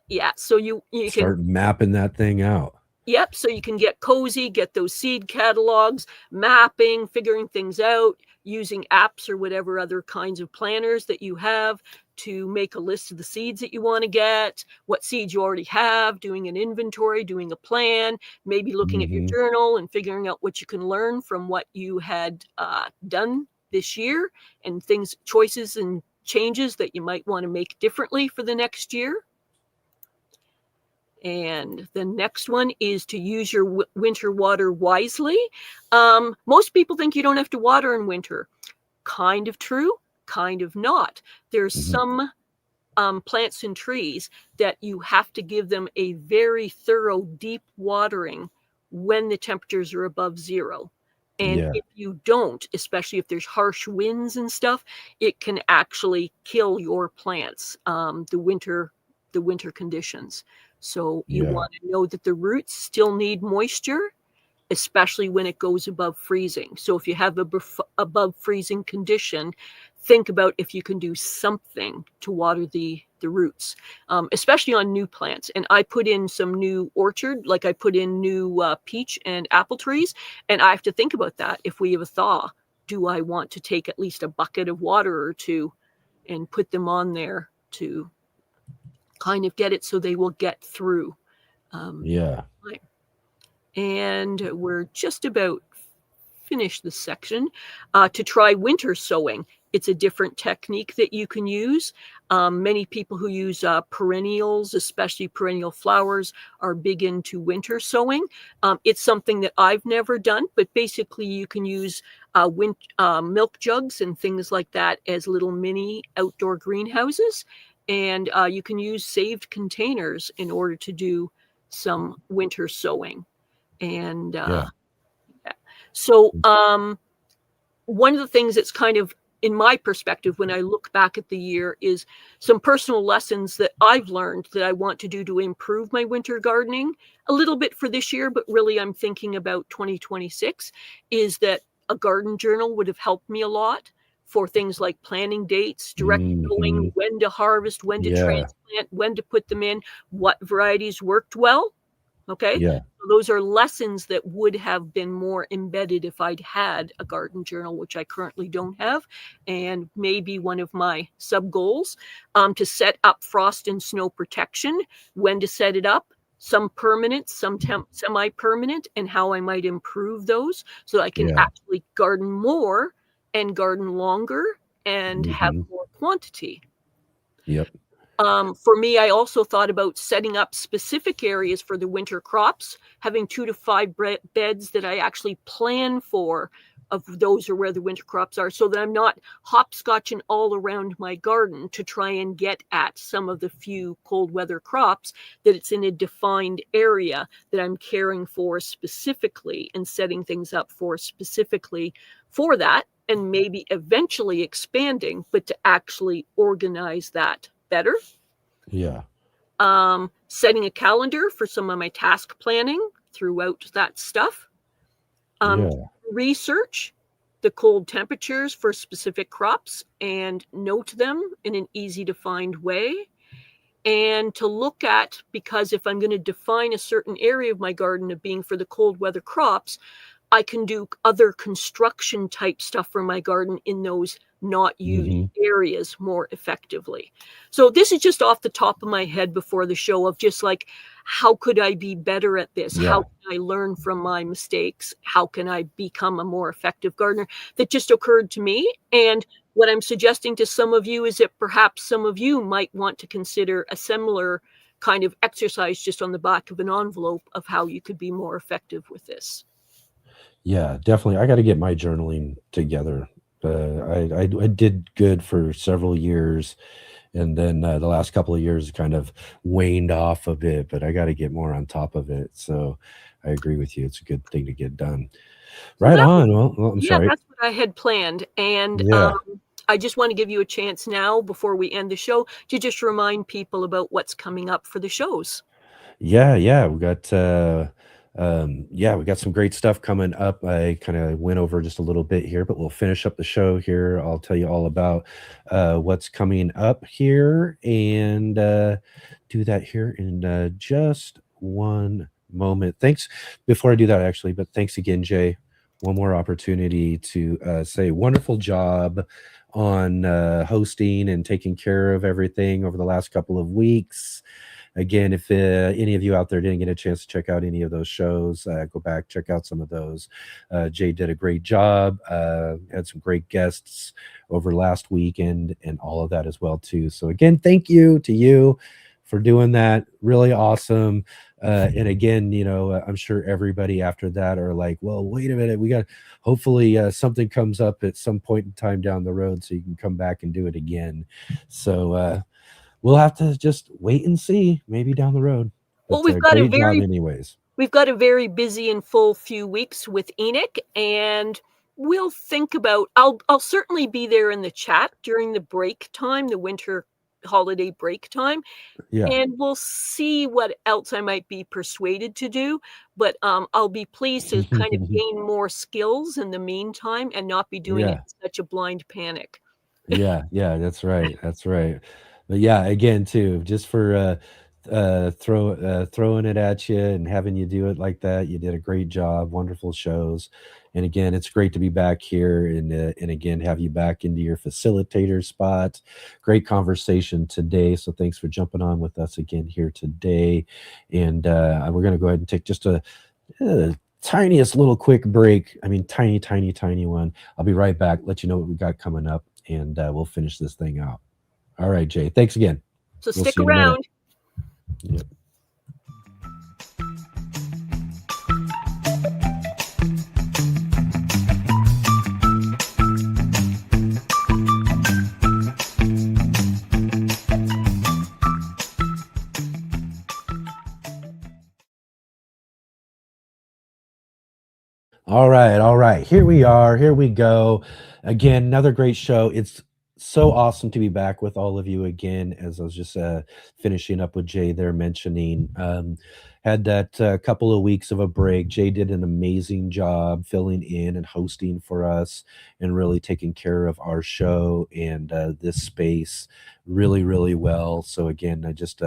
Speaker 4: yeah. So you can,
Speaker 2: start mapping that thing out.
Speaker 4: yep. So you can get cozy, get those seed catalogs, mapping, figuring things out, using apps or whatever other kinds of planners that you have to make a list of the seeds that you want to get, what seeds you already have, doing an inventory, doing a plan, maybe looking at your
Speaker 2: Mhm.
Speaker 4: journal and figuring out what you can learn from what you had done this year, and things, choices and changes that you might want to make differently for the next year. And the next one is to use your winter water wisely. Most people think you don't have to water in winter. Kind of true, kind of not. There's
Speaker 2: Mhm.
Speaker 4: some plants and trees that you have to give them a very thorough, deep watering when the temperatures are above zero. And
Speaker 2: Yeah.
Speaker 4: if you don't, especially if there's harsh winds and stuff, it can actually kill your plants, the winter conditions. So you
Speaker 2: Yeah.
Speaker 4: want to know that the roots still need moisture, especially when it goes above freezing. So if you have above freezing condition, think about if you can do something to water the roots, especially on new plants. And I put in some new orchard, like I put in new peach and apple trees, and I have to think about that. If we have a thaw, do I want to take at least a bucket of water or two and put them on there to kind of get it so they will get through?
Speaker 2: Yeah.
Speaker 4: And we're just about finished this section. To try winter sowing, it's a different technique that you can use. Many people who use perennials, especially perennial flowers, are big into winter sowing. It's something that I've never done, but basically you can use milk jugs and things like that as little mini outdoor greenhouses. And you can use saved containers in order to do some winter sowing. And
Speaker 2: Yeah.
Speaker 4: so one of the things that's kind of, in my perspective, when I look back at the year, is some personal lessons that I've learned that I want to do to improve my winter gardening a little bit for this year, but really I'm thinking about 2026, is that a garden journal would have helped me a lot for things like planning dates, direct knowing
Speaker 2: Mhm.
Speaker 4: when to harvest, when to
Speaker 2: Yeah.
Speaker 4: transplant, when to put them in, what varieties worked well. Okay.
Speaker 2: Yeah.
Speaker 4: So those are lessons that would have been more embedded if I'd had a garden journal, which I currently don't have. And maybe one of my sub goals, to set up frost and snow protection, when to set it up, some permanent, some semi-permanent, and how I might improve those so that I can
Speaker 2: Yeah.
Speaker 4: actually garden more and garden longer and have
Speaker 2: Mhm.
Speaker 4: more quantity.
Speaker 2: Yep.
Speaker 4: For me, I also thought about setting up specific areas for the winter crops, having 2 to 5 beds that I actually plan for, of those are where the winter crops are, so that I'm not hopscotching all around my garden to try and get at some of the few cold weather crops, that it's in a defined area that I'm caring for specifically and setting things up for specifically for that, and maybe eventually expanding, but to actually organize that better.
Speaker 2: Yeah.
Speaker 4: Setting a calendar for some of my task planning throughout that stuff.
Speaker 2: Yeah.
Speaker 4: Research the cold temperatures for specific crops and note them in an easy to find way. And to look at, because if I'm going to define a certain area of my garden of being for the cold weather crops, I can do other construction type stuff for my garden in those not used
Speaker 2: Mhm.
Speaker 4: areas more effectively. So this is just off the top of my head before the show, of just like, how could I be better at this? How
Speaker 2: Yeah.
Speaker 4: can I learn from my mistakes? How can I become a more effective gardener? That just occurred to me. And what I'm suggesting to some of you is that perhaps some of you might want to consider a similar kind of exercise just on the back of an envelope of how you could be more effective with this.
Speaker 2: Yeah, definitely. I gotta get my journaling together. I did good for several years, and then, the last couple of years kind of waned off a bit, but I gotta get more on top of it, so I agree with you. It's a good thing to get done.
Speaker 4: So
Speaker 2: Right
Speaker 4: that was,
Speaker 2: on. Well, I'm
Speaker 4: yeah,
Speaker 2: sorry.
Speaker 4: that's what I had planned. And
Speaker 2: Yeah.
Speaker 4: I just want to give you a chance now before we end the show to just remind people about what's coming up for the shows.
Speaker 2: Yeah, we got we got some great stuff coming up. I kind of went over just a little bit here, but we'll finish up the show here. I'll tell you all about what's coming up here and do that here in just one moment. Thanks before I do that, actually, but thanks again, Jay. One more opportunity to say wonderful job on hosting and taking care of everything over the last couple of weeks. Again, if any of you out there didn't get a chance to check out any of those shows, go back, check out some of those. Jay did a great job, had some great guests over last weekend and all of that as well too. So again, thank you to you for doing that. Really awesome. And again, I'm sure everybody after that are like, well, wait a minute, we got, hopefully something comes up at some point in time down the road so you can come back and do it again. So we'll have to just wait and see, maybe down the road.
Speaker 4: Well,
Speaker 2: But great job anyways.
Speaker 4: we've got a very busy and full few weeks with Enoch, and we'll think about, I'll certainly be there in the chat during the break time, the winter holiday break time.
Speaker 2: Yeah.
Speaker 4: And we'll see what else I might be persuaded to do. But I'll be pleased to kind of gain more skills in the meantime and not be doing it
Speaker 2: Yeah.
Speaker 4: in such a blind panic.
Speaker 2: Yeah, that's right. That's right. But yeah, again, too, just for throwing it at you and having you do it like that. You did a great job, wonderful shows. And again, it's great to be back here and again have you back into your facilitator spot. Great conversation today. So thanks for jumping on with us again here today. And we're going to go ahead and take just a tiniest little quick break. I mean, tiny one. I'll be right back. Let you know what we got coming up, and we'll finish this thing out. All right, Jay. Thanks again.
Speaker 4: So
Speaker 2: We'll
Speaker 4: stick
Speaker 2: see you in a minute.
Speaker 4: around.
Speaker 2: Yep. All right. Here we are. Here we go. Again, another great show. It's so awesome to be back with all of you again. As I was just finishing up with Jay there mentioning, had that couple of weeks of a break. Jay did an amazing job filling in and hosting for us and really taking care of our show and this space really, really well. So again, I just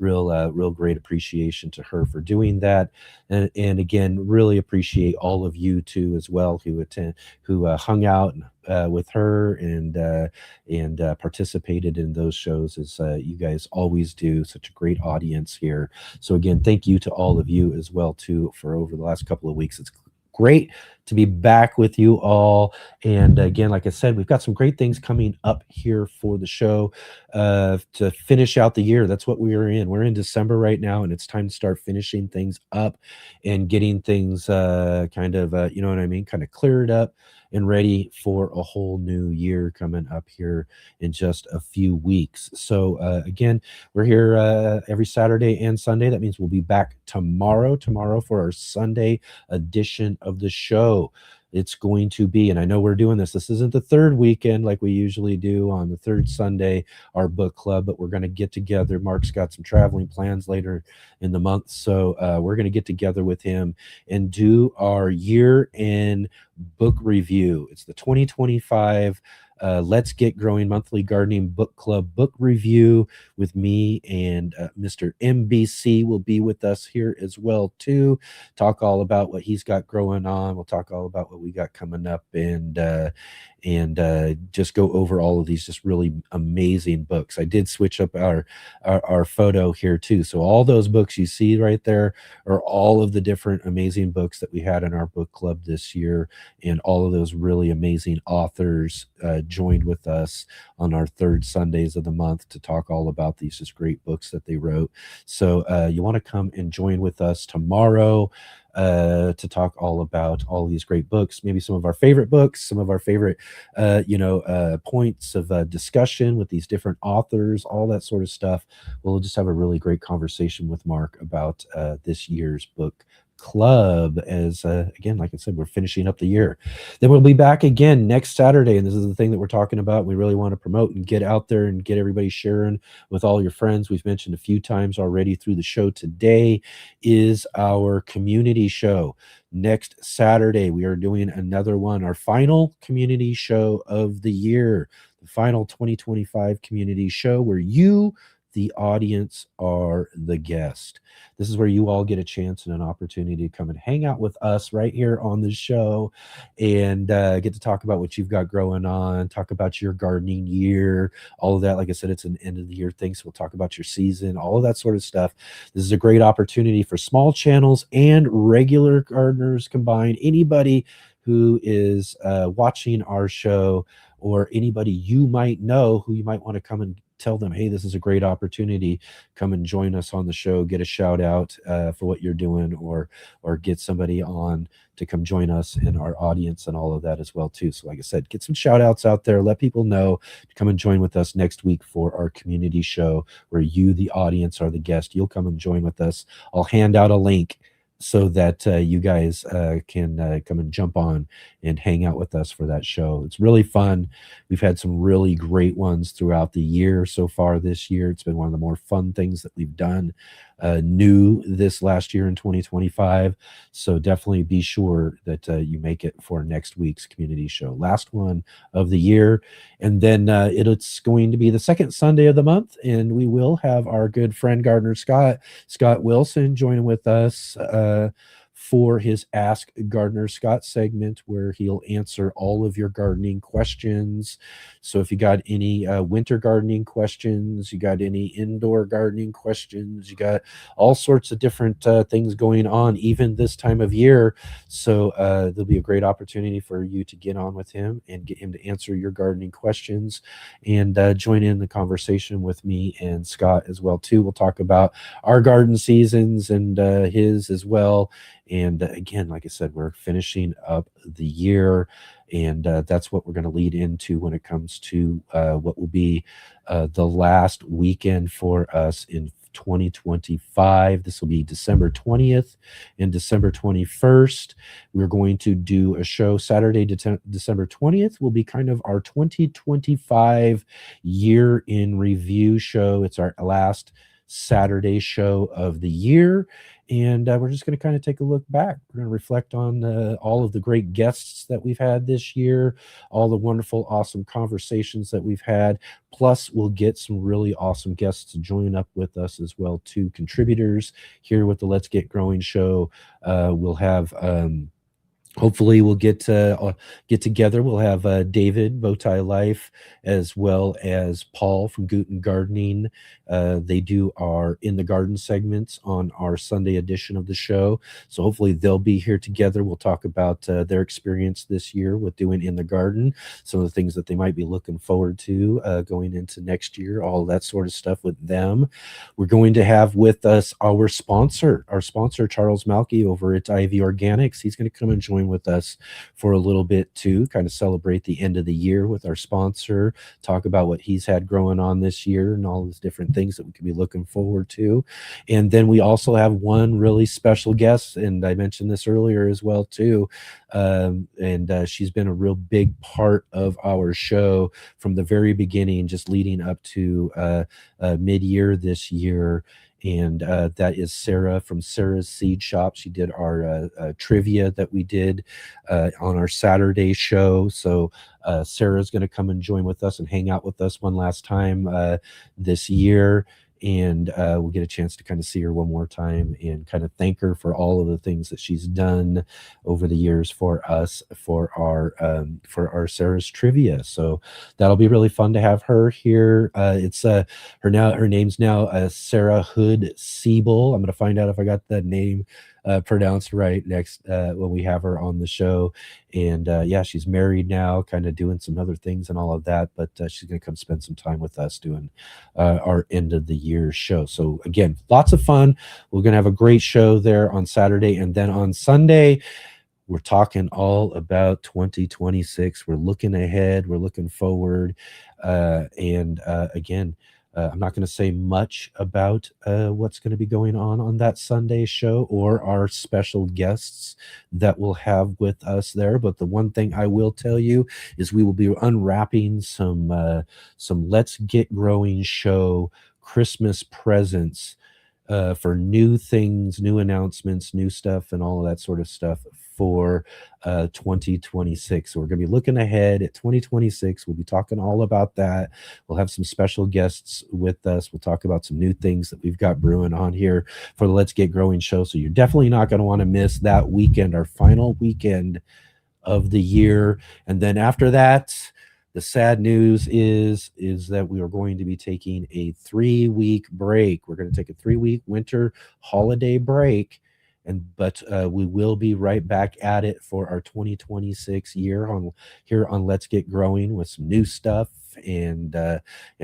Speaker 2: real great appreciation to her for doing that. And again, really appreciate all of you too as well who hung out with her and participated in those shows as you guys always do. Such a great audience here. So again, thank you to all of you as well too for over the last couple of weeks. It's great to be back with you all. And again, like I said, we've got some great things coming up here for the show to finish out the year. That's what we are in. We're in December right now, and it's time to start finishing things up and getting things kind of, you know what I mean, kind of cleared up and ready for a whole new year coming up here in just a few weeks. So again, we're here every Saturday and Sunday. That means we'll be back tomorrow for our Sunday edition of the show. It's going to be, and I know we're doing this isn't the third weekend like we usually do on the third Sunday, our book club, but we're going to get together. Mark's got some traveling plans later in the month, so we're going to get together with him and do our year-end book review. It's the 2025 Let's Get Growing Monthly Gardening Book Club book review with me, and Mr. MBC will be with us here as well too. Talk all about what he's got growing on. We'll talk all about what we got coming up and just go over all of these just really amazing books. I did switch up our photo here too. So all those books you see right there are all of the different amazing books that we had in our book club this year, and all of those really amazing authors joined with us on our third Sundays of the month to talk all about these just great books that they wrote. So you want to come and join with us tomorrow to talk all about all these great books, maybe some of our favorite books, some of our favorite points of discussion with these different authors, all that sort of stuff. We'll just have a really great conversation with Mark about this year's book Club as, again, like I said, we're finishing up the year. Then we'll be back again next Saturday, and this is the thing that we're talking about. We really want to promote and get out there and get everybody sharing with all your friends. We've mentioned a few times already through the show today is our community show. Next Saturday, we are doing another one, our final community show of the year, the final 2025 community show where you, the audience, are the guest. This is where you all get a chance and an opportunity to come and hang out with us right here on the show and get to talk about what you've got growing on, talk about your gardening year, all of that. Like I said, it's an end of the year thing, so we'll talk about your season, all of that sort of stuff. This is a great opportunity for small channels and regular gardeners combined. Anybody who is watching our show, or anybody you might know who you might want to come and tell them, hey, this is a great opportunity, come and join us on the show, get a shout out for what you're doing, or get somebody on to come join us in our audience and all of that as well too. So like I said, get some shout outs out there, let people know to come and join with us next week for our community show where you, the audience, are the guest. You'll come and join with us. I'll hand out a link so that you guys can come and jump on and hang out with us for that show. It's really fun. We've had some really great ones throughout the year so far this year. It's been one of the more fun things that we've done new this last year in 2025. So definitely be sure that you make it for next week's community show. Last one of the year. And then it's going to be the second Sunday of the month. And we will have our good friend gardener Scott Wilson joining with us for his Ask Gardener Scott segment, where he'll answer all of your gardening questions. So if you got any winter gardening questions, you got any indoor gardening questions, you got all sorts of different things going on, even this time of year. So there'll be a great opportunity for you to get on with him and get him to answer your gardening questions and join in the conversation with me and Scott as well too. We'll talk about our garden seasons and his as well. And again, like I said, we're finishing up the year, and that's what we're going to lead into when it comes to what will be the last weekend for us in 2025. This will be December 20th and December 21st. We're going to do a show Saturday, December 20th will be kind of our 2025 year in review show. It's our last Saturday show of the year. And we're just going to kind of take a look back. We're going to reflect on all of the great guests that we've had this year, all the wonderful, awesome conversations that we've had. Plus, we'll get some really awesome guests to join up with us as well, too. Contributors here with the Let's Get Growing show. We'll have... hopefully we'll get together. We'll have David, Bowtie Life, as well as Paul from Guten Gardening. They do our In the Garden segments on our Sunday edition of the show. So hopefully they'll be here together. We'll talk about their experience this year with doing In the Garden, some of the things that they might be looking forward to going into next year, all that sort of stuff with them. We're going to have with us our sponsor, Charles Malky over at Ivy Organics. He's going to come and join with us for a little bit too, kind of celebrate the end of the year with our sponsor, talk about what he's had growing on this year and all these different things that we can be looking forward to. And then we also have one really special guest, and I mentioned this earlier as well too, and she's been a real big part of our show from the very beginning, just leading up to mid-year this year. And that is Sarah from Sarah's Seed Shop. She did our trivia that we did on our Saturday show. So Sarah's going to come and join with us and hang out with us one last time this year. And we'll get a chance to kind of see her one more time and kind of thank her for all of the things that she's done over the years for us for our Sarah's Trivia. So that'll be really fun to have her here. It's her name's now Sarah Hood Siebel. I'm going to find out if I got that name pronounced right next when we have her on the show. And yeah, she's married now, kind of doing some other things and all of that, but she's going to come spend some time with us doing our end of the year show. So again, lots of fun. We're going to have a great show there on Saturday, and then on Sunday we're talking all about 2026. We're looking ahead, we're looking forward, and again, I'm not going to say much about what's going to be going on that Sunday show or our special guests that we'll have with us there. But the one thing I will tell you is we will be unwrapping some Let's Get Growing show Christmas presents for new things, new announcements, new stuff, and all of that sort of stuff for 2026. So we're going to be looking ahead at 2026. We'll be talking all about that. We'll have some special guests with us. We'll talk about some new things that we've got brewing on here for the Let's Get Growing show. So you're definitely not going to want to miss that weekend, our final weekend of the year. And then after that, the sad news is that we are going to be taking a 3-week break. We're going to take a 3-week winter holiday break, but we will be right back at it for our 2026 year here on Let's Get Growing with some new stuff and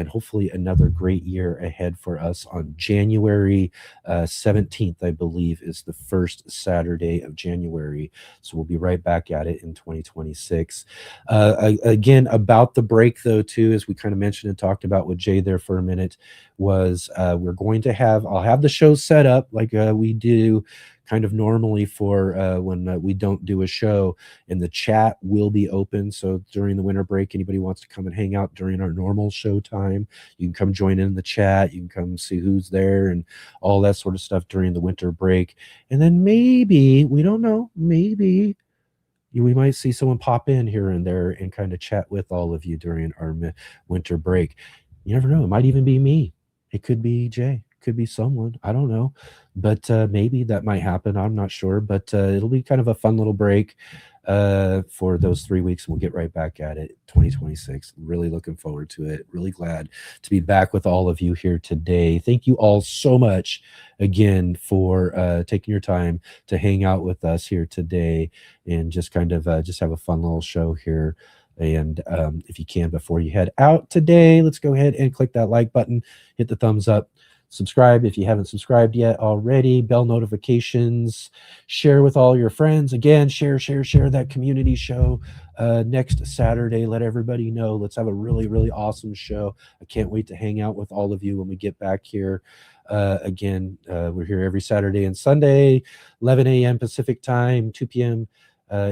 Speaker 2: hopefully another great year ahead for us on January 17th, I believe, is the first Saturday of January. So we'll be right back at it in 2026. Again, about the break, though, too, as we kind of mentioned and talked about with Jay there for a minute, was we're going to I'll have the show set up like we do kind of normally for when we don't do a show, and the chat will be open. So during the winter break, anybody wants to come and hang out during our normal show time, you can come join in the chat. You can come see who's there and all that sort of stuff during the winter break. And then maybe, we don't know, maybe we might see someone pop in here and there and kind of chat with all of you during our winter break. You never know. It might even be me. It could be Jay. Could be someone. I don't know. But maybe that might happen. I'm not sure. But it'll be kind of a fun little break for those 3 weeks. We'll get right back at it. 2026. Really looking forward to it. Really glad to be back with all of you here today. Thank you all so much again for taking your time to hang out with us here today and just kind of just have a fun little show here. And if you can, before you head out today, let's go ahead and click that like button, hit the thumbs up, subscribe if you haven't subscribed yet already, bell notifications, share with all your friends. Again, share that community show next Saturday. Let everybody know. Let's have a really, really awesome show. I can't wait to hang out with all of you when we get back here. Again, we're here every Saturday and Sunday, 11 a.m. Pacific time, 2 p.m.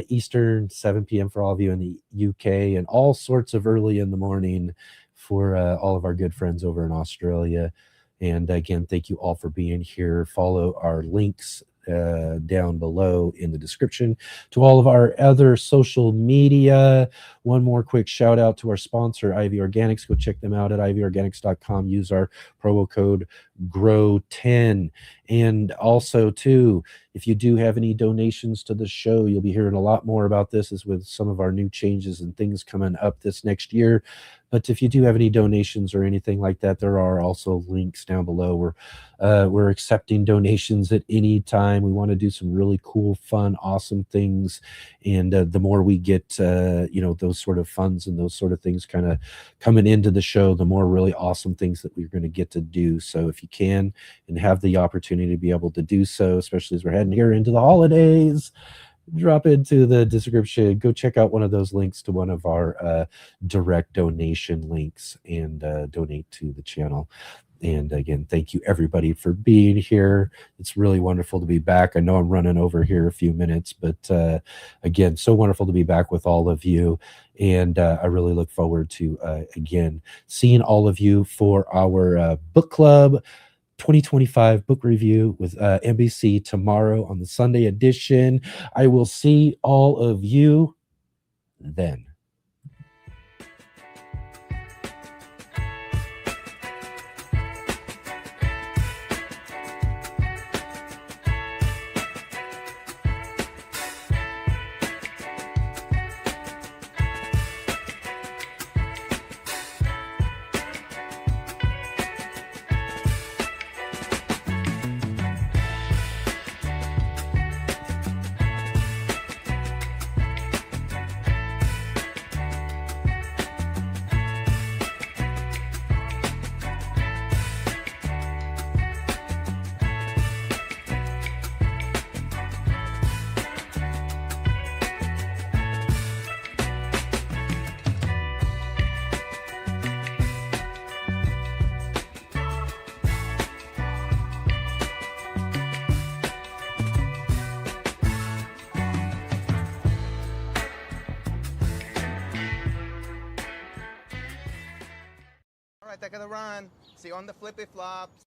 Speaker 2: Eastern, 7 p.m. for all of you in the UK, and all sorts of early in the morning for all of our good friends over in Australia. And again, thank you all for being here. Follow our links down below in the description to all of our other social media. One more quick shout out to our sponsor, Ivy Organics. Go check them out at ivyorganics.com. Use our promo code GROW10. And also too, if you do have any donations to the show, you'll be hearing a lot more about this as with some of our new changes and things coming up this next year. But if you do have any donations or anything like that, there are also links down below. We're accepting donations at any time. We want to do some really cool, fun, awesome things. And the more we get, those sort of funds and those sort of things kind of coming into the show, the more really awesome things that we're going to get to do. So if you can and have the opportunity to be able to do so, especially as we're heading here into the holidays, drop into the description, go check out one of those links to one of our direct donation links and donate to the channel. And again, thank you everybody for being here. It's really wonderful to be back. I know I'm running over here a few minutes, but again, so wonderful to be back with all of you. And I really look forward to, again, seeing all of you for our book club 2025 book review with NBC tomorrow on the Sunday edition. I will see all of you then.
Speaker 6: take the run. See you on the flippy flops.